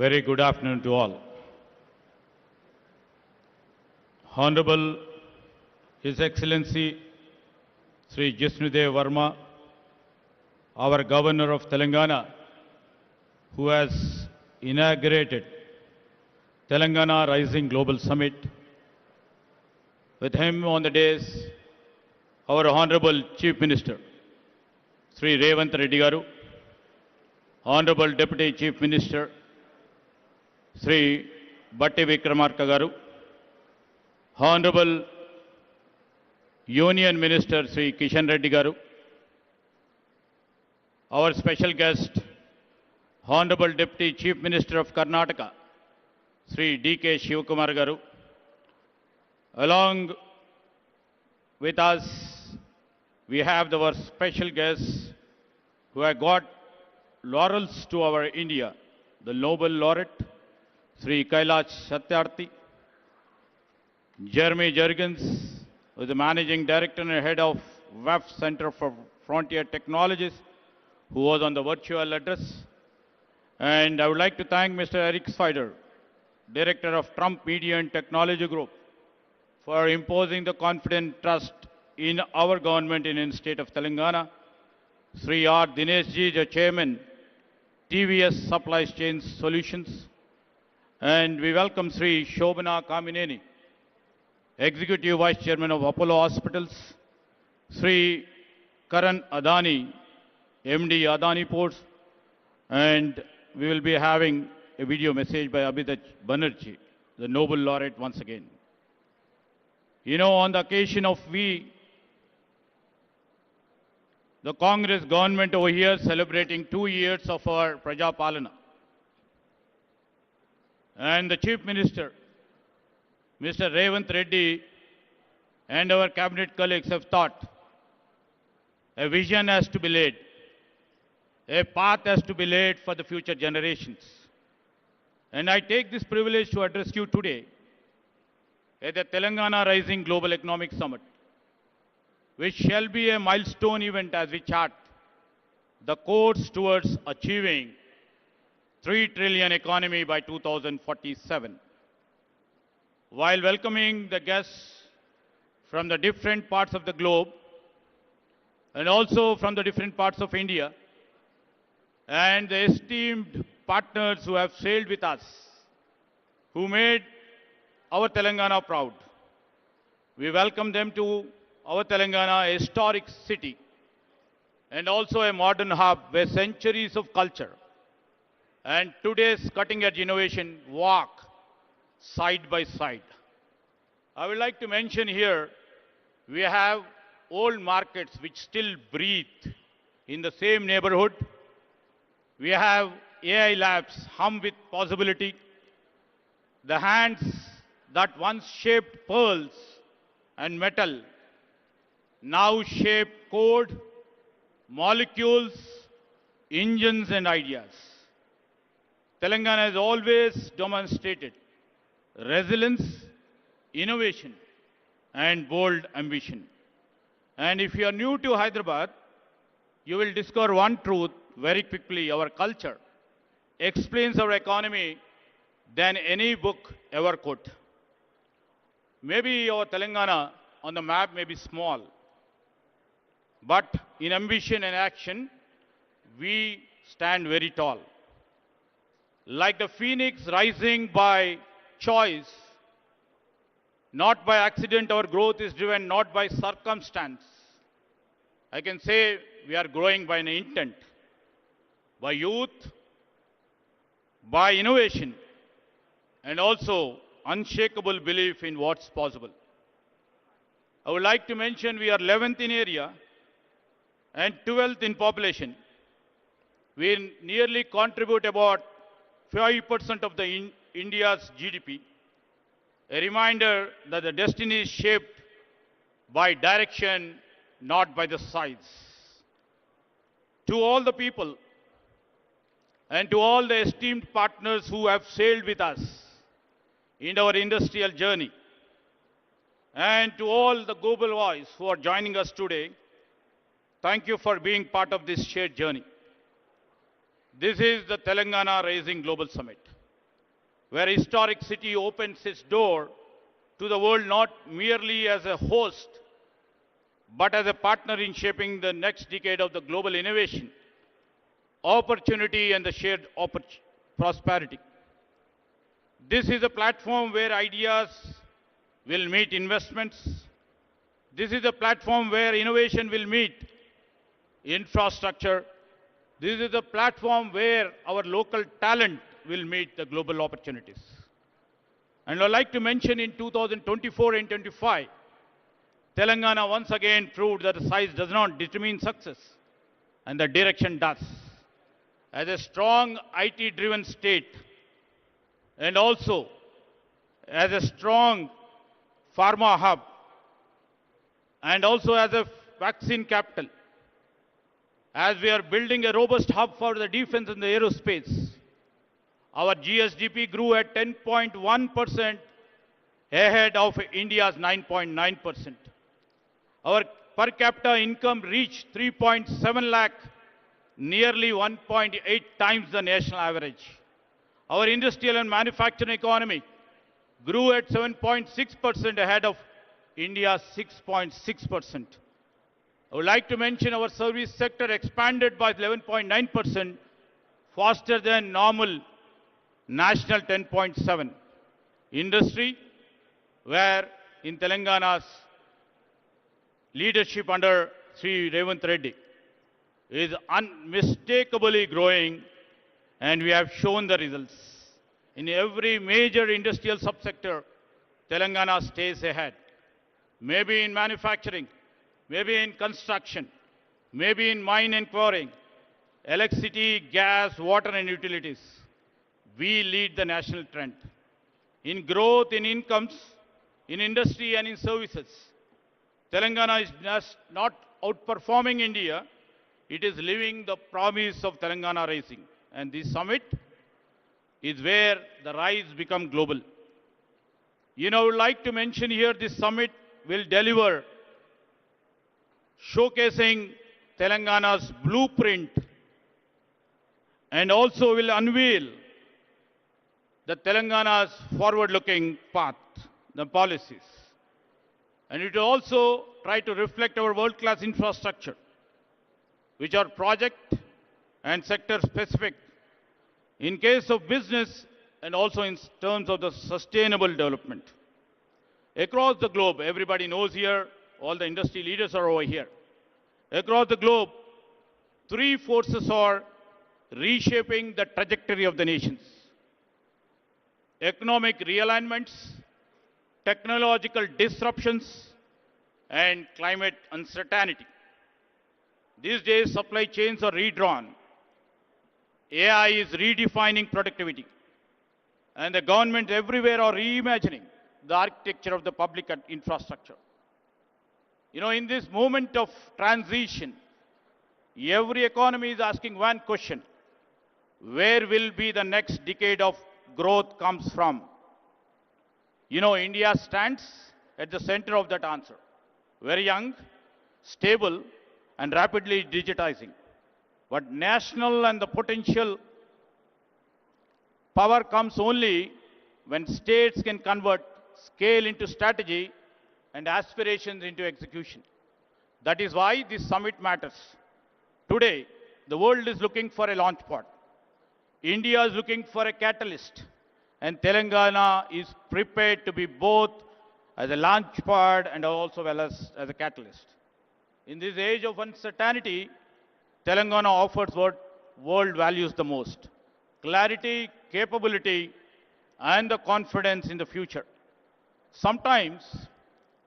Very good afternoon to all. Honorable His Excellency Sri Jishnudev Verma, our Governor of Telangana, who has inaugurated Telangana Rising Global Summit. With him on the days, our Honorable Chief Minister, Sri Revanth Reddy Garu, Honorable Deputy Chief Minister, Sri Batti Vikramarka Garu, Honorable Union Minister Sri Kishan Reddy Garu, our special guest, Honorable Deputy Chief Minister of Karnataka, Sri D.K. Shivakumar Garu, along with us, we have our special guests who have got laurels to our India, the Nobel laureate, Sri Kailash Satyarthi, Jeremy Jurgens, who is the Managing Director and Head of WEF Center for Frontier Technologies, who was on the virtual address. And I would like to thank Mr. Eric Spider, Director of Trump Media and Technology Group, for imposing the confident trust in our government in the state of Telangana. Sri R. Dineshji, the Chairman, TVS Supply Chain Solutions. And we welcome Sri Shobhana Kamineni, Executive Vice Chairman of Apollo Hospitals, Sri Karan Adani, MD Adani Ports, and we will be having a video message by Abhijit Banerjee, the Nobel laureate once again. You know, on the occasion of the Congress government over here celebrating 2 years of our Praja Palana. And the Chief Minister, Mr. Revanth Reddy, and our cabinet colleagues have thought a vision has to be laid, a path has to be laid for the future generations. And I take this privilege to address you today at the Telangana Rising Global Economic Summit, which shall be a milestone event as we chart the course towards achieving 3 trillion economy by 2047. While welcoming the guests from the different parts of the globe and also from the different parts of India and the esteemed partners who have sailed with us, who made our Telangana proud, we welcome them to our Telangana, a historic city and also a modern hub where centuries of culture and today's cutting-edge innovation walk side by side. I would like to mention here, we have old markets which still breathe in the same neighborhood. We have AI labs hum with possibility. The hands that once shaped pearls and metal now shape code, molecules, engines and ideas. Telangana has always demonstrated resilience, innovation and bold ambition. And if you are new to Hyderabad, you will discover one truth very quickly. Our culture explains our economy than any book ever could. Maybe our Telangana on the map may be small, but in ambition and action, we stand very tall. Like the phoenix rising by choice, not by accident, our growth is driven not by circumstance. I can say we are growing by an intent, by youth, by innovation, and also unshakable belief in what's possible. I would like to mention we are 11th in area and 12th in population. We nearly contribute about 5% of India's GDP. A reminder that the destiny is shaped by direction, not by the size. To all the people and to all the esteemed partners who have sailed with us in our industrial journey, and to all the global voice who are joining us today, thank you for being part of this shared journey. This is the Telangana Raising Global Summit, where a historic city opens its door to the world not merely as a host, but as a partner in shaping the next decade of the global innovation, opportunity, and the shared prosperity. This is a platform where ideas will meet investments. This is a platform where innovation will meet infrastructure. This is a platform where our local talent will meet the global opportunities. And I'd like to mention in 2024 and 25, Telangana once again proved that the size does not determine success, and the direction does. As a strong IT-driven state, and also as a strong pharma hub, and also as a vaccine capital, as we are building a robust hub for the defense and the aerospace, our GSDP grew at 10.1% ahead of India's 9.9%. Our per capita income reached 3.7 lakh, nearly 1.8 times the national average. Our industrial and manufacturing economy grew at 7.6% ahead of India's 6.6%. I would like to mention our service sector expanded by 11.9%, faster than normal national 10.7. Industry, where in Telangana's leadership under Sri Revanth Reddy, is unmistakably growing, and we have shown the results. In every major industrial subsector, Telangana stays ahead. Maybe in manufacturing, maybe in construction, maybe in mine and quarrying, electricity, gas, water and utilities. We lead the national trend. In growth, in incomes, in industry and in services, Telangana is just not outperforming India, it is living the promise of Telangana Rising. And this summit is where the rise become global. I would like to mention here this summit will deliver showcasing Telangana's blueprint and also will unveil the Telangana's forward-looking path, the policies. And it will also try to reflect our world-class infrastructure, which are project and sector specific in case of business and also in terms of the sustainable development. Across the globe, everybody knows here, all the industry leaders are over here. Across the globe, three forces are reshaping the trajectory of the nations: economic realignments, technological disruptions, and climate uncertainty. These days, supply chains are redrawn. AI is redefining productivity. And the government everywhere are reimagining the architecture of the public infrastructure. In this moment of transition, every economy is asking one question: where will be the next decade of growth comes from? India stands at the center of that answer. Very young, stable, and rapidly digitizing. But national and the potential power comes only when states can convert scale into strategy and aspirations into execution. That is why this summit matters. Today, the world is looking for a launch pad. India is looking for a catalyst. And Telangana is prepared to be both as a launch pad and also as a catalyst. In this age of uncertainty, Telangana offers what world values the most: clarity, capability, and the confidence in the future. Sometimes,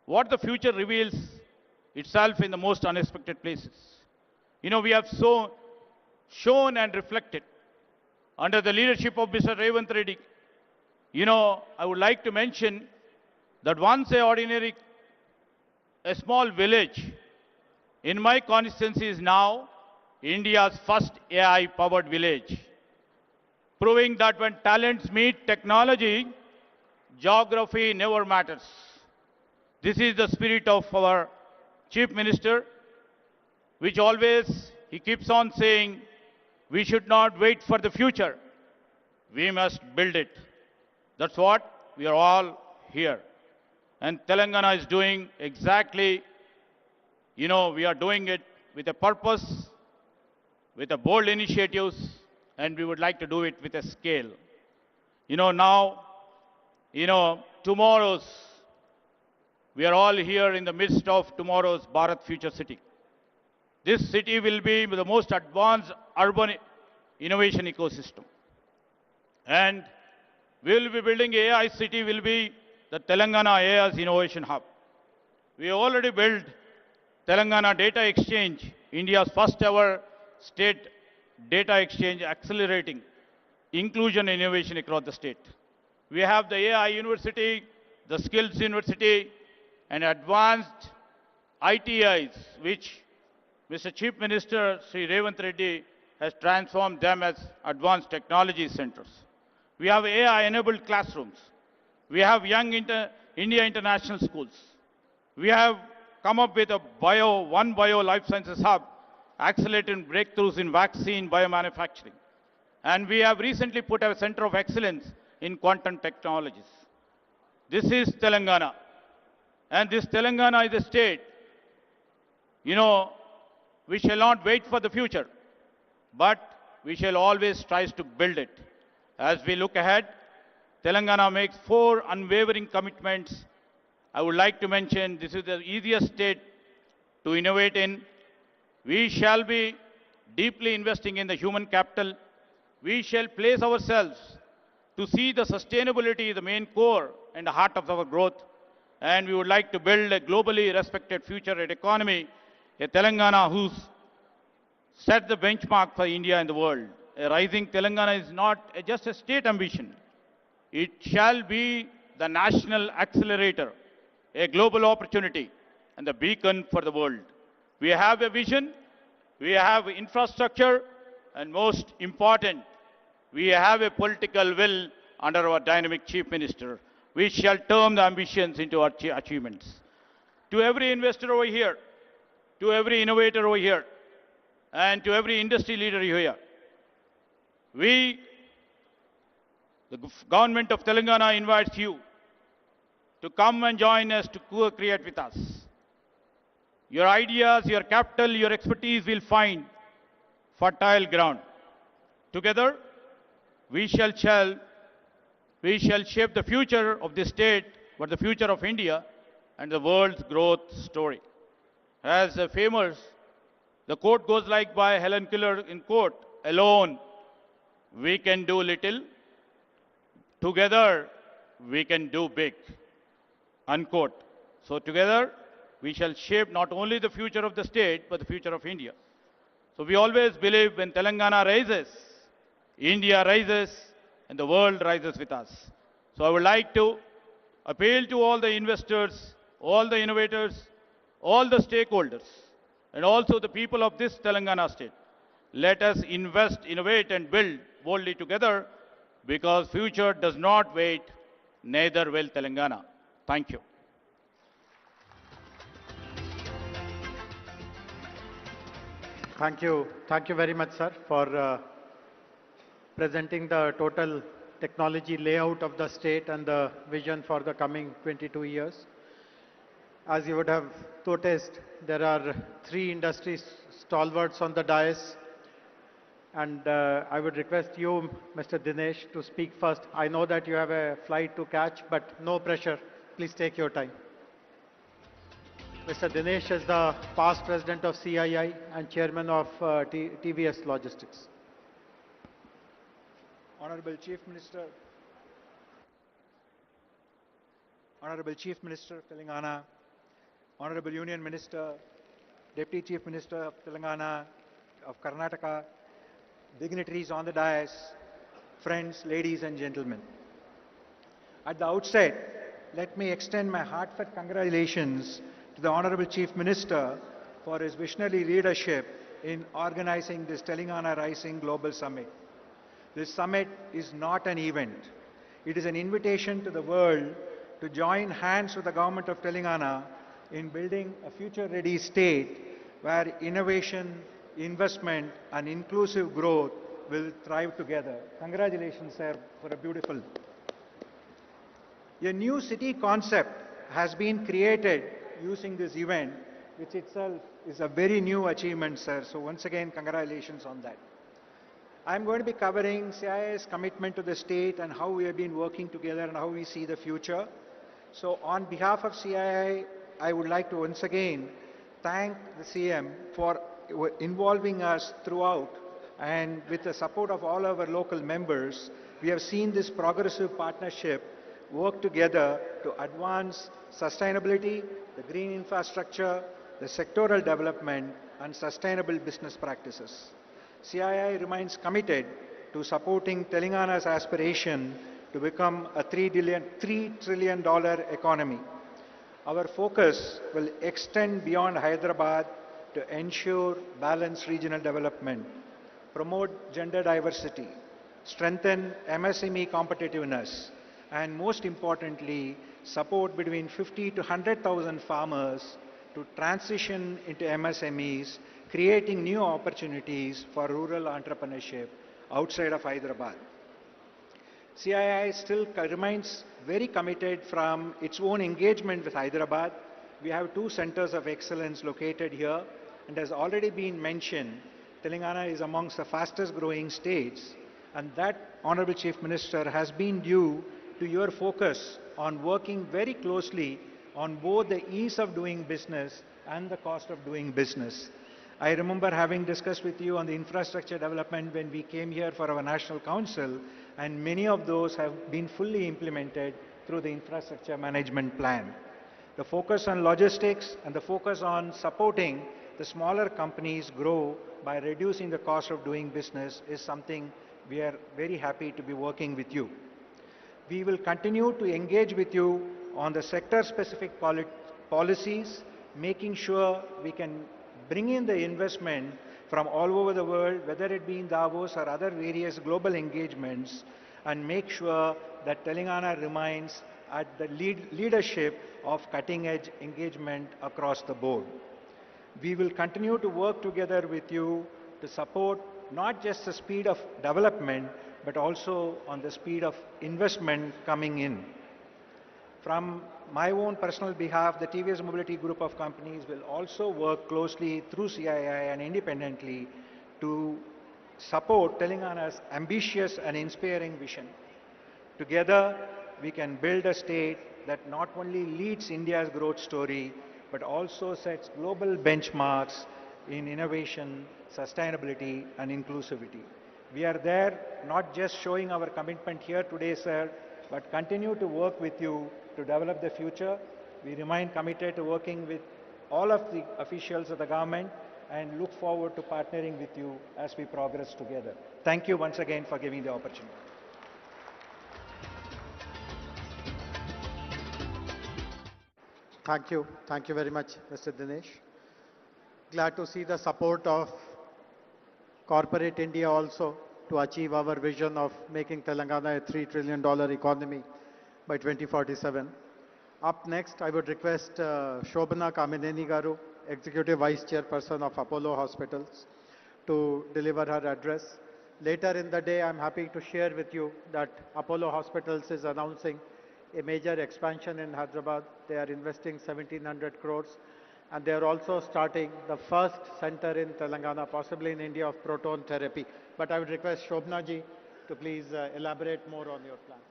what the future reveals itself in the most unexpected places. we have shown and reflected under the leadership of Mr. Revanth Reddy. I would like to mention that once a small village in my constituency is now India's first AI-powered village, proving that when talents meet technology, geography never matters. This is the spirit of our Chief Minister, which always he keeps on saying, we should not wait for the future. We must build it. That's what we are all here. And Telangana is doing exactly, we are doing it with a purpose, with a bold initiatives, and we would like to do it with a scale. Now, tomorrow's, we are all here in the midst of tomorrow's Bharat Future City. This city will be the most advanced urban innovation ecosystem. And we will be building AI city, will be the Telangana AI's Innovation Hub. We already built Telangana Data Exchange, India's first ever state data exchange, accelerating inclusion and innovation across the state. We have the AI University, the Skills University, and advanced ITIs, which Mr. Chief Minister Sri Revanth Reddy has transformed them as advanced technology centers. We have AI-enabled classrooms. We have Young India International Schools. We have come up with a One Bio Life Sciences Hub, accelerating breakthroughs in vaccine biomanufacturing. And we have recently put a center of excellence in quantum technologies. This is Telangana. And this Telangana is a state, we shall not wait for the future, but we shall always try to build it. As we look ahead, Telangana makes 4 unwavering commitments. I would like to mention this is the easiest state to innovate in. We shall be deeply investing in the human capital. We shall place ourselves to see the sustainability, the main core and the heart of our growth. And we would like to build a globally respected future economy, a Telangana who's set the benchmark for India and the world. A rising Telangana is not just a state ambition. It shall be the national accelerator, a global opportunity, and the beacon for the world. We have a vision, we have infrastructure, and most important, we have a political will under our dynamic Chief Minister. We shall turn the ambitions into our achievements. To every investor over here, to every innovator over here, and to every industry leader here, the government of Telangana invites you to come and join us to co-create with us. Your ideas, your capital, your expertise will find fertile ground. Together, we shall shape the future of this state, but the future of India and the world's growth story. As famous, the quote goes like by Helen Keller in quote, alone we can do little, together we can do big, unquote. So together we shall shape not only the future of the state, but the future of India. So we always believe when Telangana rises, India rises, and the world rises with us. So I would like to appeal to all the investors, all the innovators, all the stakeholders, and also the people of this Telangana state. Let us invest, innovate, and build boldly together, because future does not wait, neither will Telangana. Thank you. Thank you. Thank you very much, sir, for presenting the total technology layout of the state and the vision for the coming 22 years. As you would have noticed, there are 3 industry stalwarts on the dais. And I would request you, Mr. Dinesh, to speak first. I know that you have a flight to catch, but no pressure. Please take your time. Mr. Dinesh is the past president of CII and chairman of TVS Logistics. Honorable Chief Minister of Telangana, Honorable Union Minister, Deputy Chief Minister of Telangana, of Karnataka, dignitaries on the dais, friends, ladies and gentlemen. At the outset, let me extend my heartfelt congratulations to the Honorable Chief Minister for his visionary leadership in organizing this Telangana Rising Global Summit. This summit is not an event. It is an invitation to the world to join hands with the government of Telangana in building a future-ready state where innovation, investment and inclusive growth will thrive together. Congratulations, sir, for a beautiful. A new city concept has been created using this event, which itself is a very new achievement, sir. So once again, congratulations on that. I'm going to be covering CII's commitment to the state and how we have been working together and how we see the future. So on behalf of CII, I would like to once again thank the CM for involving us throughout, and with the support of all our local members, we have seen this progressive partnership work together to advance sustainability, the green infrastructure, the sectoral development and sustainable business practices. CII remains committed to supporting Telangana's aspiration to become a $3 trillion economy. Our focus will extend beyond Hyderabad to ensure balanced regional development, promote gender diversity, strengthen MSME competitiveness, and most importantly, support between 50 to 100,000 farmers to transition into MSMEs, creating new opportunities for rural entrepreneurship outside of Hyderabad. CII still remains very committed from its own engagement with Hyderabad. We have 2 centers of excellence located here, and as already been mentioned, Telangana is amongst the fastest growing states, and that, Honorable Chief Minister, has been due to your focus on working very closely on both the ease of doing business and the cost of doing business. I remember having discussed with you on the infrastructure development when we came here for our National Council, and many of those have been fully implemented through the infrastructure management plan. The focus on logistics and the focus on supporting the smaller companies grow by reducing the cost of doing business is something we are very happy to be working with you. We will continue to engage with you on the sector-specific policies, making sure we can bring in the investment from all over the world, whether it be in Davos or other various global engagements, and make sure that Telangana remains at the leadership of cutting-edge engagement across the board. We will continue to work together with you to support not just the speed of development, but also on the speed of investment coming in. From my own personal behalf, the TVS Mobility Group of companies will also work closely through CII and independently to support Telangana's ambitious and inspiring vision. Together, we can build a state that not only leads India's growth story, but also sets global benchmarks in innovation, sustainability, and inclusivity. We are there not just showing our commitment here today, sir, but continue to work with you to develop the future. We remain committed to working with all of the officials of the government and look forward to partnering with you as we progress together. Thank you once again for giving the opportunity. Thank you. Thank you very much, Mr. Dinesh. Glad to see the support of corporate India also to achieve our vision of making Telangana a $3 trillion economy by 2047. Up next, I would request Shobhana Kamineni Garu, Executive Vice Chairperson of Apollo Hospitals, to deliver her address. Later in the day, I'm happy to share with you that Apollo Hospitals is announcing a major expansion in Hyderabad. They are investing 1,700 crores, and they are also starting the first center in Telangana, possibly in India, of proton therapy. But I would request Shobhana ji to please elaborate more on your plans.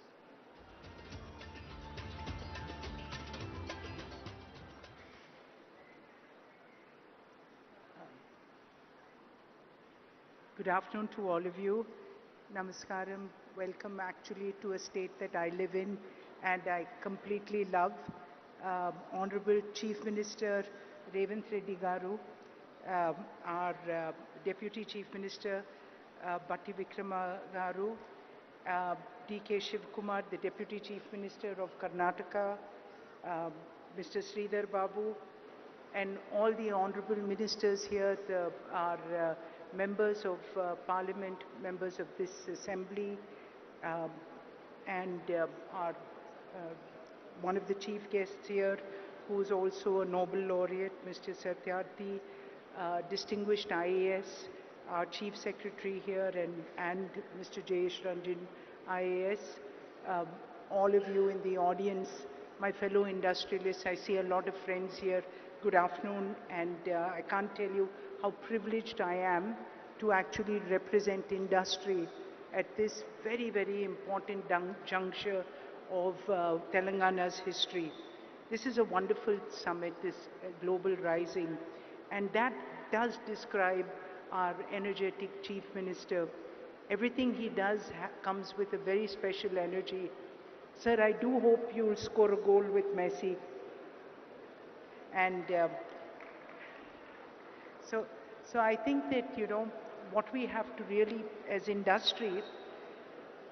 Good afternoon to all of you. Namaskaram. Welcome actually to a state that I live in and I completely love. Honorable Chief Minister Revanth Reddy Garu, our Deputy Chief Minister, Batti Vikrama Garu, D.K. Shivkumar, the Deputy Chief Minister of Karnataka, Mr. Sridhar Babu, and all the honorable ministers here, our members of parliament, members of this assembly, um, and our one of the chief guests here, who is also a Nobel laureate, Mr. Satyarthi, distinguished IAS, our chief secretary here, and Mr. Jayesh Ranjan, IAS, all of you in the audience, my fellow industrialists. I see a lot of friends here. Good afternoon, and I can't tell you how privileged I am to actually represent industry at this very, very important juncture of Telangana's history. This is a wonderful summit, this Global Rising, and that does describe our energetic Chief Minister. Everything he does comes with a very special energy. Sir, I do hope you'll score a goal with Messi. And so I think that, you know, what we have to really, as industry,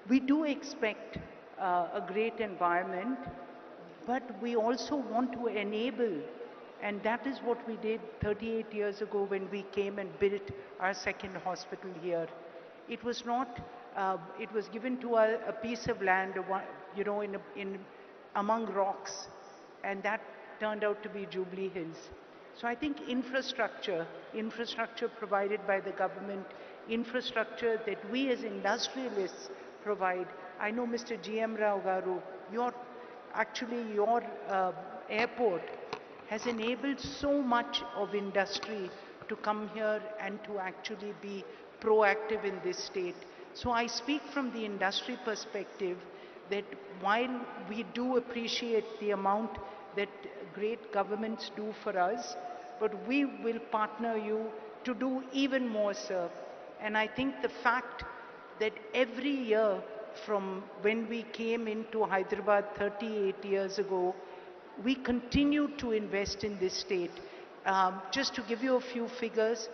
we do expect a great environment, but we also want to enable, and that is what we did 38 years ago when we came and built our second hospital here. It was not, it was given to a piece of land, you know, among rocks, and that turned out to be Jubilee Hills. So I think infrastructure provided by the government, infrastructure that we as industrialists provide. I know Mr. G.M. Rao Garu, your airport has enabled so much of industry to come here and to actually be proactive in this state. So I speak from the industry perspective that while we do appreciate the amount that great governments do for us, but we will partner you to do even more, sir. And I think the fact that every year from when we came into Hyderabad 38 years ago, we continue to invest in this state. Just to give you a few figures,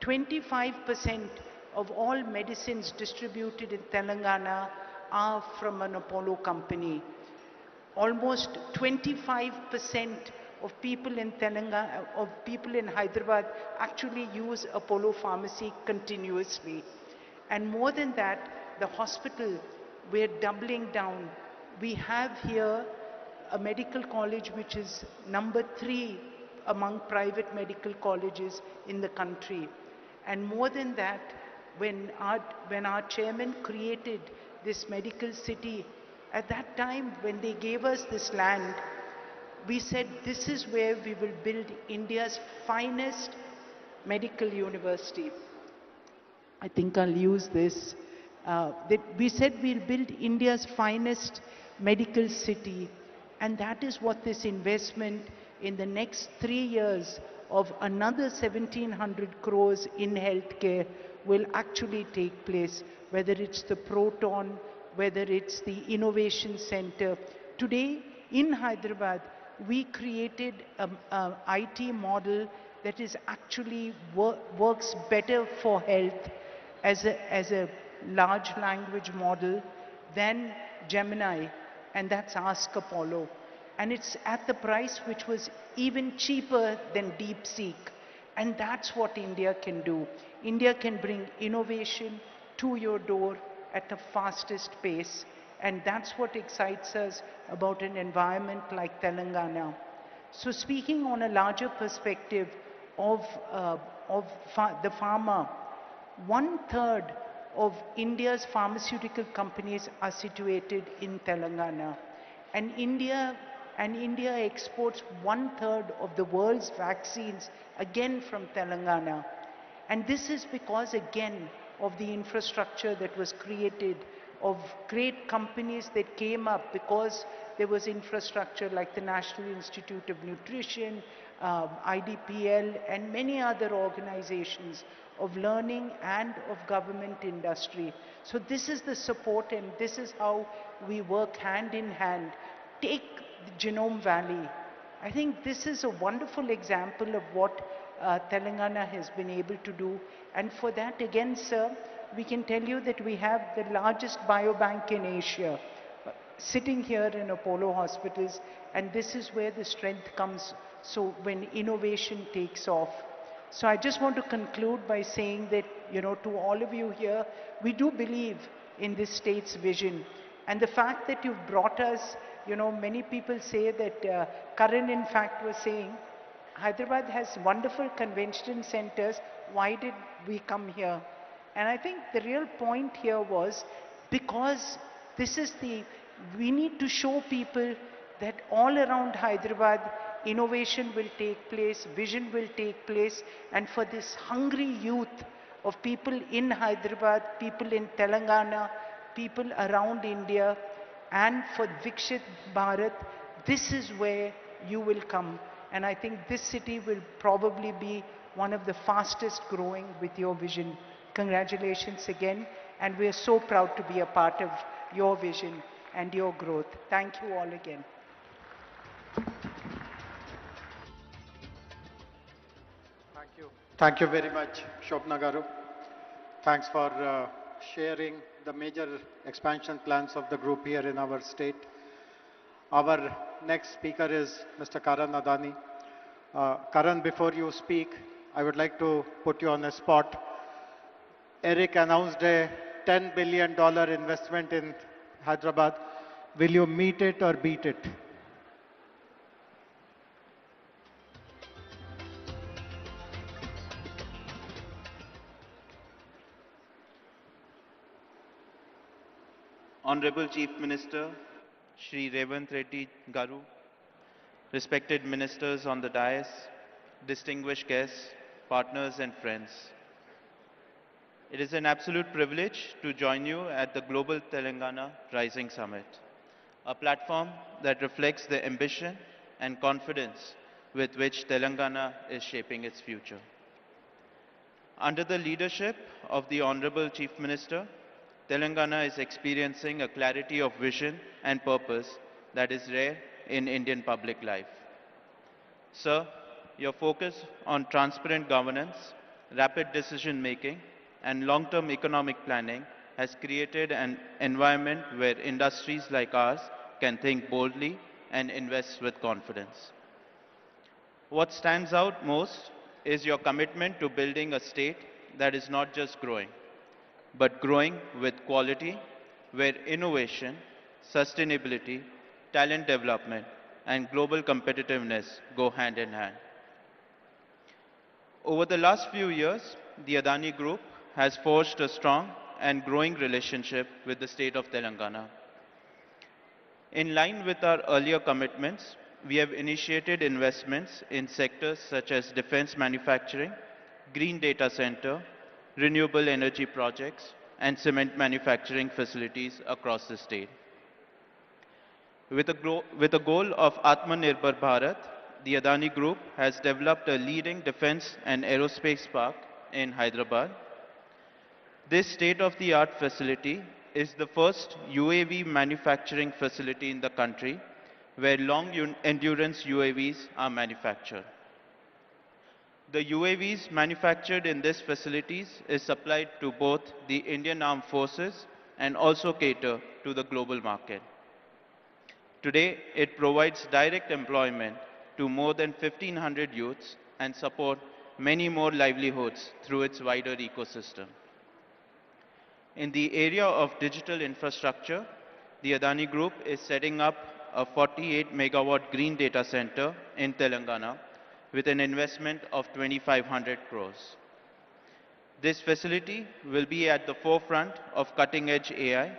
25% of all medicines distributed in Telangana are from an Apollo company. Almost 25% of people in Telangana, of people in Hyderabad actually use Apollo Pharmacy continuously. And more than that, the hospital, we're doubling down. We have here a medical college which is number 3 among private medical colleges in the country. And more than that, when our chairman created this medical city, at that time when they gave us this land, we said this is where we will build India's finest medical university. I think I'll use this. That we said we'll build India's finest medical city, and that is what this investment in the next 3 years of another 1,700 crores in healthcare will actually take place, whether it's the Proton, whether it's the Innovation Center. Today in Hyderabad, we created an IT model that is actually works better for health as a large language model than Gemini, and that's Ask Apollo. And it's at the price which was even cheaper than DeepSeek. And that's what India can do. India can bring innovation to your door at the fastest pace. And that's what excites us about an environment like Telangana. So speaking on a larger perspective of the pharma, 1/3 of India's pharmaceutical companies are situated in Telangana. And India exports 1/3 of the world's vaccines, again from Telangana. And this is because, again, of the infrastructure that was created, of great companies that came up because there was infrastructure like the National Institute of Nutrition, IDPL, and many other organizations of learning and of government industry. So this is the support, and this is how we work hand in hand. Take the Genome Valley. I think this is a wonderful example of what Telangana has been able to do. And for that, again, sir, we can tell you that we have the largest biobank in Asia sitting here in Apollo hospitals, and this is where the strength comes. So when innovation takes off. So I just want to conclude by saying that, to all of you here, we do believe in this state's vision. And the fact that you've brought us, many people say that, Karan in fact was saying, Hyderabad has wonderful convention centers, why did we come here? And I think the real point here was because we need to show people that all around Hyderabad, innovation will take place, vision will take place, and for this hungry youth of people in Hyderabad, people in Telangana, people around India, and for Vikshit Bharat, this is where you will come. And I think this city will probably be one of the fastest growing with your vision. Congratulations again, and we are so proud to be a part of your vision and your growth. Thank you all again. Thank you very much, Shobna Garu. Thanks for sharing the major expansion plans of the group here in our state. Our next speaker is Mr. Karan Adani. Karan, before you speak, I would like to put you on a spot. Eric announced a $10 billion investment in Hyderabad. Will you meet it or beat it? Honorable Chief Minister, Shri Revanth Reddy Garu, respected ministers on the dais, distinguished guests, partners and friends. It is an absolute privilege to join you at the Global Telangana Rising Summit, a platform that reflects the ambition and confidence with which Telangana is shaping its future. Under the leadership of the Honorable Chief Minister, Telangana is experiencing a clarity of vision and purpose that is rare in Indian public life. Sir, your focus on transparent governance, rapid decision making, and long-term economic planning has created an environment where industries like ours can think boldly and invest with confidence. What stands out most is your commitment to building a state that is not just growing, but growing with quality, where innovation, sustainability, talent development, and global competitiveness go hand in hand. Over the last few years, the Adani Group has forged a strong and growing relationship with the state of Telangana. In line with our earlier commitments, we have initiated investments in sectors such as defense manufacturing, green data center, renewable energy projects, and cement manufacturing facilities across the state. With a goal of Atmanirbhar Bharat, the Adani Group has developed a leading defense and aerospace park in Hyderabad. This state-of-the-art facility is the first UAV manufacturing facility in the country where long-endurance UAVs are manufactured. The UAVs manufactured in these facilities is supplied to both the Indian Armed Forces and also cater to the global market. Today, it provides direct employment to more than 1,500 youths and support many more livelihoods through its wider ecosystem. In the area of digital infrastructure, the Adani Group is setting up a 48 megawatt green data center in Telangana with an investment of 2,500 crores. This facility will be at the forefront of cutting-edge AI,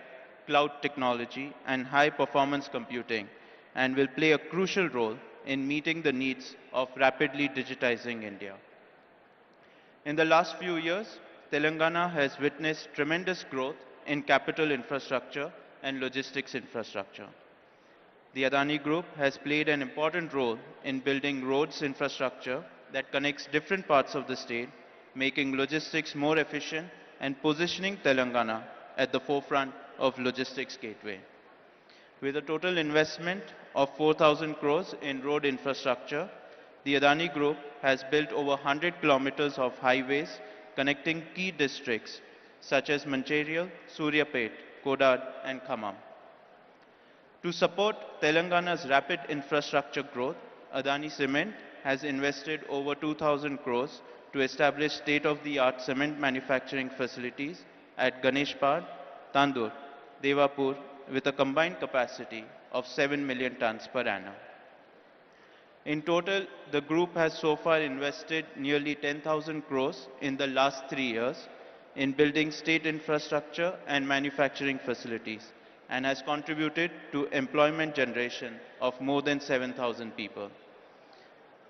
cloud technology, and high-performance computing, and will play a crucial role in meeting the needs of rapidly digitizing India. In the last few years, Telangana has witnessed tremendous growth in capital infrastructure and logistics infrastructure. The Adani Group has played an important role in building roads infrastructure that connects different parts of the state, making logistics more efficient and positioning Telangana at the forefront of logistics gateway. With a total investment of 4,000 crores in road infrastructure, The Adani Group has built over 100 kilometers of highways connecting key districts such as Mancherial, Suryapet, Kodad, and Khammam. To support Telangana's rapid infrastructure growth, Adani Cement has invested over 2,000 crores to establish state-of-the-art cement manufacturing facilities at Ganeshpad, Tandur, Devapur with a combined capacity of 7 million tons per annum. In total, the group has so far invested nearly 10,000 crores in the last 3 years in building state infrastructure and manufacturing facilities and has contributed to employment generation of more than 7,000 people.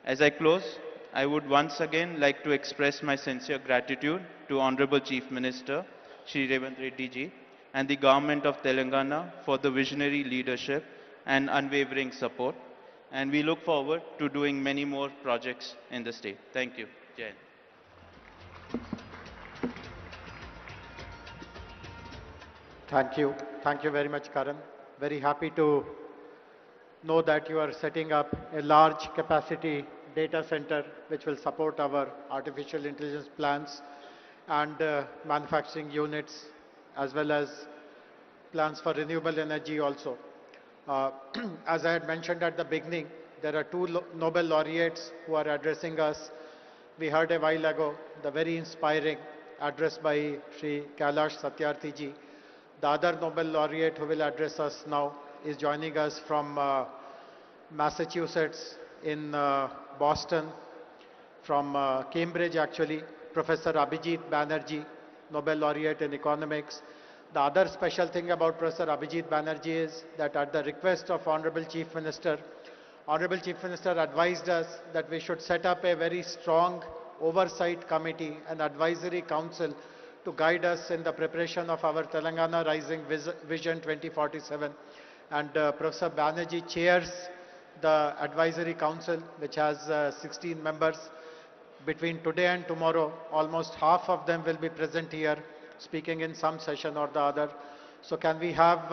As I close, I would once again like to express my sincere gratitude to Honorable Chief Minister Shri Revanth Reddy ji and the Government of Telangana for the visionary leadership and unwavering support. And we look forward to doing many more projects in the state. Thank you. Jai Hind. Thank you. Thank you very much, Karan. Very happy to know that you are setting up a large capacity data center which will support our artificial intelligence plans and manufacturing units as well as plans for renewable energy also. As I had mentioned at the beginning, there are two Nobel laureates who are addressing us. We heard a while ago the very inspiring address by Sri Kailash Satyarthi ji. The other Nobel laureate who will address us now is joining us from Massachusetts in Boston, from Cambridge actually, Professor Abhijit Banerjee, Nobel laureate in economics. The other special thing about Professor Abhijit Banerjee is that at the request of Honorable Chief Minister advised us that we should set up a very strong oversight committee and advisory council to guide us in the preparation of our Telangana Rising Vision 2047. And Professor Banerjee chairs the advisory council, which has 16 members. Between today and tomorrow, almost half of them will be present here, speaking in some session or the other. So can we have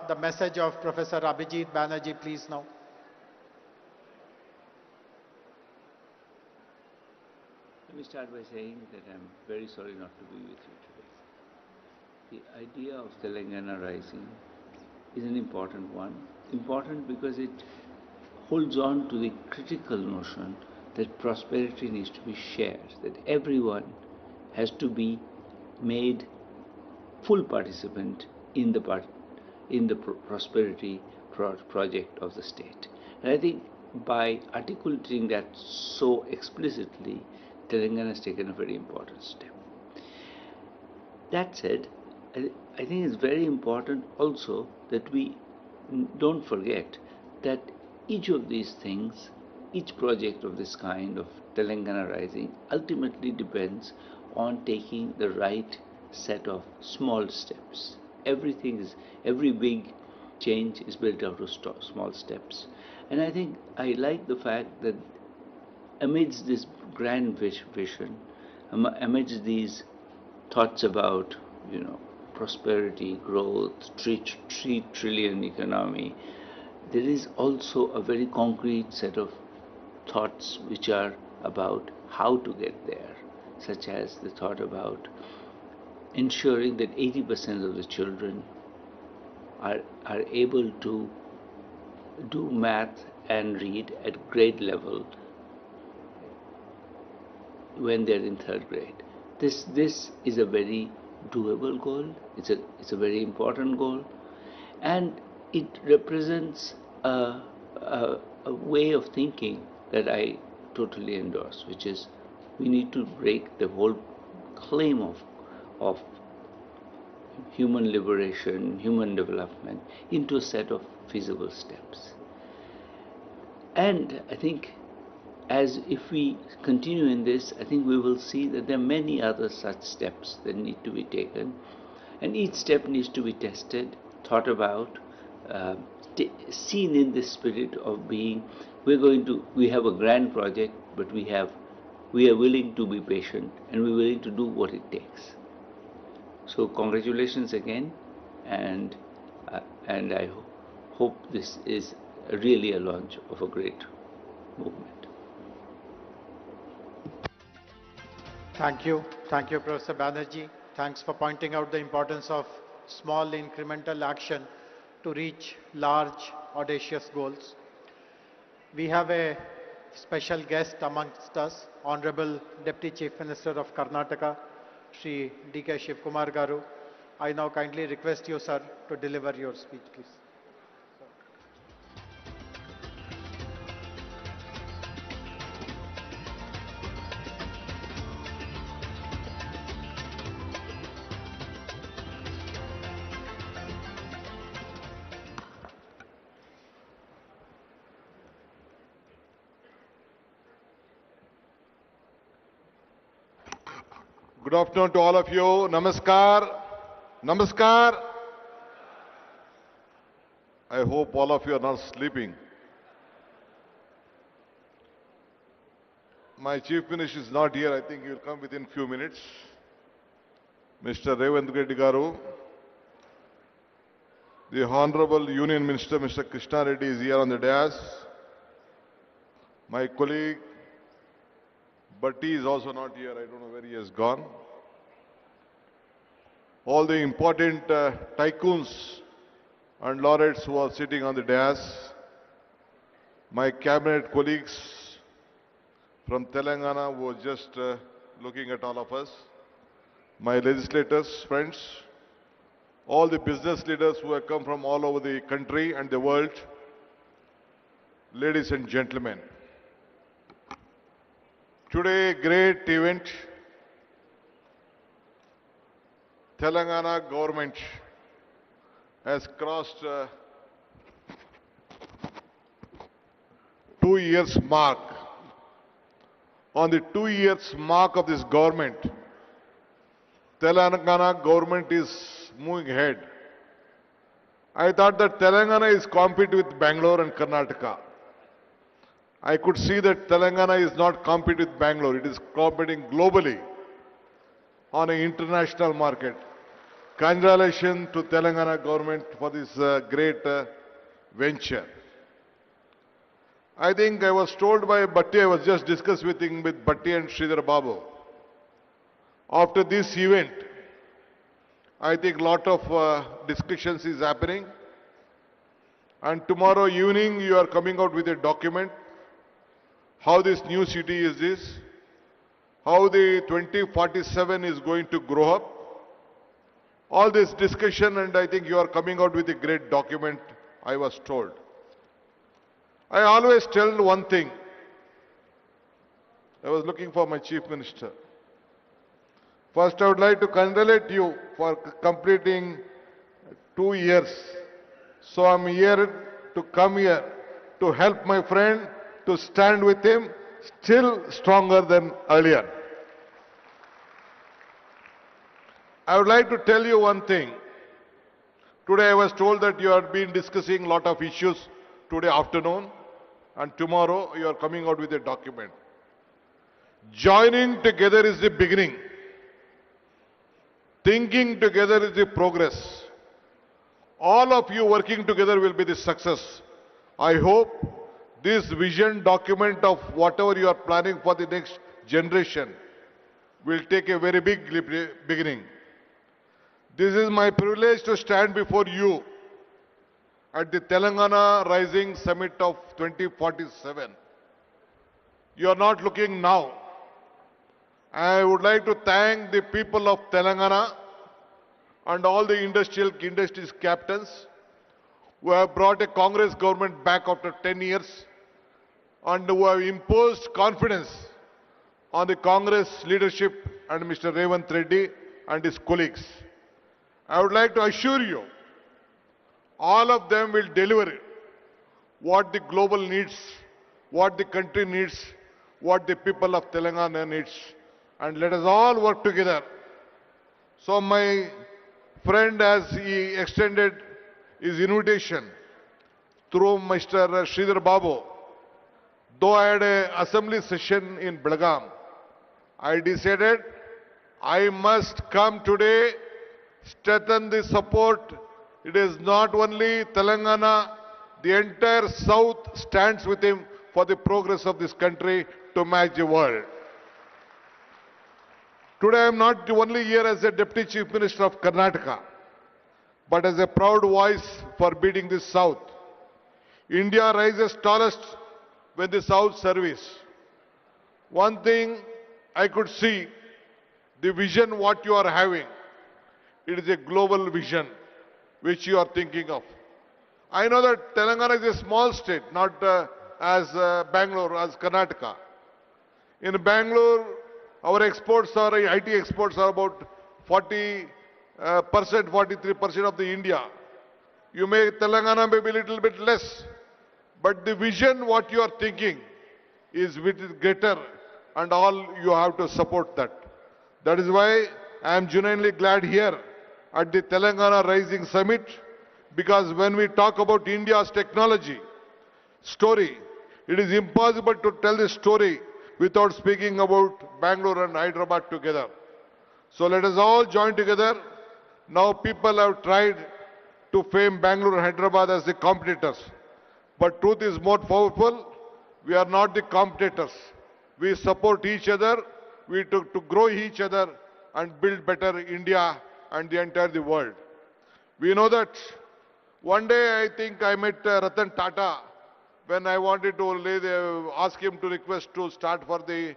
the message of Professor Abhijit Banerjee, please, now? Let me start by saying that I'm very sorry not to be with you today. The idea of Telangana Rising is an important one. Important because it holds on to the critical notion that prosperity needs to be shared, that everyone has to be made full participant in the prosperity project of the state. And I think by articulating that so explicitly, Telangana has taken a very important step. That said, I think it's very important also that we don't forget that each of these things, each project of this kind of Telangana Rising ultimately depends on taking the right set of small steps. Every big change is built out of small steps. And I think I like the fact that amidst this grand vision, amidst these thoughts about, prosperity, growth, 3 trillion economy, there is also a very concrete set of thoughts which are about how to get there, such as the thought about ensuring that 80% of the children are able to do math and read at grade level when they're in 3rd grade. This is a very doable goal. It's a very important goal, and it represents a way of thinking that I totally endorse, which is we need to break the whole claim of human liberation, human development into a set of feasible steps. And I think as if we continue in this, I think we will see that there are many other such steps that need to be taken, and each step needs to be tested, thought about, seen in the spirit of being, we have a grand project, but we are willing to be patient and we're willing to do what it takes. So congratulations again, and I hope this is really a launch of a great movement. Thank you, Professor Banerjee. Thanks for pointing out the importance of small incremental action to reach large, audacious goals. We have a special guest amongst us, Honorable Deputy Chief Minister of Karnataka, Shri D.K. Shivkumar Garu. I now kindly request you, sir, to deliver your speech, please. Good afternoon to all of you. Namaskar. Namaskar. I hope all of you are not sleeping. My Chief Minister is not here. I think he will come within few minutes. Mr. Revant Reddy Garu, the Honorable Union Minister, Mr. Krishna Reddy, is here on the dais. My colleague, Bhatti, is also not here. I don't know where he has gone. All the important tycoons and laureates who are sitting on the dais, my cabinet colleagues from Telangana who are just looking at all of us, my legislators, friends, all the business leaders who have come from all over the country and the world, ladies and gentlemen. Today, a great event. Telangana government has crossed 2 years mark. On the 2 years mark of this government, Telangana government is moving ahead. I thought that Telangana is competing with Bangalore and Karnataka. I could see that Telangana is not competing with Bangalore. It is competing globally on an international market. Congratulations to Telangana government for this great venture. I think I was told by Bhatti, I was just discussing with Bhatti and Sridhar Babu. After this event, I think lot of discussions is happening. And tomorrow evening you are coming out with a document. How this new city is this? How the 2047 is going to grow up? All this discussion, and I think you are coming out with a great document, I was told. I always tell one thing. I was looking for my Chief Minister. First, I would like to congratulate you for completing 2 years. So I'm here to come here to help my friend, to stand with him, still stronger than earlier. I would like to tell you one thing. Today I was told that you have been discussing a lot of issues today afternoon, and tomorrow you are coming out with a document. Joining together is the beginning. Thinking together is the progress. All of you working together will be the success. I hope this vision document of whatever you are planning for the next generation will take a very big beginning. This is my privilege to stand before you at the Telangana Rising Summit of 2047. You are not looking now. I would like to thank the people of Telangana and all the industries captains who have brought a Congress government back after 10 years and who have imposed confidence on the Congress leadership and Mr. Revant Reddy and his colleagues. I would like to assure you, all of them will deliver what the global needs, what the country needs, what the people of Telangana needs. And let us all work together. So my friend, as he extended his invitation through Mr. Sridhar Babu, though I had an assembly session in Belgaum, I decided I must come today, strengthen the support. It is not only Telangana, the entire South stands with him for the progress of this country to match the world. Today I am not only here as a Deputy Chief Minister of Karnataka, but as a proud voice for beating the South. India rises tallest when the South service. One thing I could see, the vision what you are having, it is a global vision which you are thinking of. I know that Telangana is a small state, not as Bangalore, as Karnataka. In Bangalore, our exports are, IT exports are about 40%, 43% of the India. You may, Telangana may be a little bit less, but the vision what you are thinking is with greater, and all you have to support that. That is why I am genuinely glad here at the Telangana Rising Summit, because when we talk about India's technology story, it is impossible to tell the story without speaking about Bangalore and Hyderabad together. So let us all join together. Now people have tried to frame Bangalore and Hyderabad as the competitors. But truth is more powerful. We are not the competitors. We support each other. We to grow each other and build better India and the entire the world. We know that one day I think I met Ratan Tata when I wanted to ask him to request to start for the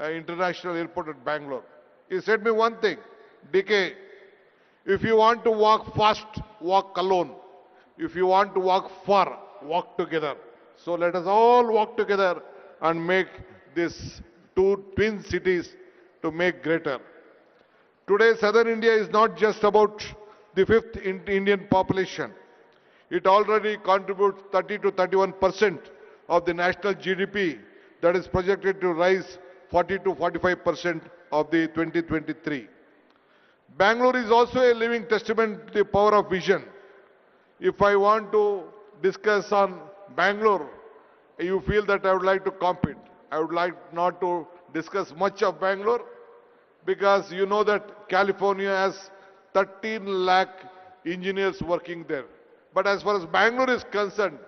international airport at Bangalore. He said me one thing, DK, if you want to walk fast, walk alone. If you want to walk far, walk together. So let us all walk together and make these two twin cities to make greater. Today, Southern India is not just about the fifth Indian population. It already contributes 30 to 31% of the national GDP that is projected to rise 40 to 45% of the 2023. Bangalore is also a living testament to the power of vision. If I want to discuss on Bangalore, you feel that I would like to compete. I would like not to discuss much of Bangalore because you know that California has 13 lakh engineers working there. But as far as Bangalore is concerned,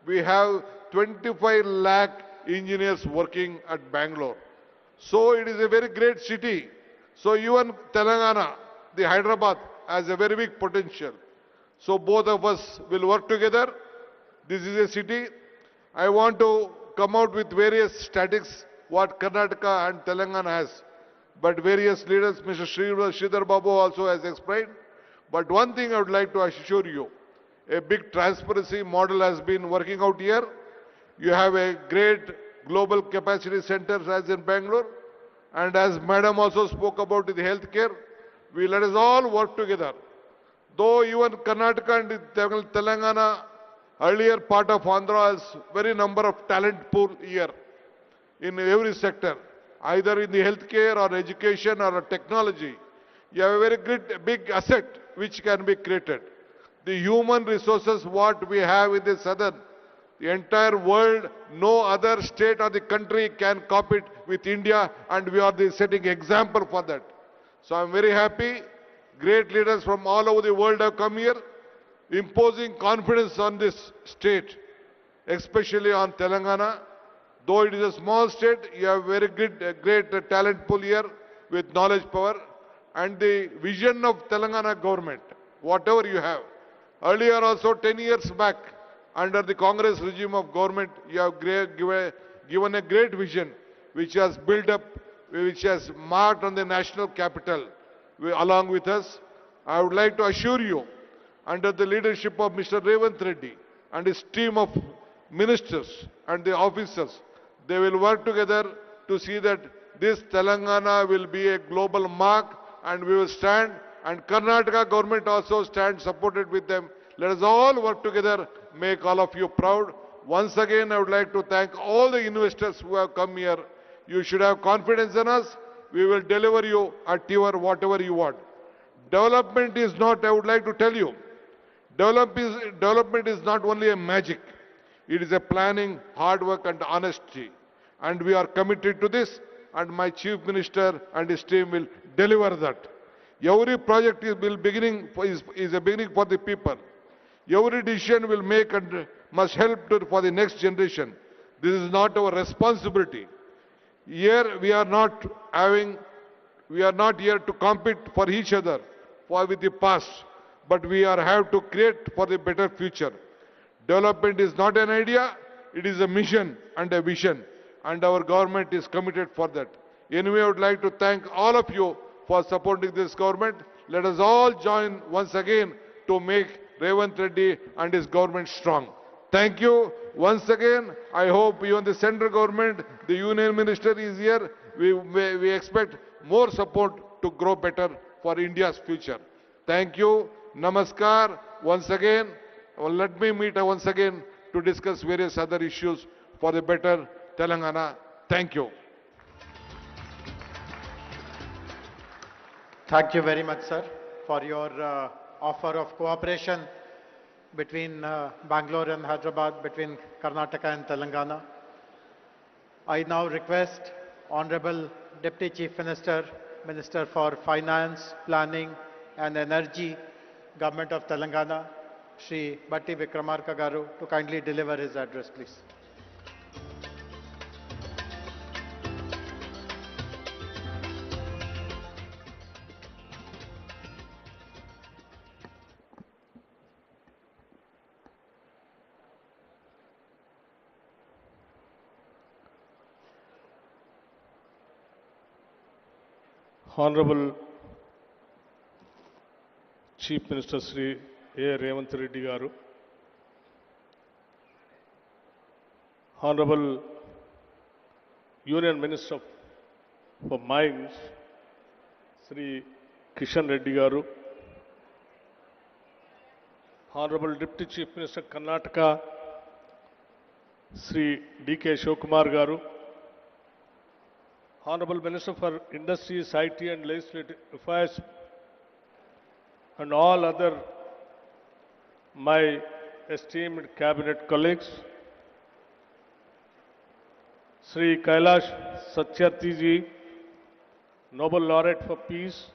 we have 25 lakh engineers working at Bangalore. So it is a very great city. So even Telangana, the Hyderabad, has a very big potential. So both of us will work together. This is a city. I want to come out with various statistics what Karnataka and Telangana has. But various leaders, Mr. Sridhar Babu also has explained. But one thing I would like to assure you, a big transparency model has been working out here. You have a great global capacity center as in Bangalore. And as Madam also spoke about the healthcare, we let us all work together. Though even Karnataka and Telangana, earlier part of Andhra has very number of talent pool here in every sector, either in the healthcare or education or technology. You have a very great big asset which can be created. The human resources what we have in the southern, the entire world, no other state or the country can compete with India, and we are the setting example for that. So I am very happy. Great leaders from all over the world have come here, imposing confidence on this state, especially on Telangana. Though it is a small state, you have very great talent pool here with knowledge power and the vision of Telangana government, whatever you have. Earlier also 10 years back, under the Congress regime of government, you have given a great vision which has built up, which has marked on the national capital along with us. I would like to assure you, under the leadership of Mr. Revant Reddy and his team of ministers and the officers, they will work together to see that this Telangana will be a global mark, and we will stand, and Karnataka government also stand supported with them. Let us all work together, make all of you proud. Once again, I would like to thank all the investors who have come here. You should have confidence in us. We will deliver you at your whatever you want. Development is not, I would like to tell you, development is not only a magic. It is a planning, hard work and honesty. And we are committed to this, and my Chief Minister and his team will deliver that. Every project is a beginning for the people. Every decision will make and must help for the next generation. This is not our responsibility. Here we are not having We are not here to compete for each other, for with the past, but we have to create for the better future. Development is not an idea, it is a mission and a vision, and our government is committed for that. Anyway, I would like to thank all of you for supporting this government. Let us all join once again to make Revant Reddy and his government strong. Thank you once again. I hope even the central government, the union minister is here. We expect more support to grow better for India's future. Thank you. Namaskar. Once again, let me meet once again to discuss various other issues for the better Telangana. Thank you. Thank you very much, sir, for your offer of cooperation between Bangalore and Hyderabad, between Karnataka and Telangana. I now request Honorable Deputy Chief Minister, Minister for Finance, Planning and Energy, Government of Telangana, Shri Batti Vikramarka Garu, to kindly deliver his address, please. Honorable Chief Minister Sri A. Revant Reddy Garu, Honorable Union Minister for Mines Sri Kishan Reddy Garu, Honorable Deputy Chief Minister Karnataka Sri D.K. Shivakumar Garu, Honorable Minister for Industries, IT and Legislative Affairs, and all other my esteemed cabinet colleagues, Sri Kailash Satyarthi ji, Nobel Laureate for Peace,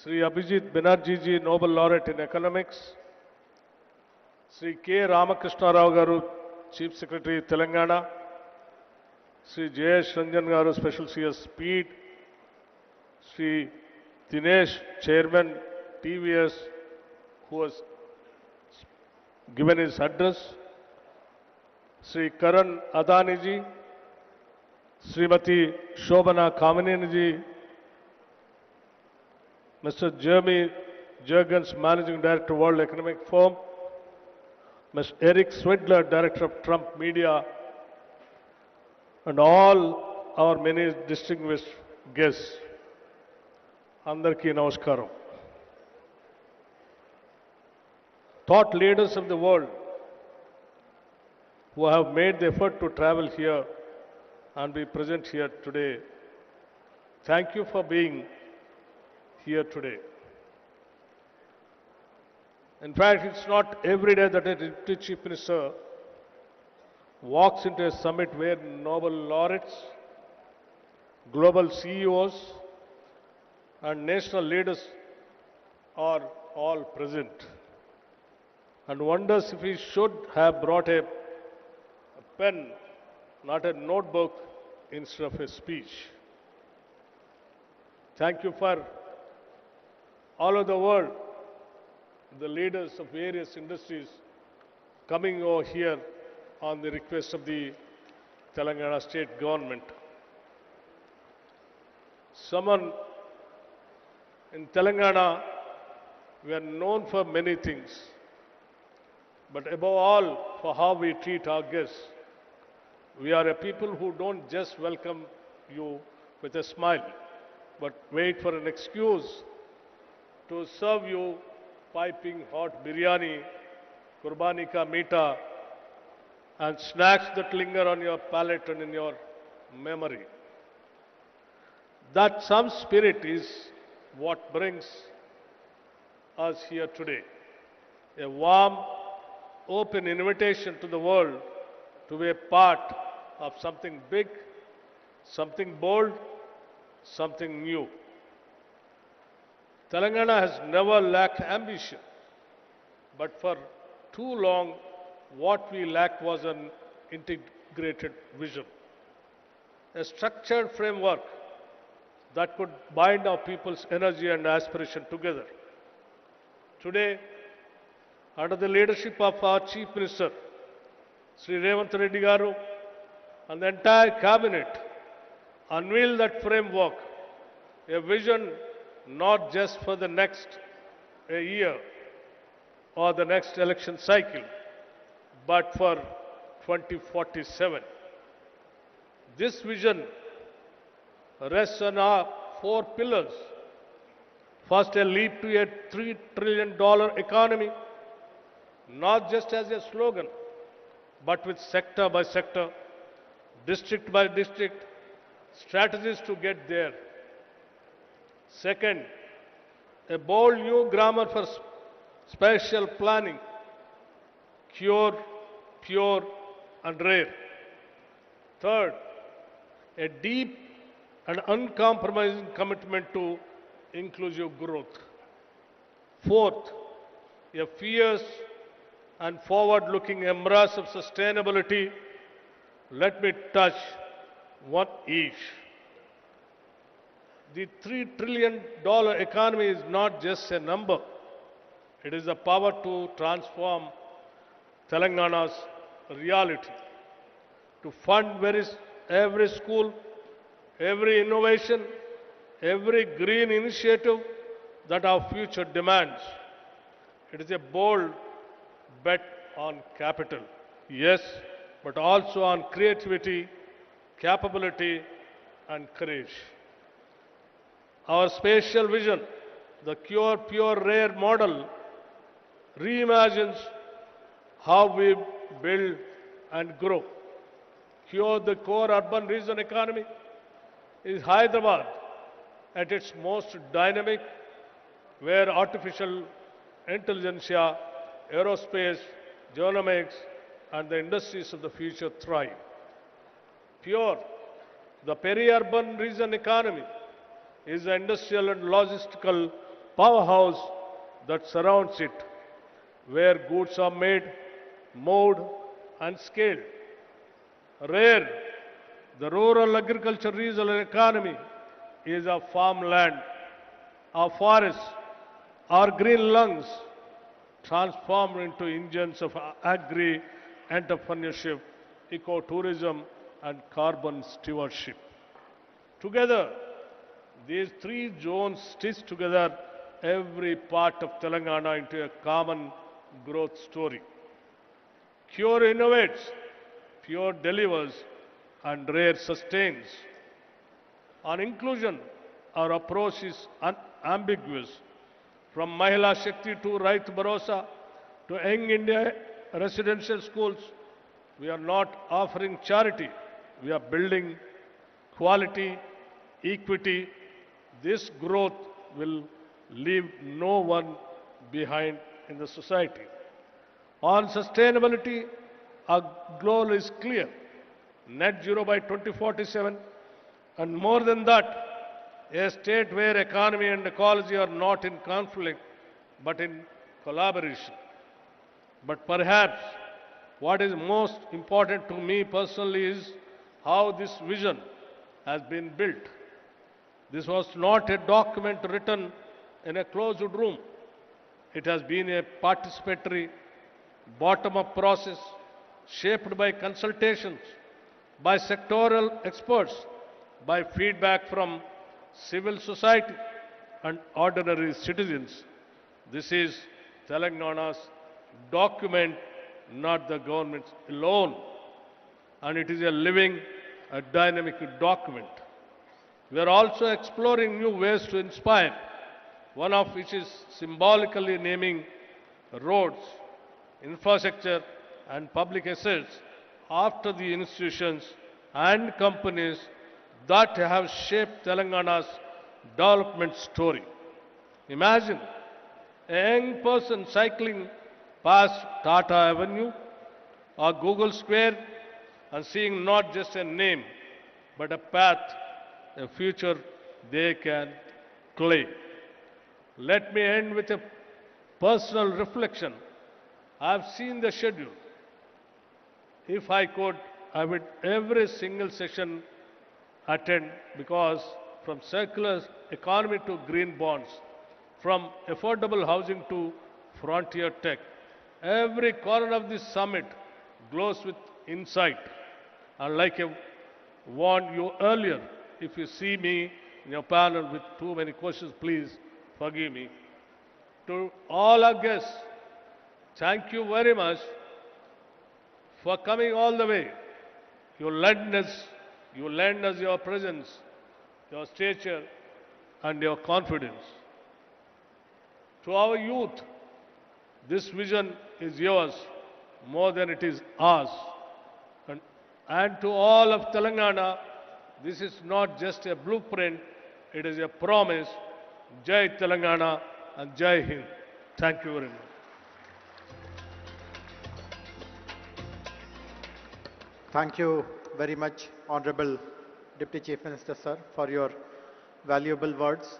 Sri Abhijit Banerjee ji, Nobel Laureate in Economics, Sri K. Ramakrishna Rao Garu, Chief Secretary Telangana, Sri Jayesh Ranjan Garu, Special CS Speed, Sri Dinesh, Chairman TVS, who has given his address, Sri Karan Adani ji, Srimati Shobana Kamineni ji, Mr. Jeremy Jurgens, Managing Director, World Economic Forum, Mr. Eric Swidler, Director of Trump Media, and all our many distinguished guests. Andarki Namaskaram. Thought leaders of the world who have made the effort to travel here and be present here today, thank you for being here today. In fact, it's not every day that a Deputy Chief Minister walks into a summit where Nobel laureates, global CEOs, and national leaders are all present, and wonders if he should have brought a pen, not a notebook, instead of a speech. Thank you for all over the world, the leaders of various industries coming over here on the request of the Telangana state government. Someone in Telangana, we are known for many things, but above all for how we treat our guests. We are a people who don't just welcome you with a smile, but wait for an excuse to serve you piping hot biryani, kurbani ka meeta, and snacks that linger on your palate and in your memory. That some spirit is what brings us here today. A warm, open invitation to the world to be a part of something big, something bold, something new. Telangana has never lacked ambition, but for too long, what we lacked was an integrated vision, a structured framework that could bind our people's energy and aspiration together. Today, under the leadership of our Chief Minister, Sri Revanth Reddy Garu, and the entire cabinet, unveil that framework, a vision not just for the next year or the next election cycle, but for 2047. This vision rests on our four pillars. First, a leap to a $3 trillion economy, not just as a slogan, but with sector by sector, district by district, strategies to get there. Second, a bold new grammar for spatial planning, cure, pure, and rare. Third, a deep and uncompromising commitment to inclusive growth. Fourth, a fierce and forward-looking embrace of sustainability. Let me touch one each. The $3 trillion economy is not just a number. It is the power to transform Telangana's reality, to fund every school, every innovation, every green initiative that our future demands. It is a bold bet on capital, yes, but also on creativity, capability, and courage. Our spatial vision, the cure, pure, rare model, reimagines how we build and grow. Cure, the core urban region economy, is Hyderabad at its most dynamic, where artificial intelligence, aerospace, genomics, and the industries of the future thrive. Pure, the peri-urban region economy, is the industrial and logistical powerhouse that surrounds it, where goods are made, moved, and scaled. Rare, the rural agriculture regional economy, is our farmland, our forests, our green lungs, transformed into engines of agri-entrepreneurship, ecotourism, and carbon stewardship. Together, these three zones stitch together every part of Telangana into a common growth story. Cure innovates, Pure delivers, and Rare sustains. On inclusion, our approach is unambiguous. From Mahila Shakti to Right Bharosa to Young India residential schools, we are not offering charity. We are building quality, equity. This growth will leave no one behind in the society. On sustainability, our goal is clear. Net zero by 2047, and more than that, a state where economy and ecology are not in conflict, but in collaboration. But perhaps what is most important to me personally is how this vision has been built. This was not a document written in a closed room. It has been a participatory, bottom-up process shaped by consultations, by sectoral experts, by feedback from civil society and ordinary citizens. This is Telangana's document, not the government's alone. And it is a living, a dynamic document. We are also exploring new ways to inspire, one of which is symbolically naming roads, infrastructure, and public assets after the institutions and companies that have shaped Telangana's development story. Imagine a young person cycling past Tata Avenue or Google Square and seeing not just a name, but a path, a future they can claim. Let me end with a personal reflection. I've seen the schedule. If I could, I would every single session attend, because from circular economy to green bonds, from affordable housing to frontier tech. Every corner of this summit glows with insight. And like I warned you earlier, if you see me in your panel with too many questions, please forgive me. To all our guests, thank you very much for coming all the way. You lend us your presence, your stature, and your confidence. To our youth, this vision is yours more than it is ours. And to all of Telangana, this is not just a blueprint, it is a promise. Jai Telangana and Jai Hind. Thank you very much. Thank you very much, Honorable Deputy Chief Minister, sir, for your valuable words.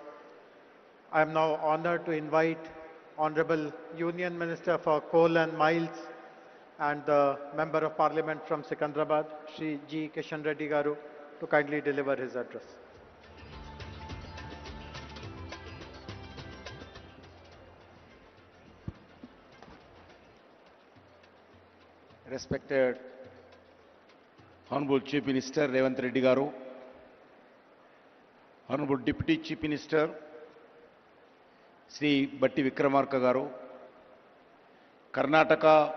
I am now honored to invite Honorable Union Minister for Coal and Mines and the Member of Parliament from Secunderabad, Shri G. Kishan Reddy Garu, to kindly deliver his address. Respected Honorable Chief Minister Revanth Reddy Garu, Honorable Deputy Chief Minister Sri Batti Vikramarka Garu, Karnataka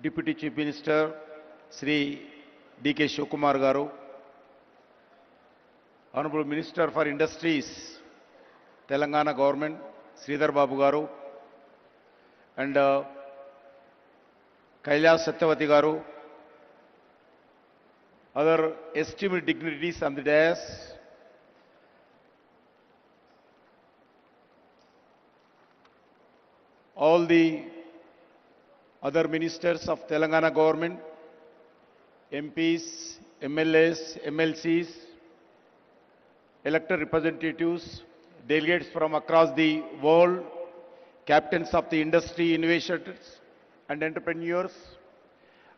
Deputy Chief Minister Sri D.K. Shivakumar Garu, Honorable Minister for Industries, Telangana Government, Sridhar Babu Garu, and Kailas Satyavati Garu, other esteemed dignitaries on the dais, all the other ministers of Telangana government, MPs, MLAs, MLCs, elected representatives, delegates from across the world, captains of the industry, innovators and entrepreneurs,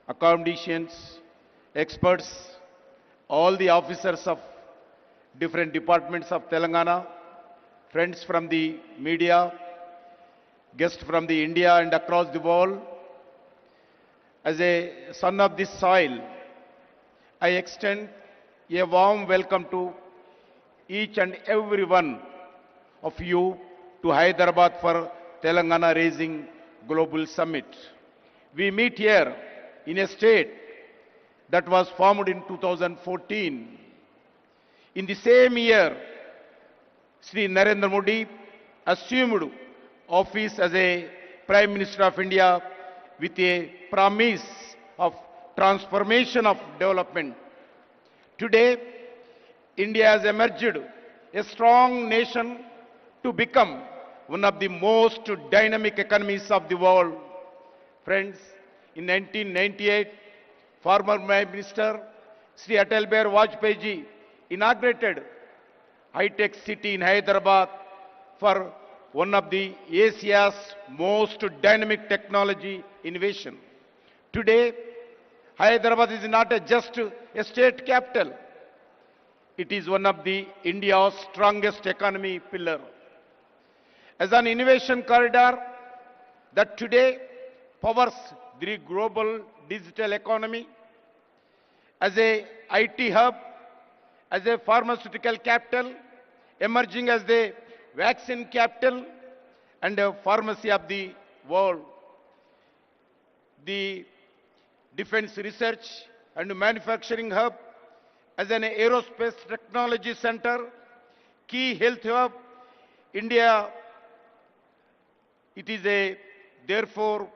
academicians, experts, all the officers of different departments of Telangana, friends from the media, guests from the India and across the world. As a son of this soil, I extend a warm welcome to each and every one of you to Hyderabad for Telangana Raising Global Summit. We meet here in a state that was formed in 2014. In the same year, Sri Narendra Modi assumed office as a Prime Minister of India with a promise of transformation of development. Today, India has emerged a strong nation to become one of the most dynamic economies of the world. Friends, in 1998, former Prime Minister Sri Atal Bihari Vajpayee ji inaugurated high-tech city in Hyderabad for one of the Asia's most dynamic technology innovation. Today, Hyderabad is not just a state capital. It is one of the India's strongest economy pillar. As an innovation corridor that today powers the global digital economy, as a IT hub, as a pharmaceutical capital, emerging as the vaccine capital and a pharmacy of the world. The defense research and manufacturing hub, as an aerospace technology center, key health hub, India, it is therefore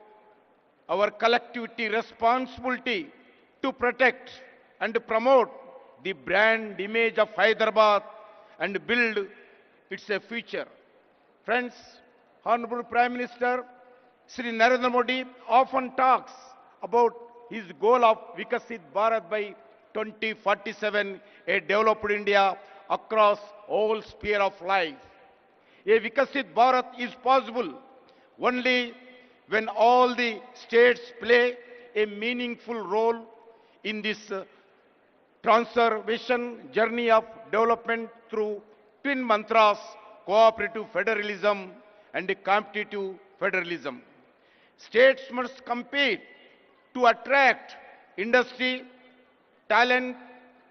our collectivity responsibility to protect and promote the brand image of Hyderabad and build its future. Friends, Honorable Prime Minister Sri Narendra Modi often talks about his goal of Vikasit Bharat by 2047, a developed India across all sphere of life. A Vikasit Bharat is possible only when all the states play a meaningful role in this transformation journey of development through twin mantras, cooperative federalism and competitive federalism. States must compete to attract industry, talent,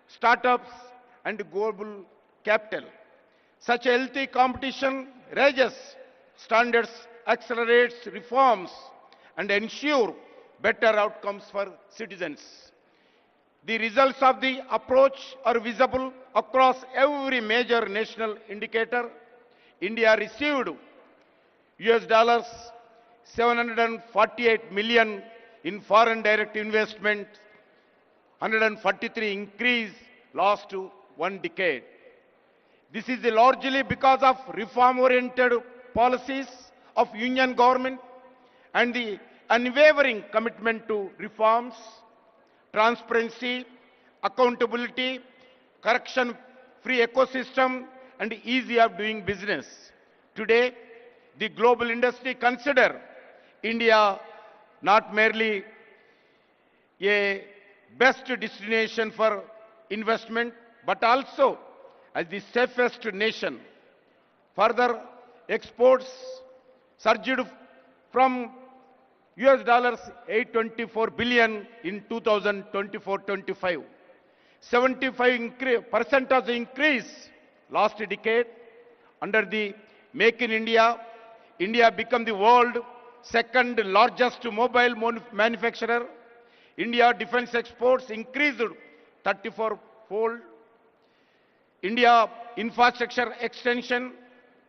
startups, and global capital. Such a healthy competition raises standards, accelerates reforms, and ensure better outcomes for citizens. The results of the approach are visible across every major national indicator. India received US dollars 748 million in foreign direct investment, 143 increase last one decade. This is largely because of reform-oriented policies of union government and the unwavering commitment to reforms, transparency, accountability, corruption-free ecosystem, and ease of doing business. Today, the global industry consider India not merely a best destination for investment, but also as the safest nation. Further, exports surged from US dollars 824 billion in 2024-25. 75% of the increase last decade. Under the Make in India, India became the world second largest mobile manufacturer. India defense exports increased 34-fold. India infrastructure extension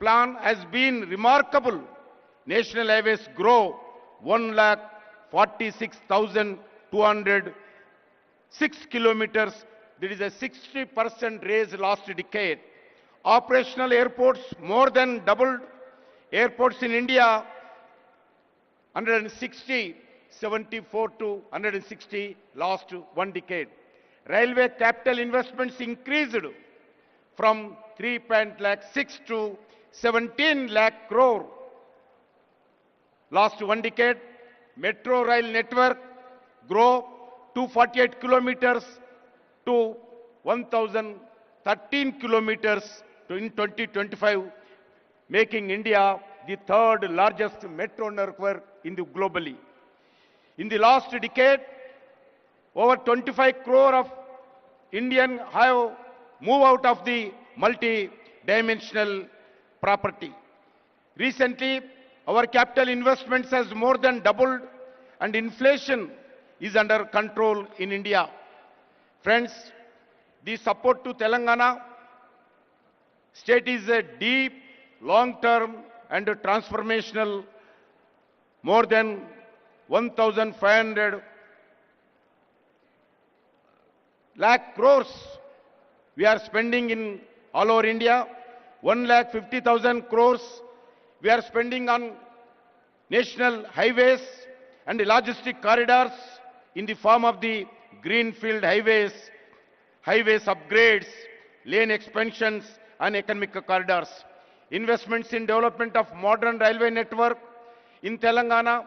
plan has been remarkable. National highways grow 1,46,206 kilometers. There is a 60% raise last decade. Operational airports more than doubled. Airports in India 160, 74 to 160 last one decade. Railway capital investments increased from 3.6 to 17 lakh crore last one decade. Metro rail network grow 248 kilometers to 1,013 kilometers in 2025, making India the third largest metro network in the globally. In the last decade, over 25 crore of Indian have moved out of the multi-dimensional property. Recently, our capital investments has more than doubled and inflation is under control in India. Friends, the support to Telangana state is a deep, long-term and transformational. More than 1,500 lakh crores we are spending in all over India. 1,50,000 crores we are spending on national highways and logistic corridors in the form of the greenfield highways, upgrades, lane expansions and economic corridors. Investments in development of modern railway network in Telangana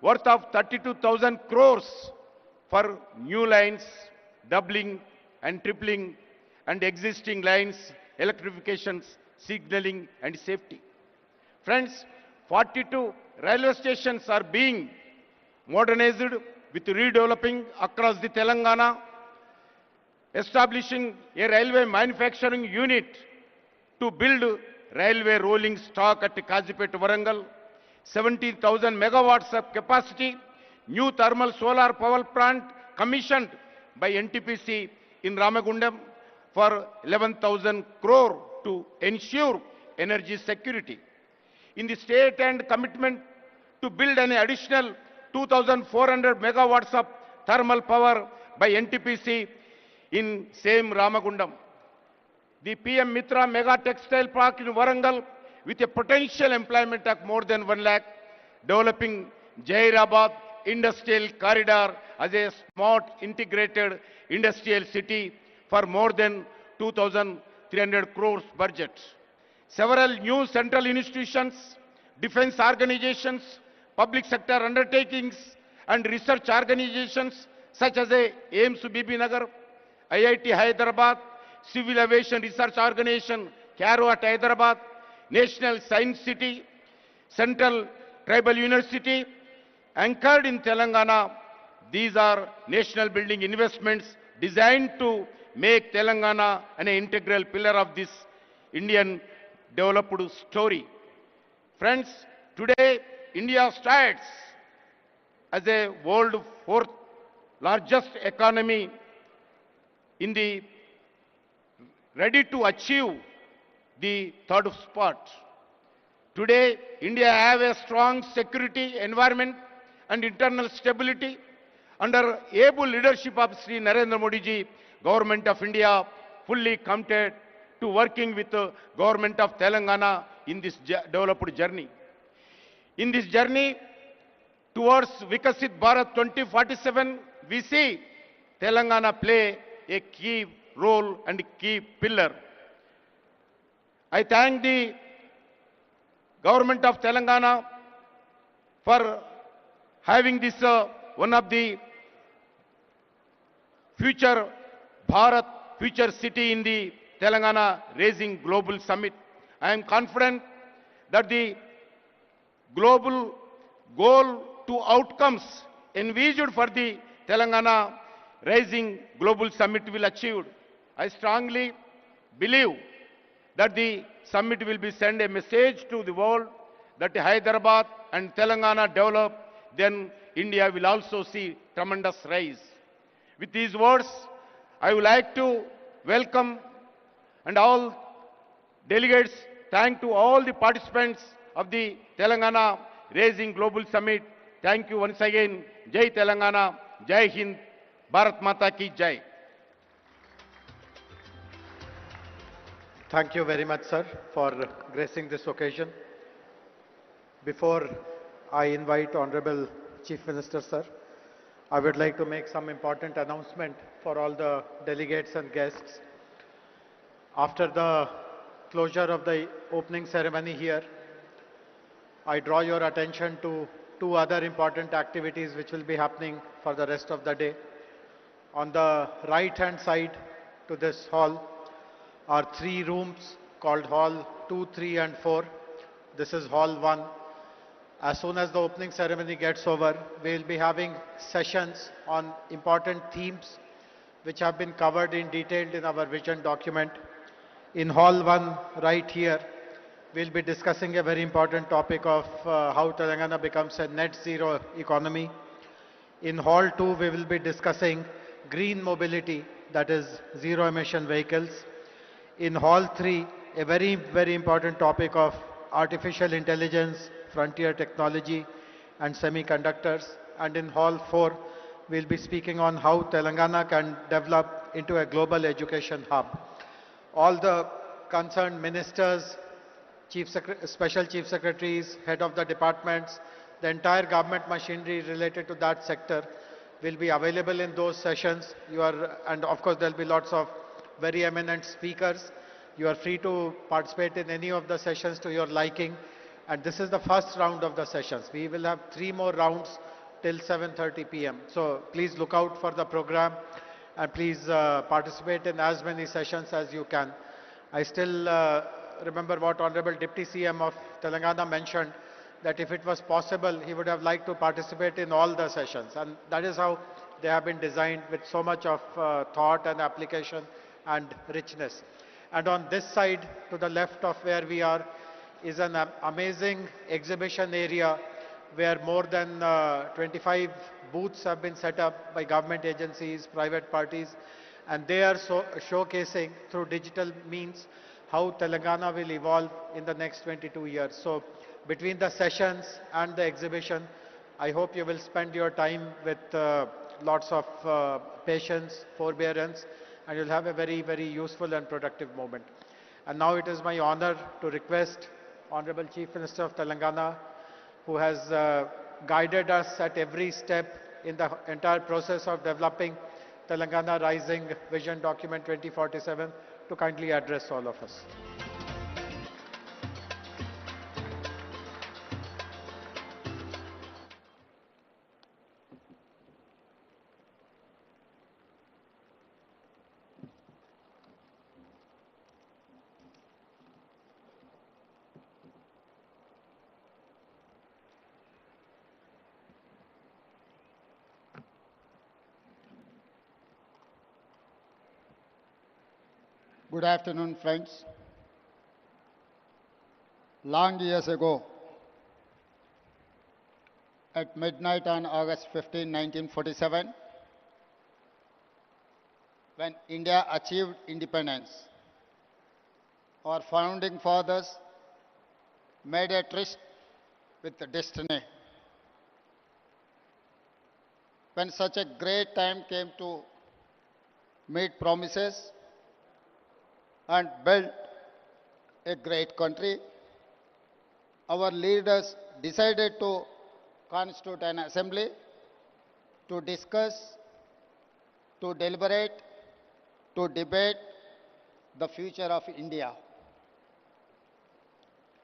worth of 32,000 crores for new lines, doubling and tripling, and existing lines, electrifications, signaling and safety. Friends, 42 railway stations are being modernized with redeveloping across the Telangana, establishing a railway manufacturing unit to build railway rolling stock at Kazipet, Varangal, 17,000 megawatts of capacity, new thermal solar power plant commissioned by NTPC in Ramagundam for 11,000 crore to ensure energy security. In the state and commitment to build an additional 2,400 megawatts of thermal power by NTPC in same Ramagundam. The PM Mitra Mega Textile Park in Varangal with a potential employment of more than 1 lakh, developing Jairabad Industrial Corridor as a smart integrated industrial city for more than 2,300 crores budget. Several new central institutions, defense organizations, public sector undertakings and research organizations such as AIMS BB Nagar, IIT Hyderabad, Civil Aviation Research Organization, CARO at Hyderabad, National Science City, Central Tribal University, anchored in Telangana. These are national building investments designed to make Telangana an integral pillar of this Indian developed story. Friends, today India stands as a world fourth largest economy in the ready to achieve the third spot. Today, India have a strong security environment and internal stability. Under able leadership of Sri Narendra Modi ji, Government of India fully committed to working with the Government of Telangana in this developed journey. In this journey towards Vikasit Bharat 2047, we see Telangana play a key role and key pillar. I thank the Government of Telangana for having this one of the future Bharat, future city in the Telangana Raising Global Summit. I am confident that the global goal to outcomes envisaged for the Telangana Rising Global Summit will achieve. I strongly believe that the summit will be send a message to the world that Hyderabad and Telangana develop, then India will also see tremendous rise. With these words, I would like to welcome and all delegates, thank to all the participants of the Telangana Raising Global Summit. Thank you once again. Jai Telangana, Jai Hind, Bharat Mata ki Jai. Thank you very much, sir, for gracing this occasion. Before I invite Honorable Chief Minister, sir, I would like to make some important announcement for all the delegates and guests. After the closure of the opening ceremony here, I draw your attention to two other important activities which will be happening for the rest of the day. On the right-hand side to this hall are three rooms called Hall 2, 3 and 4. This is Hall 1. As soon as the opening ceremony gets over, we will be having sessions on important themes which have been covered in detail in our vision document. In Hall 1, right here, we will be discussing a very important topic of how Telangana becomes a net zero economy. In Hall 2, we will be discussing green mobility, that is zero emission vehicles. In Hall 3, a very, very important topic of artificial intelligence, frontier technology and semiconductors. And in Hall 4, we'll be speaking on how Telangana can develop into a global education hub. All the concerned ministers, special chief secretaries, head of the departments, the entire government machinery related to that sector will be available in those sessions. And of course there'll be lots of very eminent speakers. You are free to participate in any of the sessions to your liking. And this is the first round of the sessions. We will have 3 more rounds till 7:30 p.m. So please look out for the program and please participate in as many sessions as you can. I still remember what Honorable Deputy CM of Telangana mentioned, that if it was possible, he would have liked to participate in all the sessions. And that is how they have been designed, with so much of thought and application and richness. And on this side, to the left of where we are, is an amazing exhibition area where more than 25 booths have been set up by government agencies, private parties, and they are showcasing through digital means how Telangana will evolve in the next 22 years. So between the sessions and the exhibition, I hope you will spend your time with lots of patience, forbearance, and you'll have a very, very useful and productive moment. And now it is my honor to request Honorable Chief Minister of Telangana, who has guided us at every step in the entire process of developing Telangana Rising Vision Document 2047, to kindly address all of us. Good afternoon, friends. Long years ago, at midnight on August 15, 1947, when India achieved independence, our founding fathers made a tryst with the destiny. When such a great time came to meet promises and build a great country, our leaders decided to constitute an assembly to discuss, to deliberate, to debate the future of India.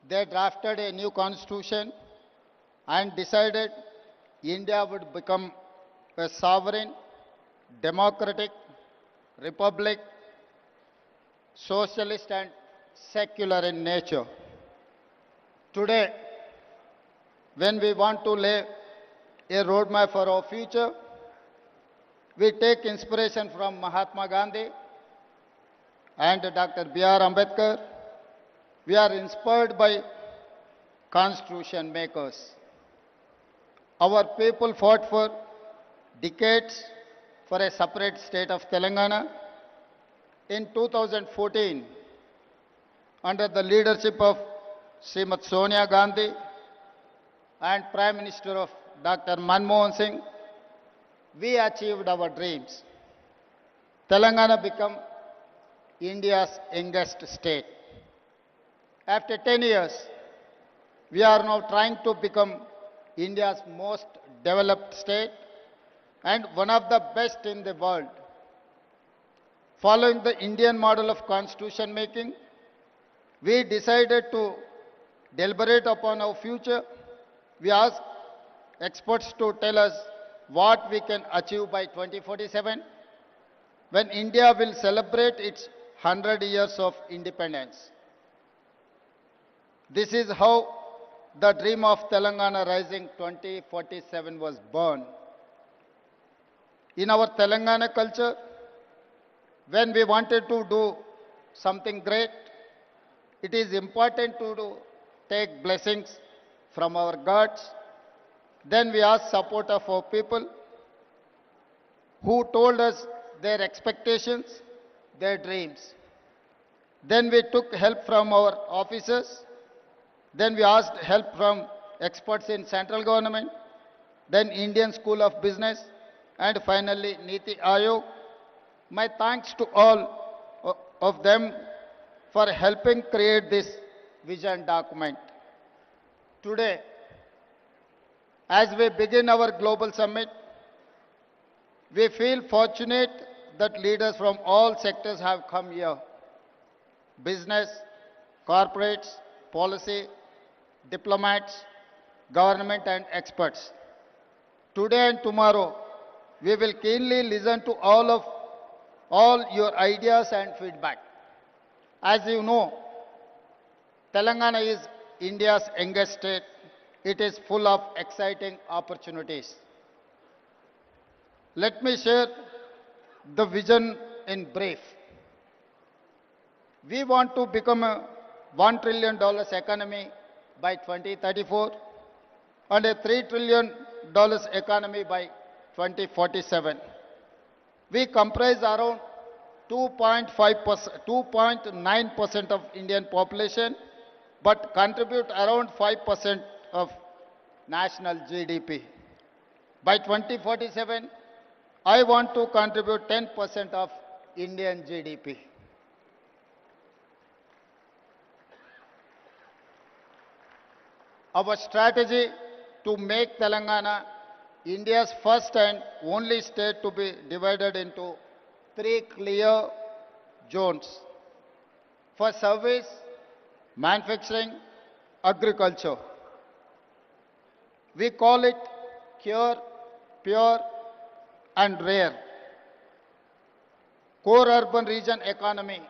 They drafted a new constitution and decided India would become a sovereign, democratic republic, socialist and secular in nature. Today, when we want to lay a roadmap for our future, we take inspiration from Mahatma Gandhi and Dr. B.R. Ambedkar. We are inspired by constitution makers. Our people fought for decades for a separate state of Telangana. In 2014, under the leadership of Srimati Sonia Gandhi and Prime Minister of Dr. Manmohan Singh, we achieved our dreams. Telangana became India's youngest state. After 10 years, we are now trying to become India's most developed state and one of the best in the world. Following the Indian model of constitution making, we decided to deliberate upon our future. We asked experts to tell us what we can achieve by 2047, when India will celebrate its 100 years of independence. This is how the dream of Telangana Rising 2047 was born. In our Telangana culture, when we wanted to do something great, it is important to take blessings from our gods. Then we asked support of our people who told us their expectations, their dreams. Then we took help from our officers. Then we asked help from experts in central government, then Indian School of Business, and finally Niti Aayog. My thanks to all of them for helping create this vision document. Today, as we begin our global summit, we feel fortunate that leaders from all sectors have come here. Business, corporates, policy, diplomats, government and experts. Today and tomorrow, we will keenly listen to all your ideas and feedback. As you know, Telangana is India's youngest state. It is full of exciting opportunities. Let me share the vision in brief. We want to become a $1 trillion economy by 2034 and a $3 trillion economy by 2047. We comprise around 2.9% of Indian population, but contribute around 5% of national GDP. By 2047, I want to contribute 10% of Indian GDP. Our strategy to make Telangana India's first and only state to be divided into 3 clear zones for service, manufacturing, agriculture. We call it Cure, Pure and Rare. Core urban region economy,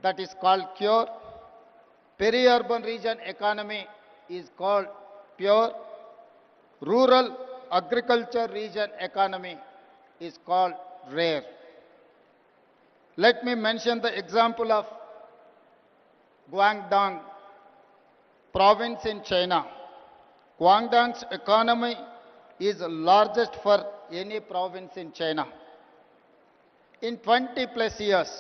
that is called Cure. Peri-urban region economy is called Pure. Rural agriculture region economy is called Rare. Let me mention the example of Guangdong province in China. Guangdong's economy is the largest for any province in China. In 20 plus years,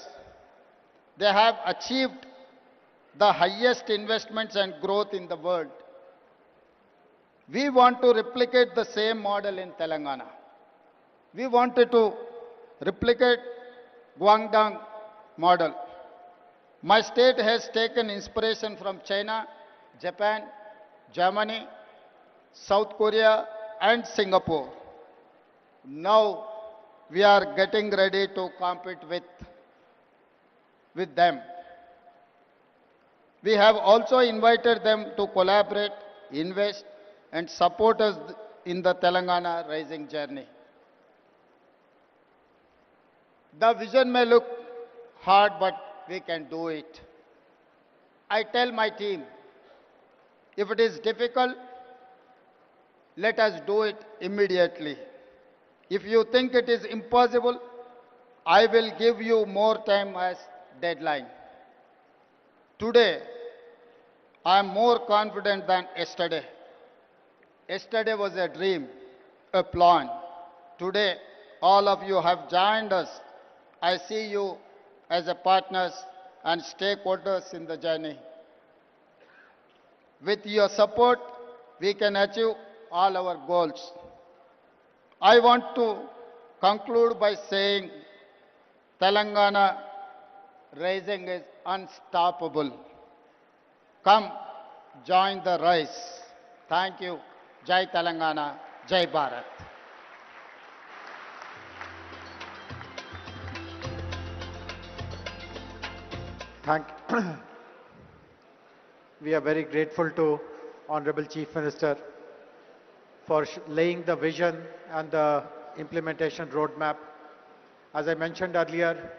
they have achieved the highest investments and growth in the world. We want to replicate the same model in Telangana. We wanted to replicate Guangdong model. My state has taken inspiration from China, Japan, Germany, South Korea, and Singapore. Now we are getting ready to compete with them. We have also invited them to collaborate, invest, and support us in the Telangana rising journey. The vision may look hard, but we can do it. I tell my team, if it is difficult, let us do it immediately. If you think it is impossible, I will give you more time as deadline. Today, I am more confident than yesterday. Yesterday was a dream, a plan. Today, all of you have joined us. I see you as a partners and stakeholders in the journey. With your support, we can achieve all our goals. I want to conclude by saying Telangana rising is unstoppable. Come, join the rise. Thank you. Jai Telangana, Jai Bharat. We are very grateful to Honorable Chief Minister for laying the vision and the implementation roadmap. As I mentioned earlier,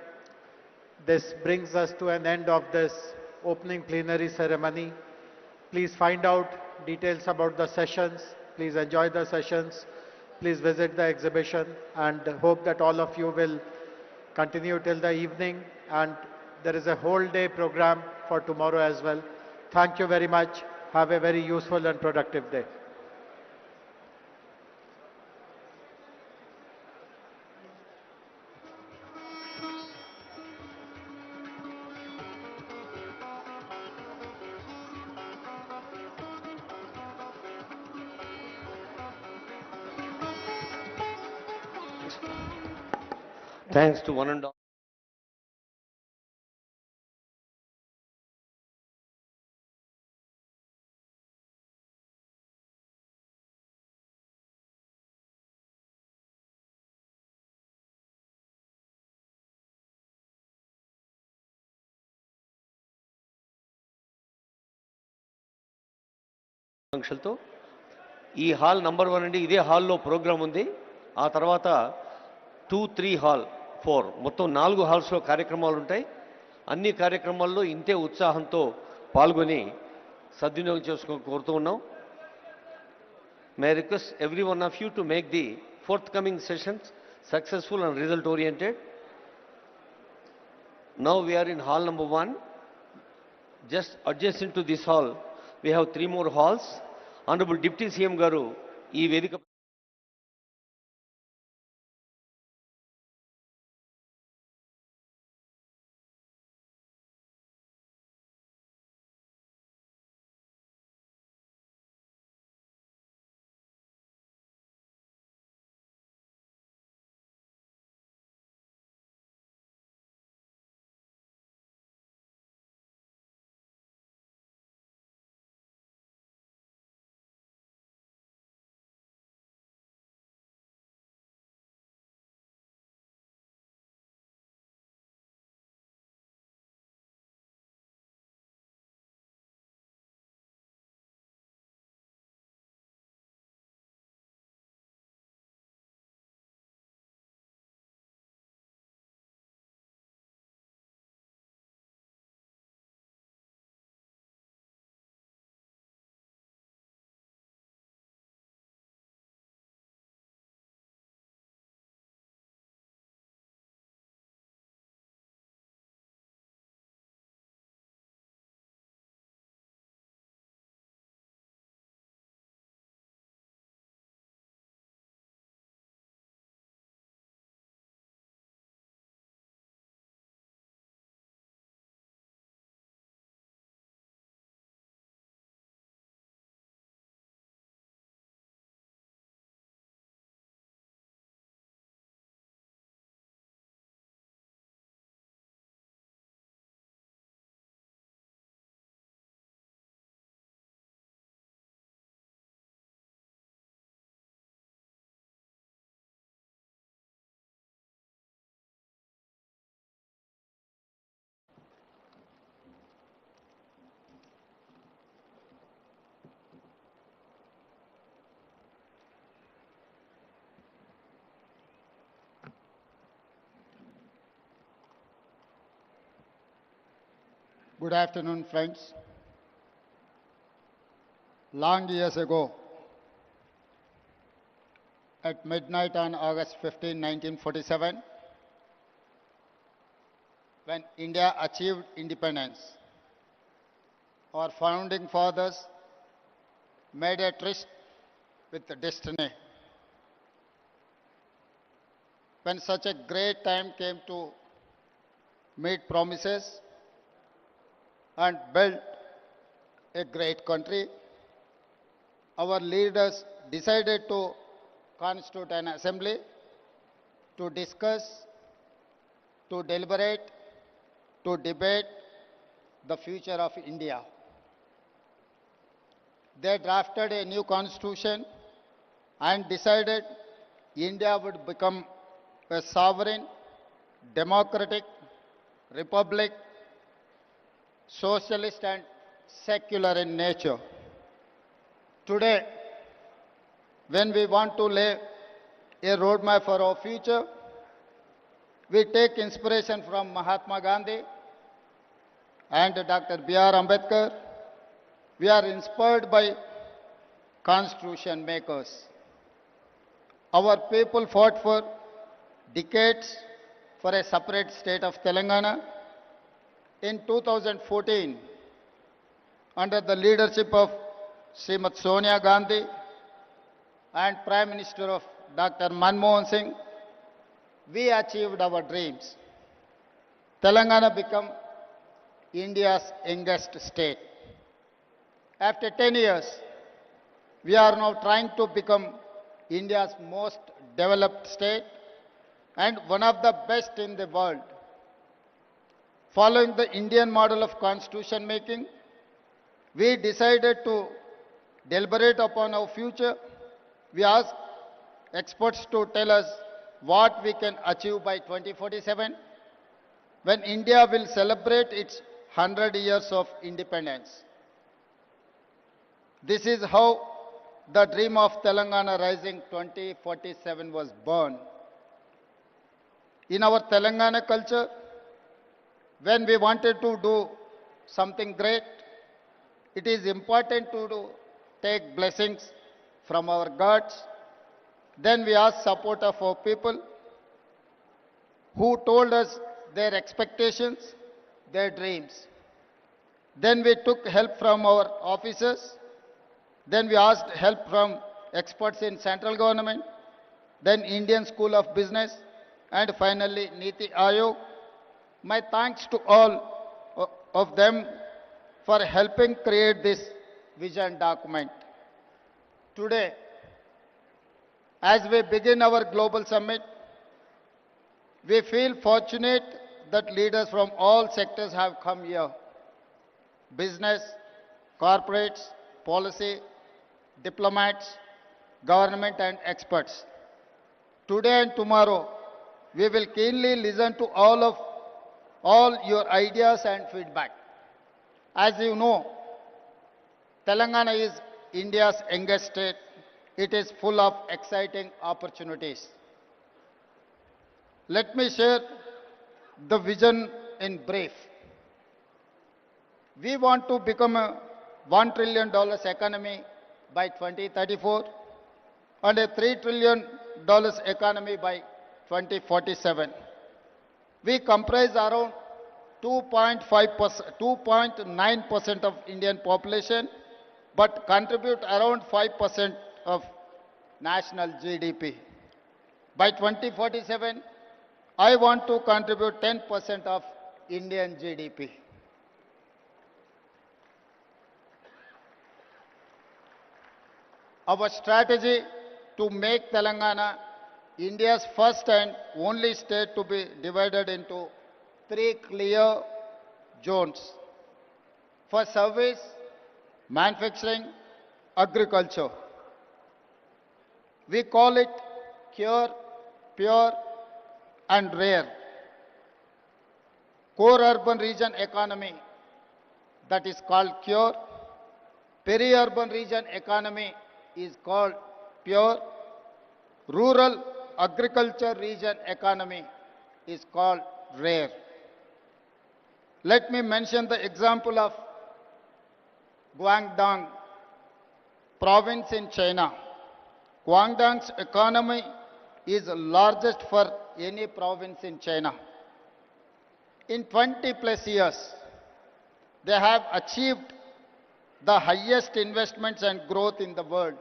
this brings us to an end of this opening plenary ceremony. Please find out details about the sessions. Please enjoy the sessions. Please visit the exhibition, and hope that all of you will continue till the evening, and there is a whole day program for tomorrow as well. Thank you very much. Have a very useful and productive day. Thanks to one and all. ఆకాంక్షలతో ఈ hall number 1 అండి. ఇదే హాల్లో programme ఉంది. ఆ తర్వాత 2, 3 hall 4 మొత్తం 4 హాల్స్లో కార్యక్రమాలు ఉంటాయి. అన్ని కార్యక్రమాల్లో ఇంతే ఉత్సాహంతో పాల్గొని సద్వినియోగం చేసుకో కోరుతూ ఉన్నాం. May I request every one of you to make the forthcoming sessions successful and result oriented. Now we are in hall number 1. Just adjacent to this hall, we have 3 more halls. Honorable Deputy CM Garu, ఈ వేదిక Good afternoon, friends. Long years ago, at midnight on August 15, 1947, when India achieved independence, our founding fathers made a tryst with the destiny. When such a great time came to meet promises and build a great country, our leaders decided to constitute an assembly to discuss, to deliberate, to debate the future of India. They drafted a new constitution and decided India would become a sovereign, democratic republic, socialist and secular in nature. Today, when we want to lay a roadmap for our future, we take inspiration from Mahatma Gandhi and Dr. B.R. Ambedkar. We are inspired by constitution makers. Our people fought for decades for a separate state of Telangana. In 2014, under the leadership of Srimati Sonia Gandhi and Prime Minister of Dr. Manmohan Singh, we achieved our dreams. Telangana became India's youngest state. After 10 years, we are now trying to become India's most developed state and one of the best in the world. Following the Indian model of constitution making, we decided to deliberate upon our future. We asked experts to tell us what we can achieve by 2047, when India will celebrate its 100 years of independence. This is how the dream of Telangana Rising 2047 was born. In our Telangana culture, when we wanted to do something great, it is important to take blessings from our gods. Then we ask support of our people who told us their expectations, their dreams. Then we took help from our officers. Then we asked help from experts in central government, then Indian School of Business, and finally Niti Aayog. My thanks to all of them for helping create this vision document. Today, as we begin our global summit, we feel fortunate that leaders from all sectors have come here. Business, corporates, policy, diplomats, government and experts. Today and tomorrow, we will keenly listen to all your ideas and feedback. As you know, Telangana is India's youngest state. It is full of exciting opportunities. Let me share the vision in brief. We want to become a $1 trillion economy by 2034 and a $3 trillion economy by 2047. We comprise around 2.9% of Indian population, but contribute around 5% of national GDP. By 2047, I want to contribute 10% of Indian GDP. Our strategy to make Telangana India's first and only state to be divided into 3 clear zones for service, manufacturing, agriculture. We call it Cure, Pure and Rare. Core urban region economy, that is called Cure. Peri-urban region economy is called Pure. Rural agriculture region economy is called Rare. Let me mention the example of Guangdong province in China. Guangdong's economy is largest for any province in China. In 20 plus years, they have achieved the highest investments and growth in the world.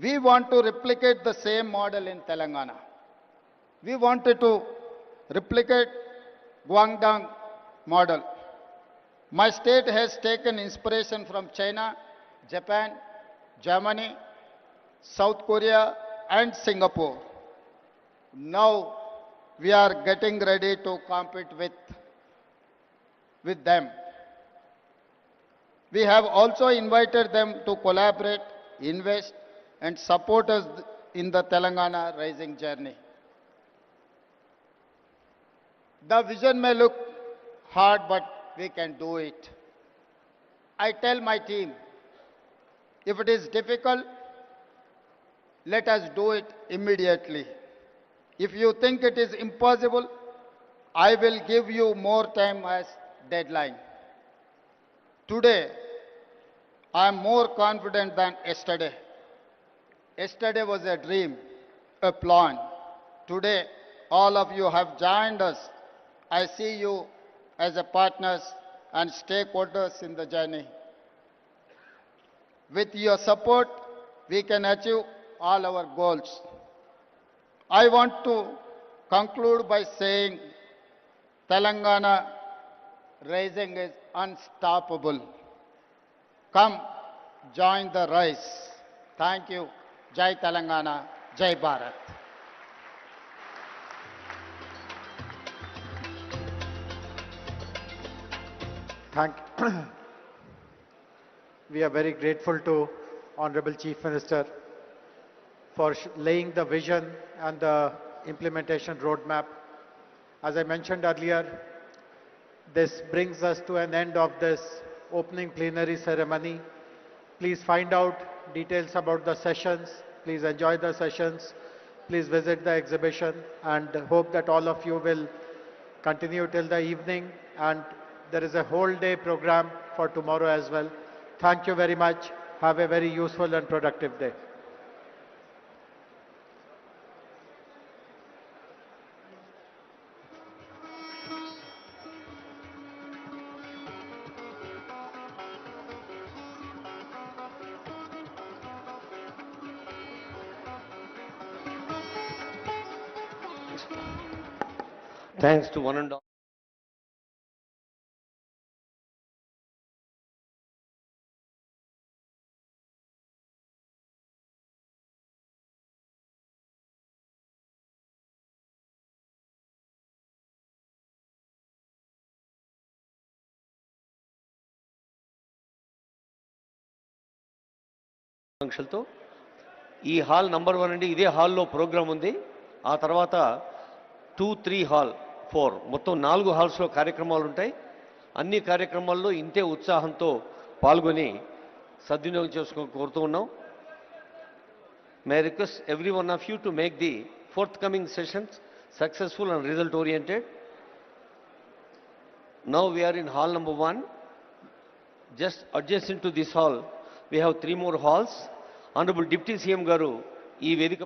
We want to replicate the same model in Telangana. We wanted to replicate Guangdong model. My state has taken inspiration from China, Japan, Germany, South Korea and Singapore. Now we are getting ready to compete with them. We have also invited them to collaborate, invest and support us in the Telangana rising journey. The vision may look hard, but we can do it. I tell my team, if it is difficult, let us do it immediately. If you think it is impossible, I will give you more time as deadline. Today, I am more confident than yesterday. Yesterday was a dream, a plan. Today, all of you have joined us. I see you as a partners and stakeholders in the journey. With your support, we can achieve all our goals. I want to conclude by saying Telangana rising is unstoppable. Come, join the race. Thank you. Jai Telangana, Jai Bharat. We are very grateful to Honorable Chief Minister for laying the vision and the implementation roadmap. As I mentioned earlier, this brings us to an end of this opening plenary ceremony. Please find out details about the sessions. Please enjoy the sessions. Please visit the exhibition and hope that all of you will continue till the evening, and there is a whole day program for tomorrow as well. Thank you very much. Have a very useful and productive day. Thanks to one and all. ఆంక్షలతో ఈ hall number 1 అండి. ఇదే హాల్లో programme ఉంది. ఆ తర్వాత 2, 3 hall 4 మొత్తం 4 హాల్స్లో కార్యక్రమాలు ఉంటాయి. అన్ని కార్యక్రమాల్లో ఇంతే ఉత్సాహంతో పాల్గొని సద్వినియోగం చేసుకోవాలని కోరుతూ ఉన్నాం. May I request every one of you to make the forthcoming sessions successful and result oriented. Now we are in hall number 1. Just adjacent to this hall, we have 3 more halls. Honorable Deputy CM Garu, ee Vedika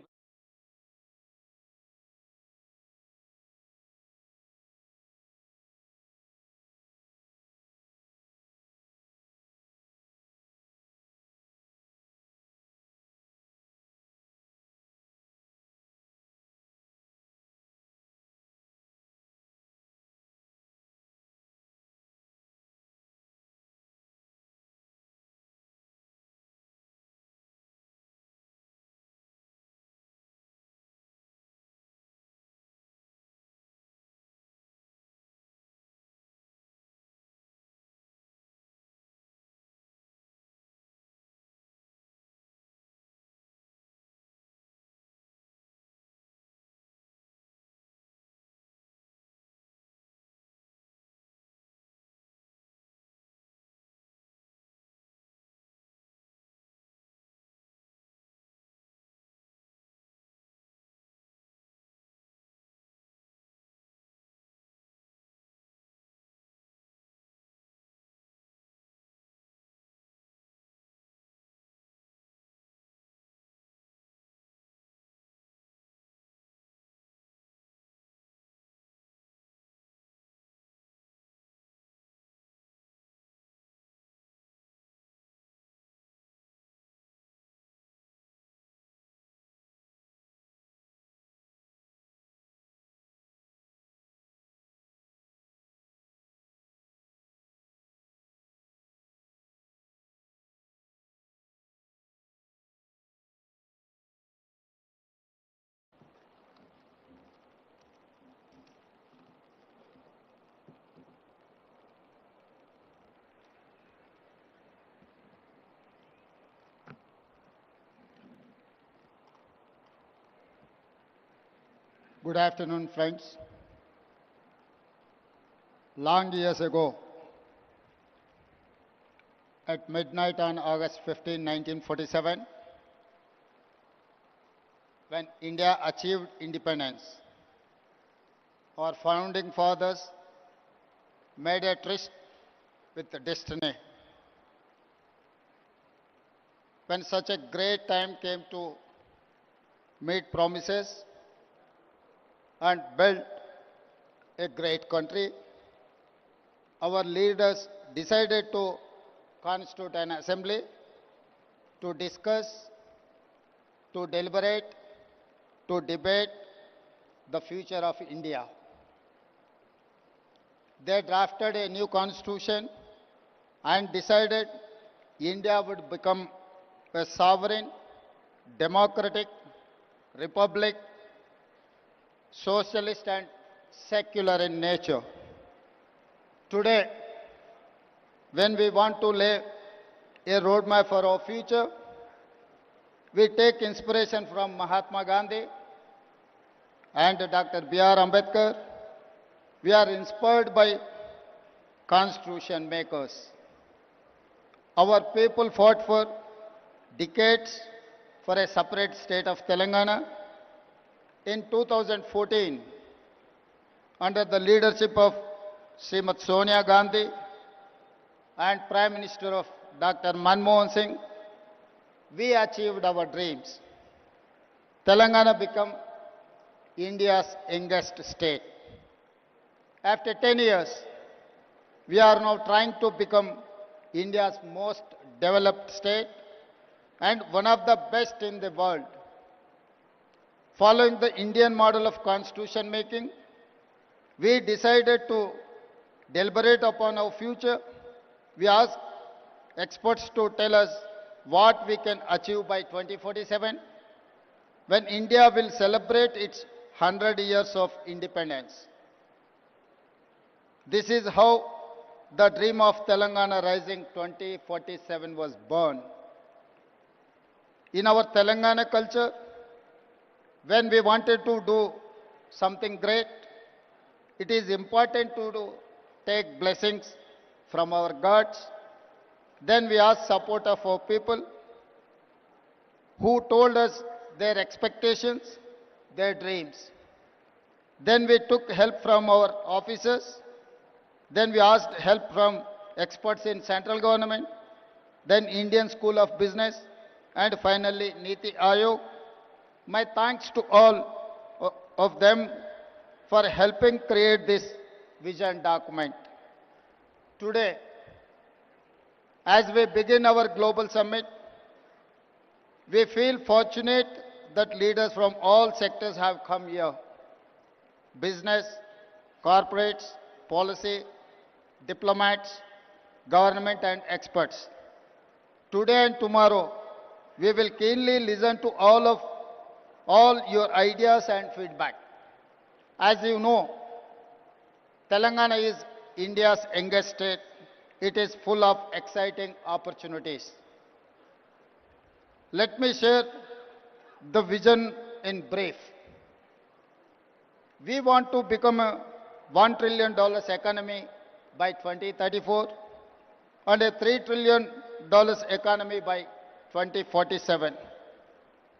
Good afternoon, friends. Long years ago, at midnight on August 15, 1947, when India achieved independence, our founding fathers made a tryst with the destiny. When such a great time came to meet promises and build a great country, our leaders decided to constitute an assembly to discuss, to deliberate, to debate the future of India. They drafted a new constitution and decided India would become a sovereign, democratic republic, socialist and secular in nature. Today, when we want to lay a roadmap for our future, we take inspiration from Mahatma Gandhi and Dr. B.R. Ambedkar. We are inspired by constitution makers. Our people fought for decades for a separate state of Telangana. In 2014, under the leadership of Srimati Sonia Gandhi and Prime Minister of Dr. Manmohan Singh, we achieved our dreams. Telangana became India's youngest state. After 10 years, we are now trying to become India's most developed state and one of the best in the world. Following the Indian model of constitution making, we decided to deliberate upon our future. We asked experts to tell us what we can achieve by 2047, when India will celebrate its 100 years of independence. This is how the dream of Telangana Rising 2047 was born. In our Telangana culture, when we wanted to do something great, it is important to take blessings from our gods. Then we ask support of our people who told us their expectations, their dreams. Then we took help from our officers. Then we asked help from experts in central government, then Indian School of Business, and finally Niti Aayog. My thanks to all of them for helping create this vision document. Today, as we begin our global summit, we feel fortunate that leaders from all sectors have come here. Business, corporates, policy, diplomats, government and experts. Today and tomorrow, we will keenly listen to all your ideas and feedback. As you know, Telangana is India's youngest state. It is full of exciting opportunities. Let me share the vision in brief. We want to become a $1 trillion economy by 2034 and a $3 trillion economy by 2047.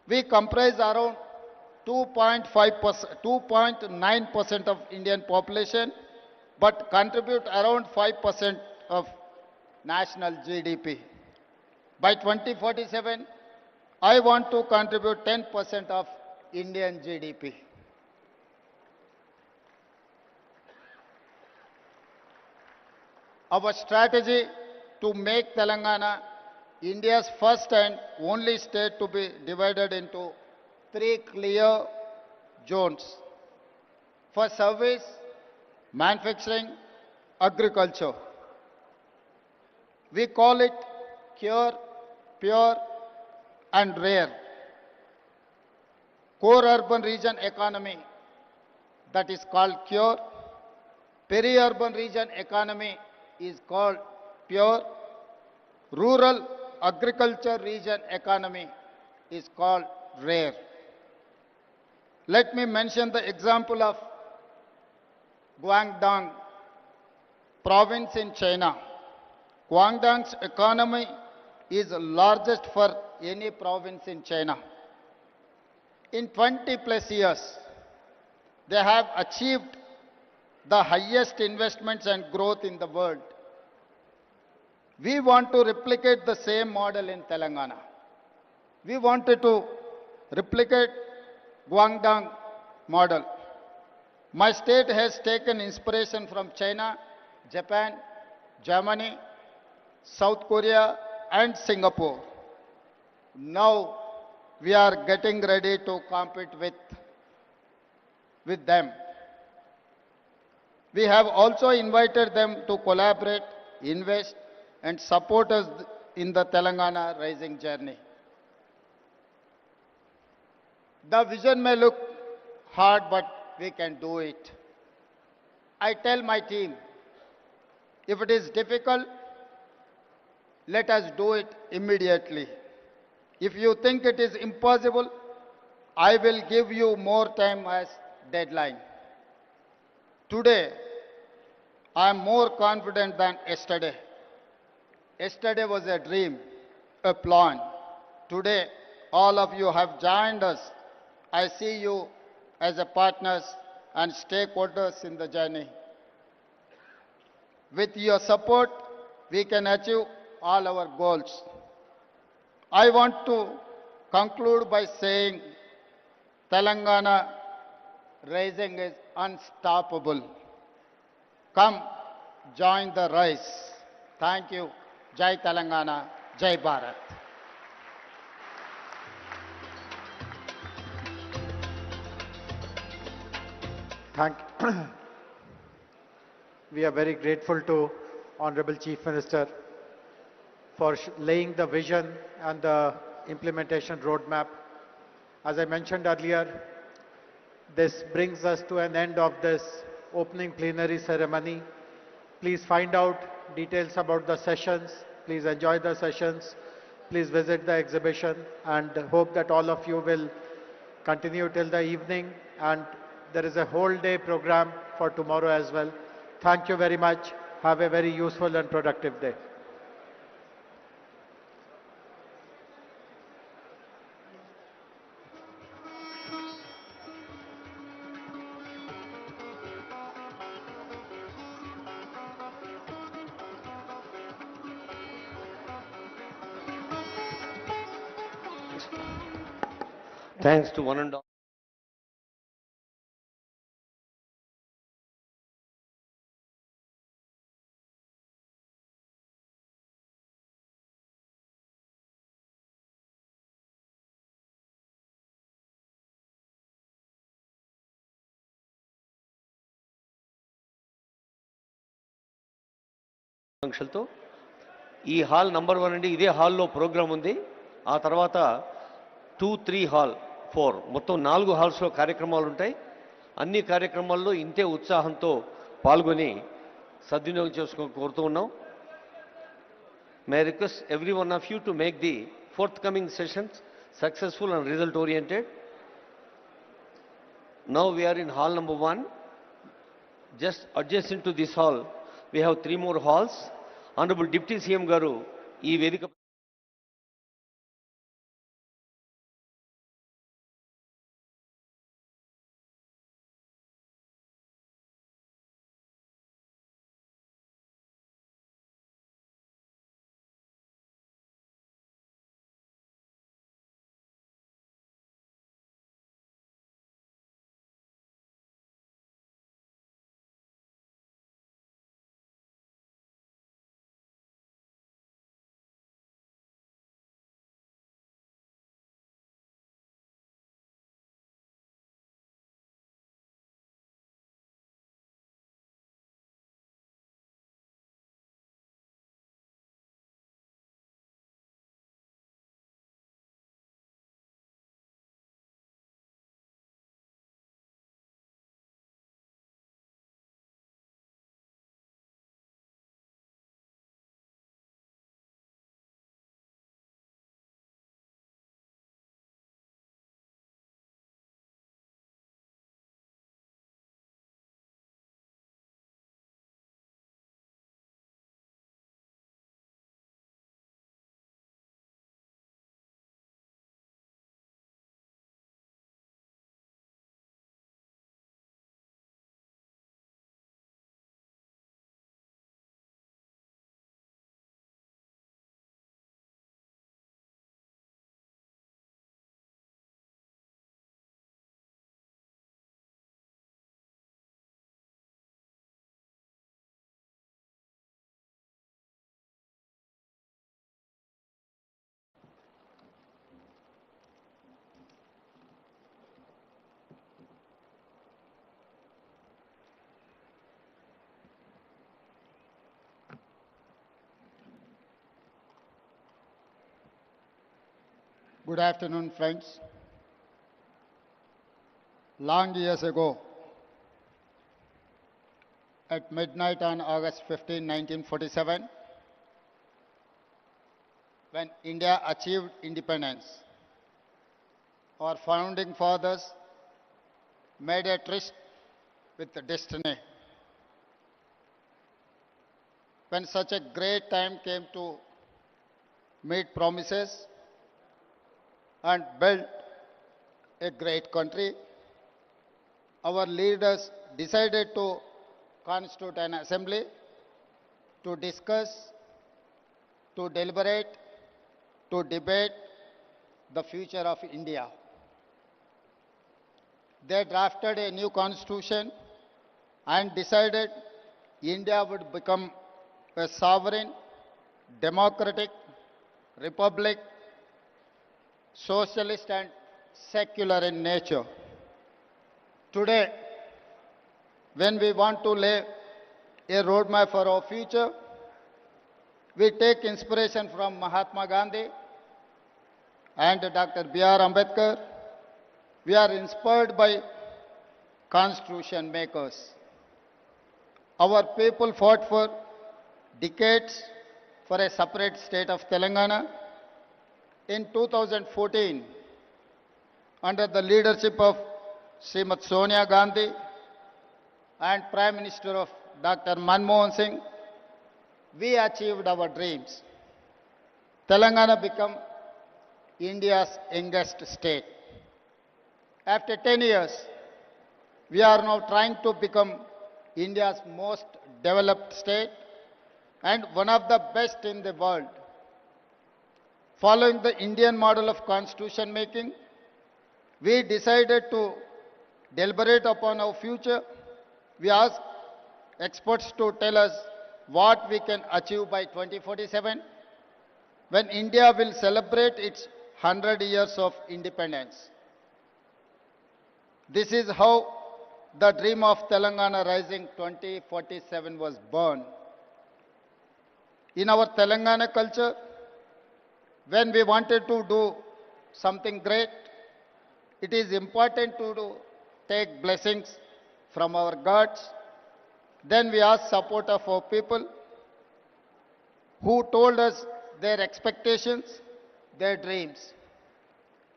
We comprise around 2.9% of Indian population, but contribute around 5% of national GDP. By 2047, I want to contribute 10% of Indian GDP. Our strategy to make Telangana India's first and only state to be divided into 3 clear zones for service, manufacturing, agriculture. We call it Cure, Pure and Rare. Core urban region economy, that is called Cure. Peri-urban region economy is called Pure. Rural agriculture region economy is called Rare. Let me mention the example of Guangdong province in China. Guangdong's economy is largest for any province in China. In 20 plus years, they have achieved the highest investments and growth in the world. We want to replicate the same model in Telangana. We wanted to replicate Guangdong model. My state has taken inspiration from China, Japan, Germany, South Korea and Singapore. Now we are getting ready to compete with them. We have also invited them to collaborate, invest and support us in the Telangana rising journey. The vision may look hard, but we can do it. I tell my team, if it is difficult, let us do it immediately. If you think it is impossible, I will give you more time as deadline. Today, I am more confident than yesterday. Yesterday was a dream, a plan. Today, all of you have joined us. I see you as a partners and stakeholders in the journey. With your support, we can achieve all our goals. I want to conclude by saying Telangana rising is unstoppable. Come, join the race. Thank you. Jai Telangana, Jai Bharat. We are very grateful to Honorable Chief Minister for laying the vision and the implementation roadmap. As I mentioned earlier, this brings us to an end of this opening plenary ceremony. Please find out details about the sessions. Please enjoy the sessions. Please visit the exhibition and hope that all of you will continue till the evening, and there is a whole day program for tomorrow as well. Thank you very much. Have a very useful and productive day. Thanks to one and all. ఆకాంక్షలతో ఈ hall number 1 అండి. ఇదే హాల్లో programme ఉంది. ఆ తర్వాత 2, 3 hall 4 మొత్తం 4 హాల్స్లో కార్యక్రమాలు ఉంటాయి. అన్ని కార్యక్రమాల్లో ఇంతే ఉత్సాహంతో పాల్గొని సద్వినియోగం చేసుకో కోరుతూ ఉన్నాం. May I request every one of you to make the forthcoming sessions successful and result oriented. Now we are in hall number 1. Just adjacent to this hall, we have 3 more halls. Honorable Deputy CM Garu, ఈ వేదిక Good afternoon, friends. Long years ago, at midnight on August 15, 1947, when India achieved independence, our founding fathers made a tryst with the destiny. When such a great time came to meet promises and build a great country, our leaders decided to constitute an assembly to discuss, to deliberate, to debate the future of India. They drafted a new constitution and decided India would become a sovereign, democratic republic, socialist and secular in nature. Today, when we want to lay a roadmap for our future, we take inspiration from Mahatma Gandhi and Dr. B.R. Ambedkar. We are inspired by constitution makers. Our people fought for decades for a separate state of Telangana. In 2014, under the leadership of Srimati Sonia Gandhi and Prime Minister of Dr. Manmohan Singh, we achieved our dreams. Telangana became India's youngest state. After 10 years, we are now trying to become India's most developed state and one of the best in the world. Following the Indian model of constitution making, we decided to deliberate upon our future. We asked experts to tell us what we can achieve by 2047, when India will celebrate its 100 years of independence. This is how the dream of Telangana Rising 2047 was born. In our Telangana culture, when we wanted to do something great, it is important to take blessings from our gods. Then we ask support of our people who told us their expectations, their dreams.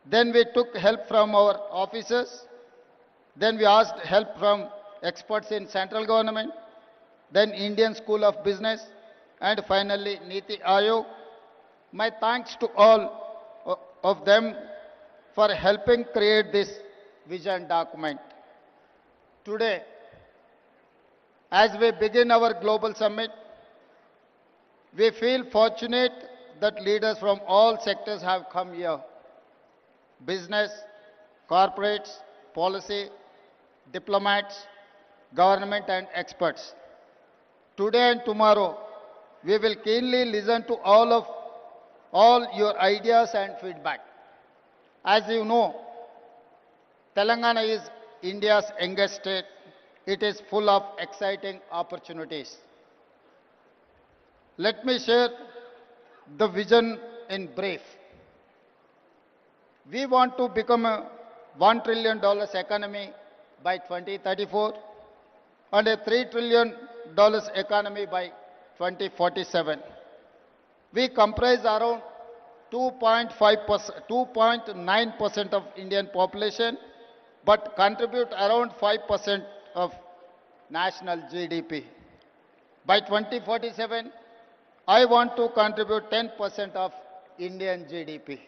Then we took help from our officers. Then we asked help from experts in central government, then Indian School of Business, and finally Niti Aayog. My thanks to all of them for helping create this vision document. Today, as we begin our global summit, we feel fortunate that leaders from all sectors have come here. Business, corporates, policy, diplomats, government and experts. Today and tomorrow, we will keenly listen to all your ideas and feedback. As you know, Telangana is India's youngest state. It is full of exciting opportunities. Let me share the vision in brief. We want to become a $1 trillion economy by 2034 and a $3 trillion economy by 2047. We comprise around 2.9% of Indian population, but contribute around 5% of national GDP. By 2047, I want to contribute 10% of Indian GDP.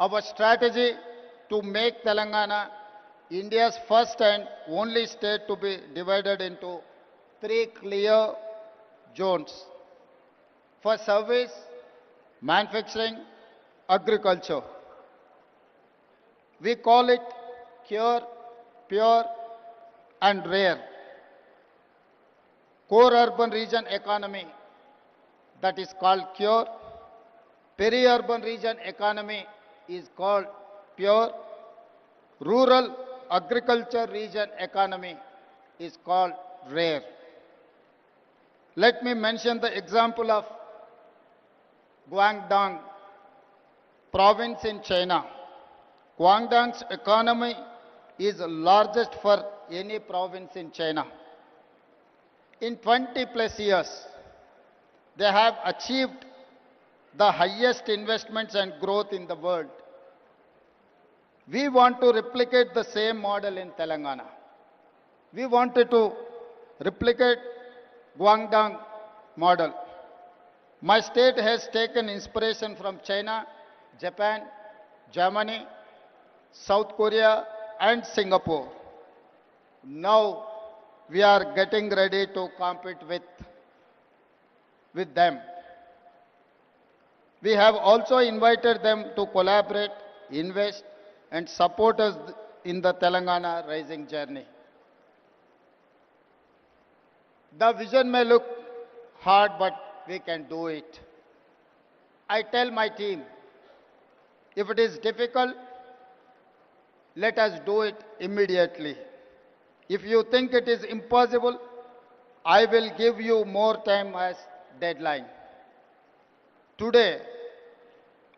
Our strategy to make Telangana India's first and only state to be divided into 3 clear zones for service, manufacturing, agriculture. We call it Cure, Pure and Rare. Core urban region economy, that is called Cure. Peri-urban region economy is called Pure. Rural agriculture region economy is called Rare. Let me mention the example of Guangdong province in China. Guangdong's economy is largest for any province in China. In 20 plus years, they have achieved the highest investments and growth in the world. We want to replicate the same model in Telangana. We wanted to replicate Guangdong model. My state has taken inspiration from China, Japan, Germany, South Korea and Singapore. Now we are getting ready to compete with them. We have also invited them to collaborate, invest and support us in the Telangana rising journey. The vision may look hard, but we can do it. I tell my team, if it is difficult, let us do it immediately. If you think it is impossible, I will give you more time as deadline. Today,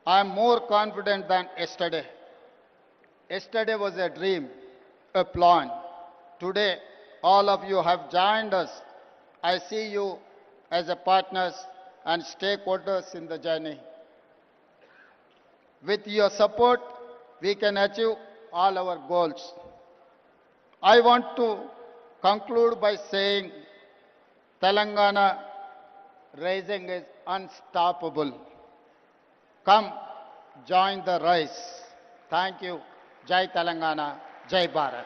I am more confident than yesterday. Yesterday was a dream, a plan. Today, all of you have joined us. I see you as a partners and stakeholders in the journey. With your support, we can achieve all our goals. I want to conclude by saying Telangana rising is unstoppable. Come, join the rise. Thank you. Jai Telangana, Jai Bharat.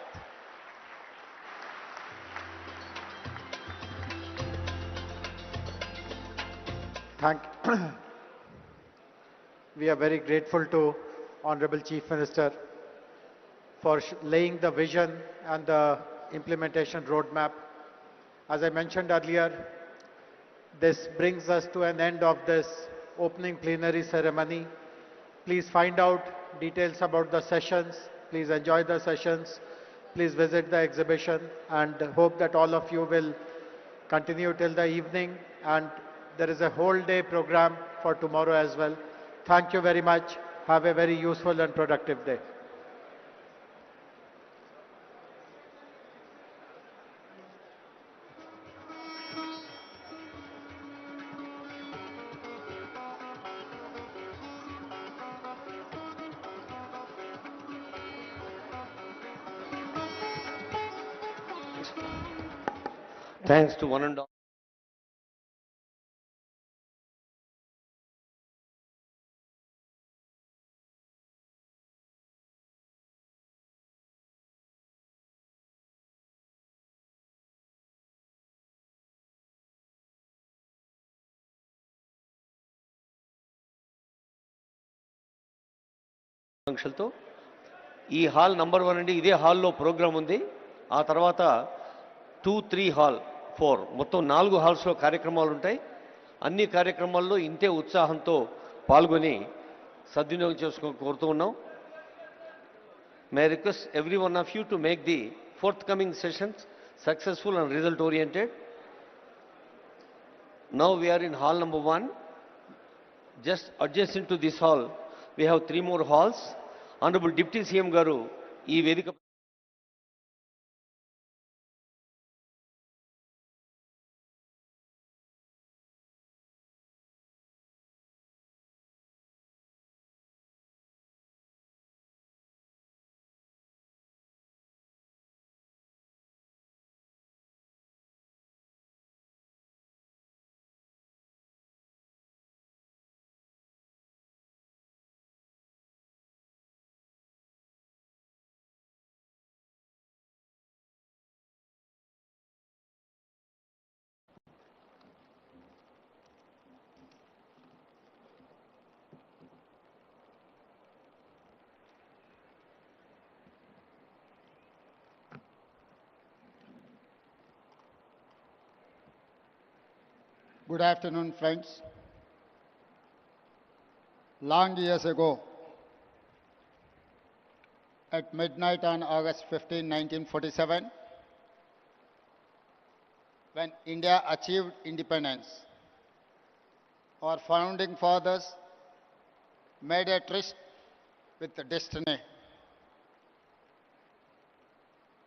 We are very grateful to Honorable Chief Minister for laying the vision and the implementation roadmap. As I mentioned earlier, this brings us to an end of this opening plenary ceremony. Please find out details about the sessions. Please enjoy the sessions. Please visit the exhibition and hope that all of you will continue till the evening, and there is a whole day program for tomorrow as well. Thank you very much. Have a very useful and productive day. Thanks to one and all. ఆంక్షలతో ఈ hall number 1 అండి. ఇదే హాల్లో programme ఉంది. ఆ తర్వాత 2, 3 hall 4 మొత్తం 4 హాల్స్లో కార్యక్రమాలు ఉంటాయి. అన్ని కార్యక్రమాల్లో ఇంతే ఉత్సాహంతో పాల్గొని సద్వినియోగం చేసుకోవాలని కోరుతూ ఉన్నాం. May I request every one of you to make the forthcoming sessions successful and result oriented. Now we are in hall number 1. Just adjacent to this hall, we have 3 more halls. Honorable Deputy CM గారు ఈ వేదిక Good afternoon, friends. Long years ago, at midnight on August 15, 1947, when India achieved independence. Our founding fathers made a tryst with destiny.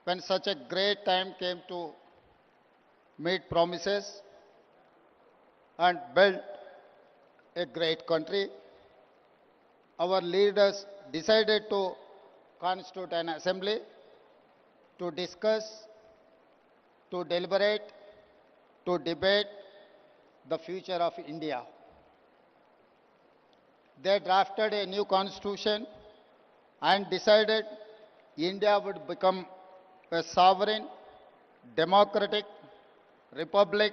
When such a great time came to meet promises and build a great country, our leaders decided to constitute an assembly to discuss, to deliberate, to debate the future of India. They drafted a new constitution and decided India would become a sovereign, democratic republic,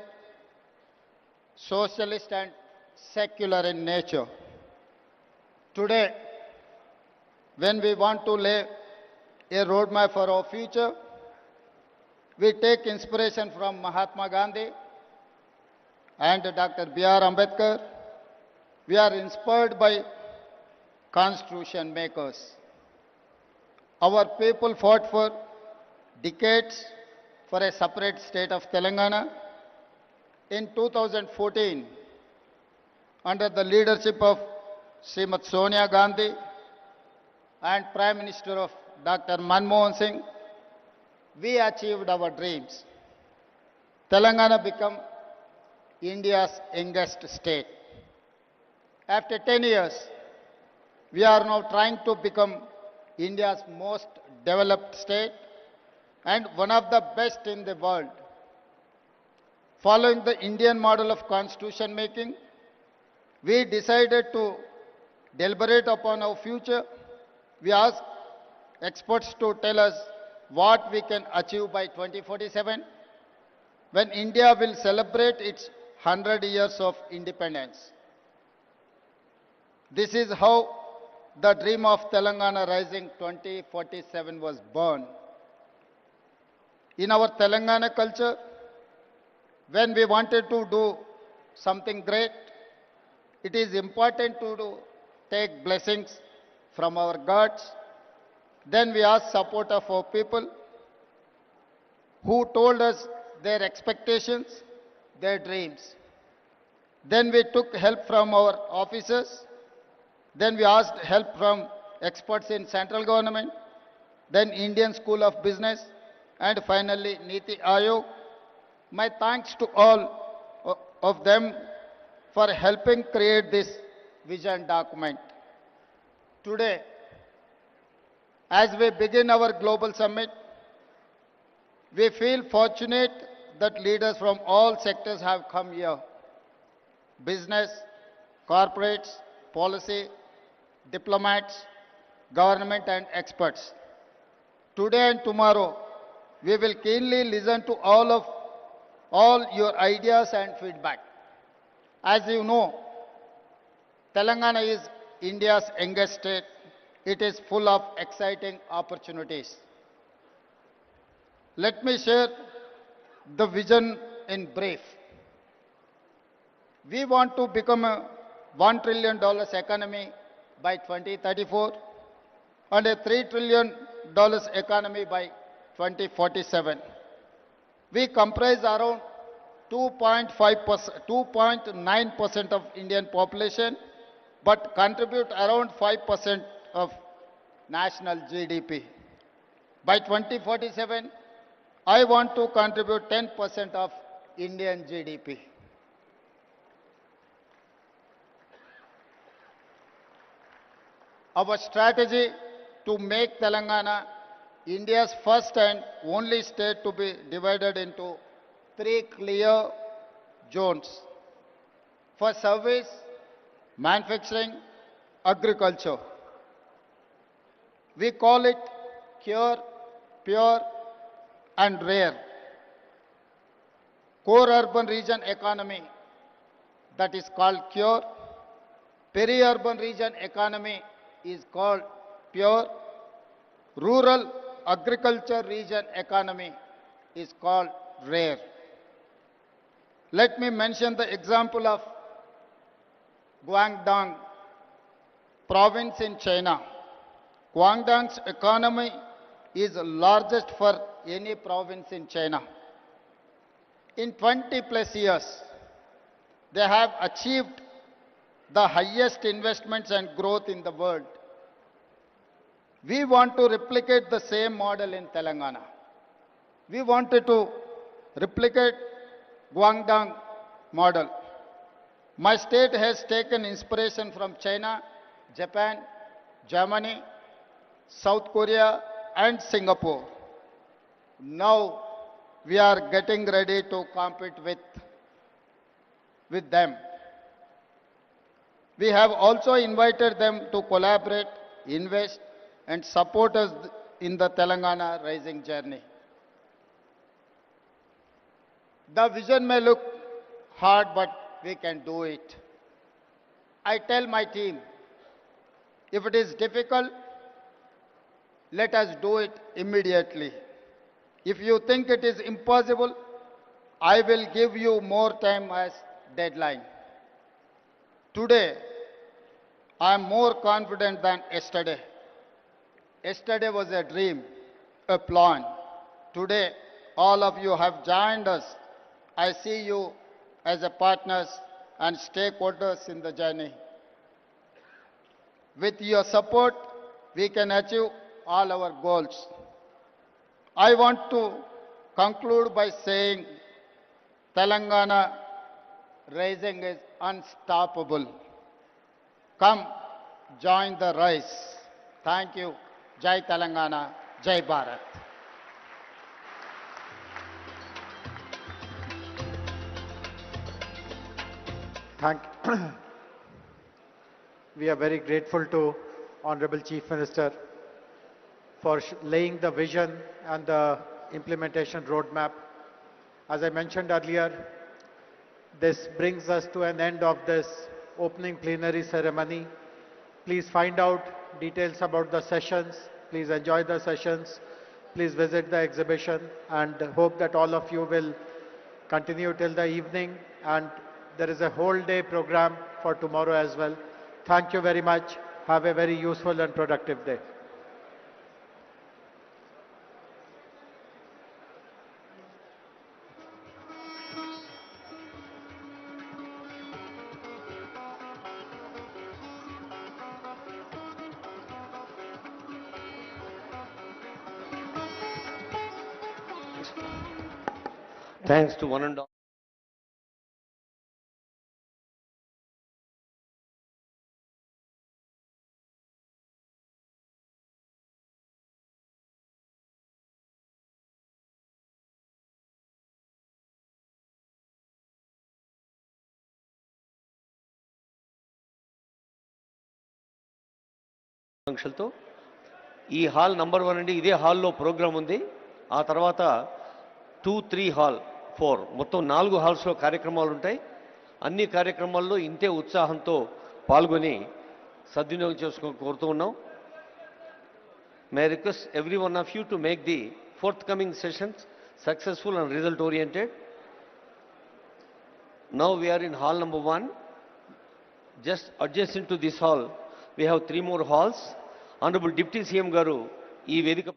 socialist and secular in nature. Today, when we want to lay a roadmap for our future, we take inspiration from Mahatma Gandhi and Dr. B.R. Ambedkar. We are inspired by constitution makers. Our people fought for decades for a separate state of Telangana. In 2014, under the leadership of Srimati Sonia Gandhi and Prime Minister of Dr. Manmohan Singh, we achieved our dreams. Telangana became India's youngest state. After 10 years, we are now trying to become India's most developed state and one of the best in the world. Following the Indian model of constitution making, we decided to deliberate upon our future. We asked experts to tell us what we can achieve by 2047, when India will celebrate its 100 years of independence. This is how the dream of Telangana Rising 2047 was born. In our Telangana culture, when we wanted to do something great, it is important to take blessings from our gods. Then we asked support of our people who told us their expectations, their dreams. Then we took help from our officers. Then we asked help from experts in central government, then Indian School of Business, and finally Niti Aayog. My thanks to all of them for helping create this vision document. Today, as we begin our global summit, we feel fortunate that leaders from all sectors have come here. Business, corporates, policy, diplomats, government and experts. Today and tomorrow, we will keenly listen to all your ideas and feedback. As you know, Telangana is India's youngest state. It is full of exciting opportunities. Let me share the vision in brief. We want to become a $1 trillion economy by 2034 and a $3 trillion economy by 2047. We comprise around 2.9% of Indian population, but contribute around 5% of national GDP. By 2047, I want to contribute 10% of Indian GDP. Our strategy to make Telangana India's first and only state to be divided into 3 clear zones for service, manufacturing, agriculture. We call it Cure, Pure and Rare. Core urban region economy, that is called Cure. Peri-urban region economy is called Pure. Rural agriculture region economy is called Rare. Let me mention the example of Guangdong province in China. Guangdong's economy is largest for any province in China. In 20 plus years, they have achieved the highest investments and growth in the world. We want to replicate the same model in Telangana. We wanted to replicate Guangdong model. My state has taken inspiration from China, Japan, Germany, South Korea, and Singapore. Now we are getting ready to compete with them. We have also invited them to collaborate, invest, and support us in the Telangana rising journey. The vision may look hard, but we can do it. I tell my team, if it is difficult, let us do it immediately. If you think it is impossible, I will give you more time as deadline. Today, I am more confident than yesterday. Yesterday was a dream, a plan. Today, all of you have joined us. I see you as a partners and stakeholders in the journey. With your support, we can achieve all our goals. I want to conclude by saying Telangana rising is unstoppable. Come, join the race. Thank you. Jai Telangana, Jai Bharat. We are very grateful to Honorable Chief Minister for laying the vision and the implementation roadmap. As I mentioned earlier, this brings us to an end of this opening plenary ceremony. Please find out details about the sessions. Please enjoy the sessions. Please visit the exhibition, and hope that all of you will continue till the evening, and there is a whole day program for tomorrow as well. Thank you very much. Have a very useful and productive day. Thanks to one and all. ఆంక్షలతో ఈ hall number 1 అండి. ఇదే హాల్లో programme ఉంది. ఆ తర్వాత 2, 3 hall 4 మొత్తం 4 హాల్స్లో కార్యక్రమాలు ఉంటాయి. అన్ని కార్యక్రమాల్లో ఇంతే ఉత్సాహంతో పాల్గొని సద్వినియోగం చేసుకోవాలని కోరుతూ ఉన్నాం. May I request every one of you to make the forthcoming sessions successful and result oriented. Now we are in hall number 1. Just adjacent to this hall, we have 3 more halls. Honorable Deputy CM Garu, ee Vedika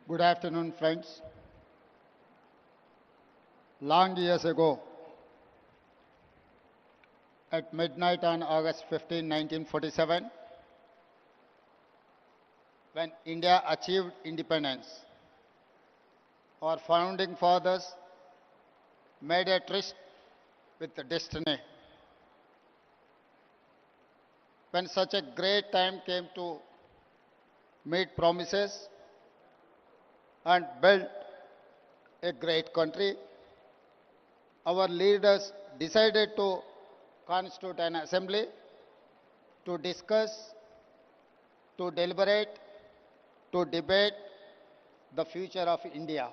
Good afternoon, friends. Long years ago, at midnight on August 15, 1947, when India achieved independence, our founding fathers made a tryst with destiny. When such a great time came to meet promises and build a great country, our leaders decided to constitute an assembly to discuss, to deliberate, to debate the future of India.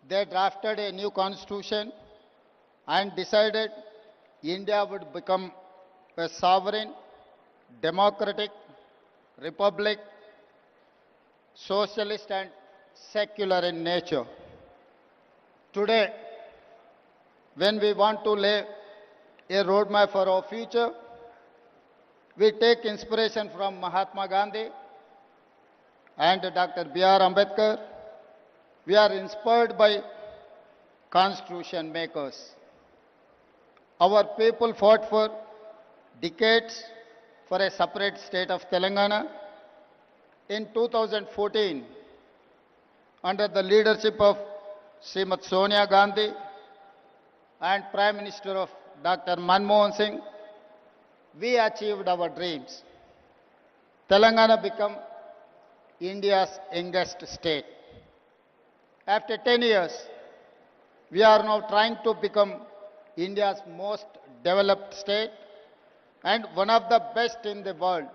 They drafted a new constitution and decided India would become a sovereign, democratic republic, socialist and secular in nature. Today, when we want to lay a roadmap for our future, we take inspiration from Mahatma Gandhi and Dr. B.R. Ambedkar. We are inspired by constitution makers. Our people fought for decades for a separate state of Telangana. In 2014, under the leadership of Srimati Sonia Gandhi and Prime Minister of Dr. Manmohan Singh, we achieved our dreams. Telangana became India's youngest state. After 10 years, we are now trying to become India's most developed state and one of the best in the world.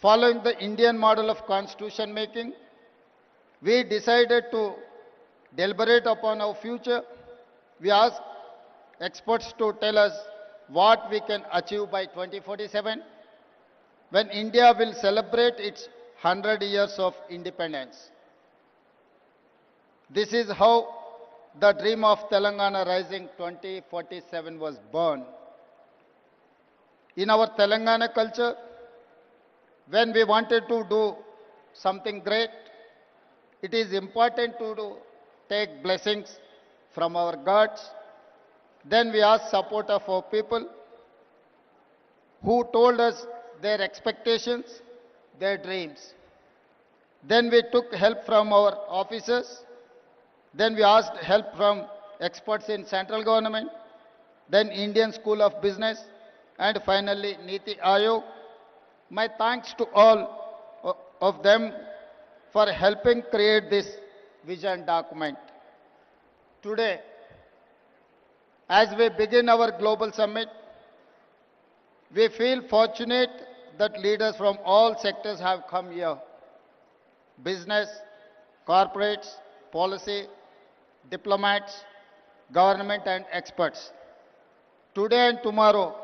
Following the Indian model of constitution making, we decided to deliberate upon our future. We asked experts to tell us what we can achieve by 2047, when India will celebrate its 100 years of independence. This is how the dream of Telangana Rising 2047 was born. In our Telangana culture, when we wanted to do something great, it is important to take blessings from our gods. Then we asked support of our people who told us their expectations, their dreams. Then we took help from our officers. Then we asked help from experts in central government, then Indian School of Business, and finally Niti Aayog. My thanks to all of them for helping create this vision document. Today, as we begin our global summit, we feel fortunate that leaders from all sectors have come here. Business, corporates, policy, diplomats, government and experts. Today and tomorrow,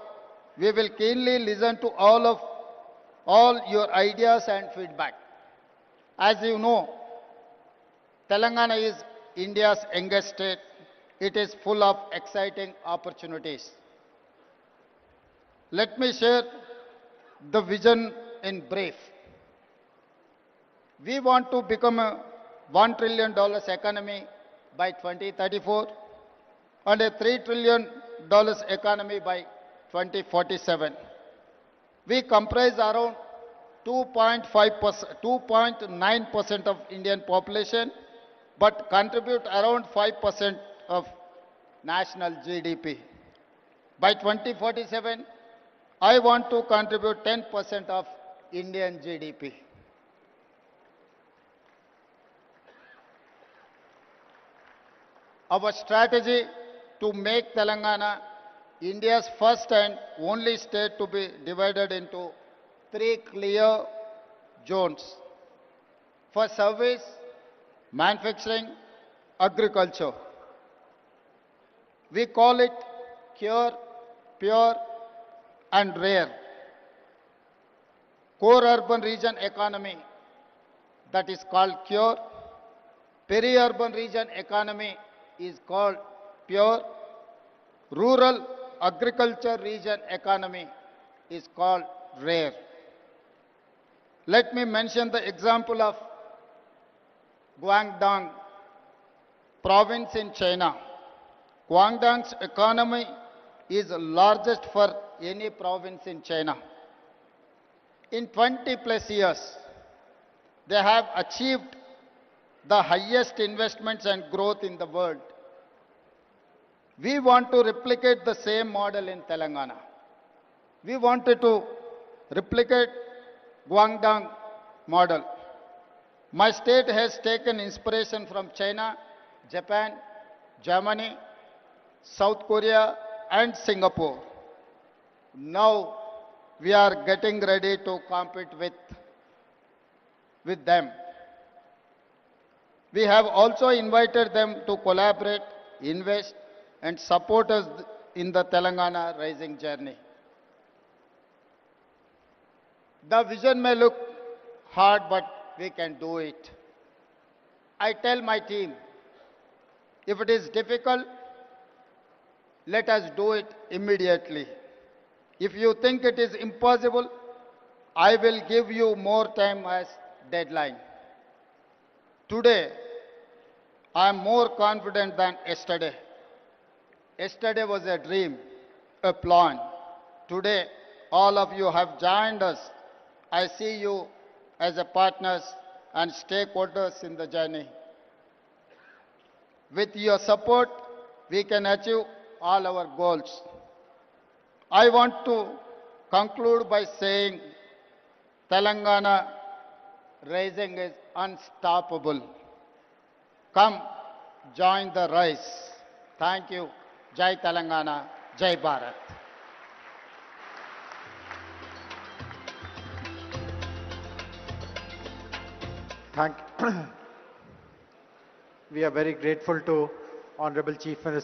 we will keenly listen to all your ideas and feedback. As you know, Telangana is India's youngest state. It is full of exciting opportunities. Let me share the vision in brief. We want to become a $1 trillion economy by 2034 and a $3 trillion economy by 2047. We comprise around 2.9% of Indian population, but contribute around 5% of national GDP. By 2047, I want to contribute 10% of Indian GDP. Our strategy to make Telangana India's first and only state to be divided into 3 clear zones for service, manufacturing, agriculture. We call it Cure, Pure and Rare. Core urban region economy, that is called Cure. Peri-urban region economy is called Pure. Rural agriculture region economy is called Rare. Let me mention the example of Guangdong province in China. Guangdong's economy is largest for any province in China. In 20 plus years, they have achieved the highest investments and growth in the world. We want to replicate the same model in Telangana. We wanted to replicate Guangdong model. My state has taken inspiration from China, Japan, Germany, South Korea and Singapore. Now we are getting ready to compete with them. We have also invited them to collaborate, invest and support us in the Telangana rising journey. The vision may look hard, but we can do it. I tell my team, if it is difficult, let us do it immediately. If you think it is impossible, I will give you more time as deadline. Today, I am more confident than yesterday. Yesterday was a dream, a plan. Today, all of you have joined us. I see you as a partners and stakeholders in the journey. With your support, we can achieve all our goals. I want to conclude by saying Telangana rising is unstoppable. Come, join the race. Thank you. Jai Telangana, Jai Bharat. We are very grateful to Honorable Chief Minister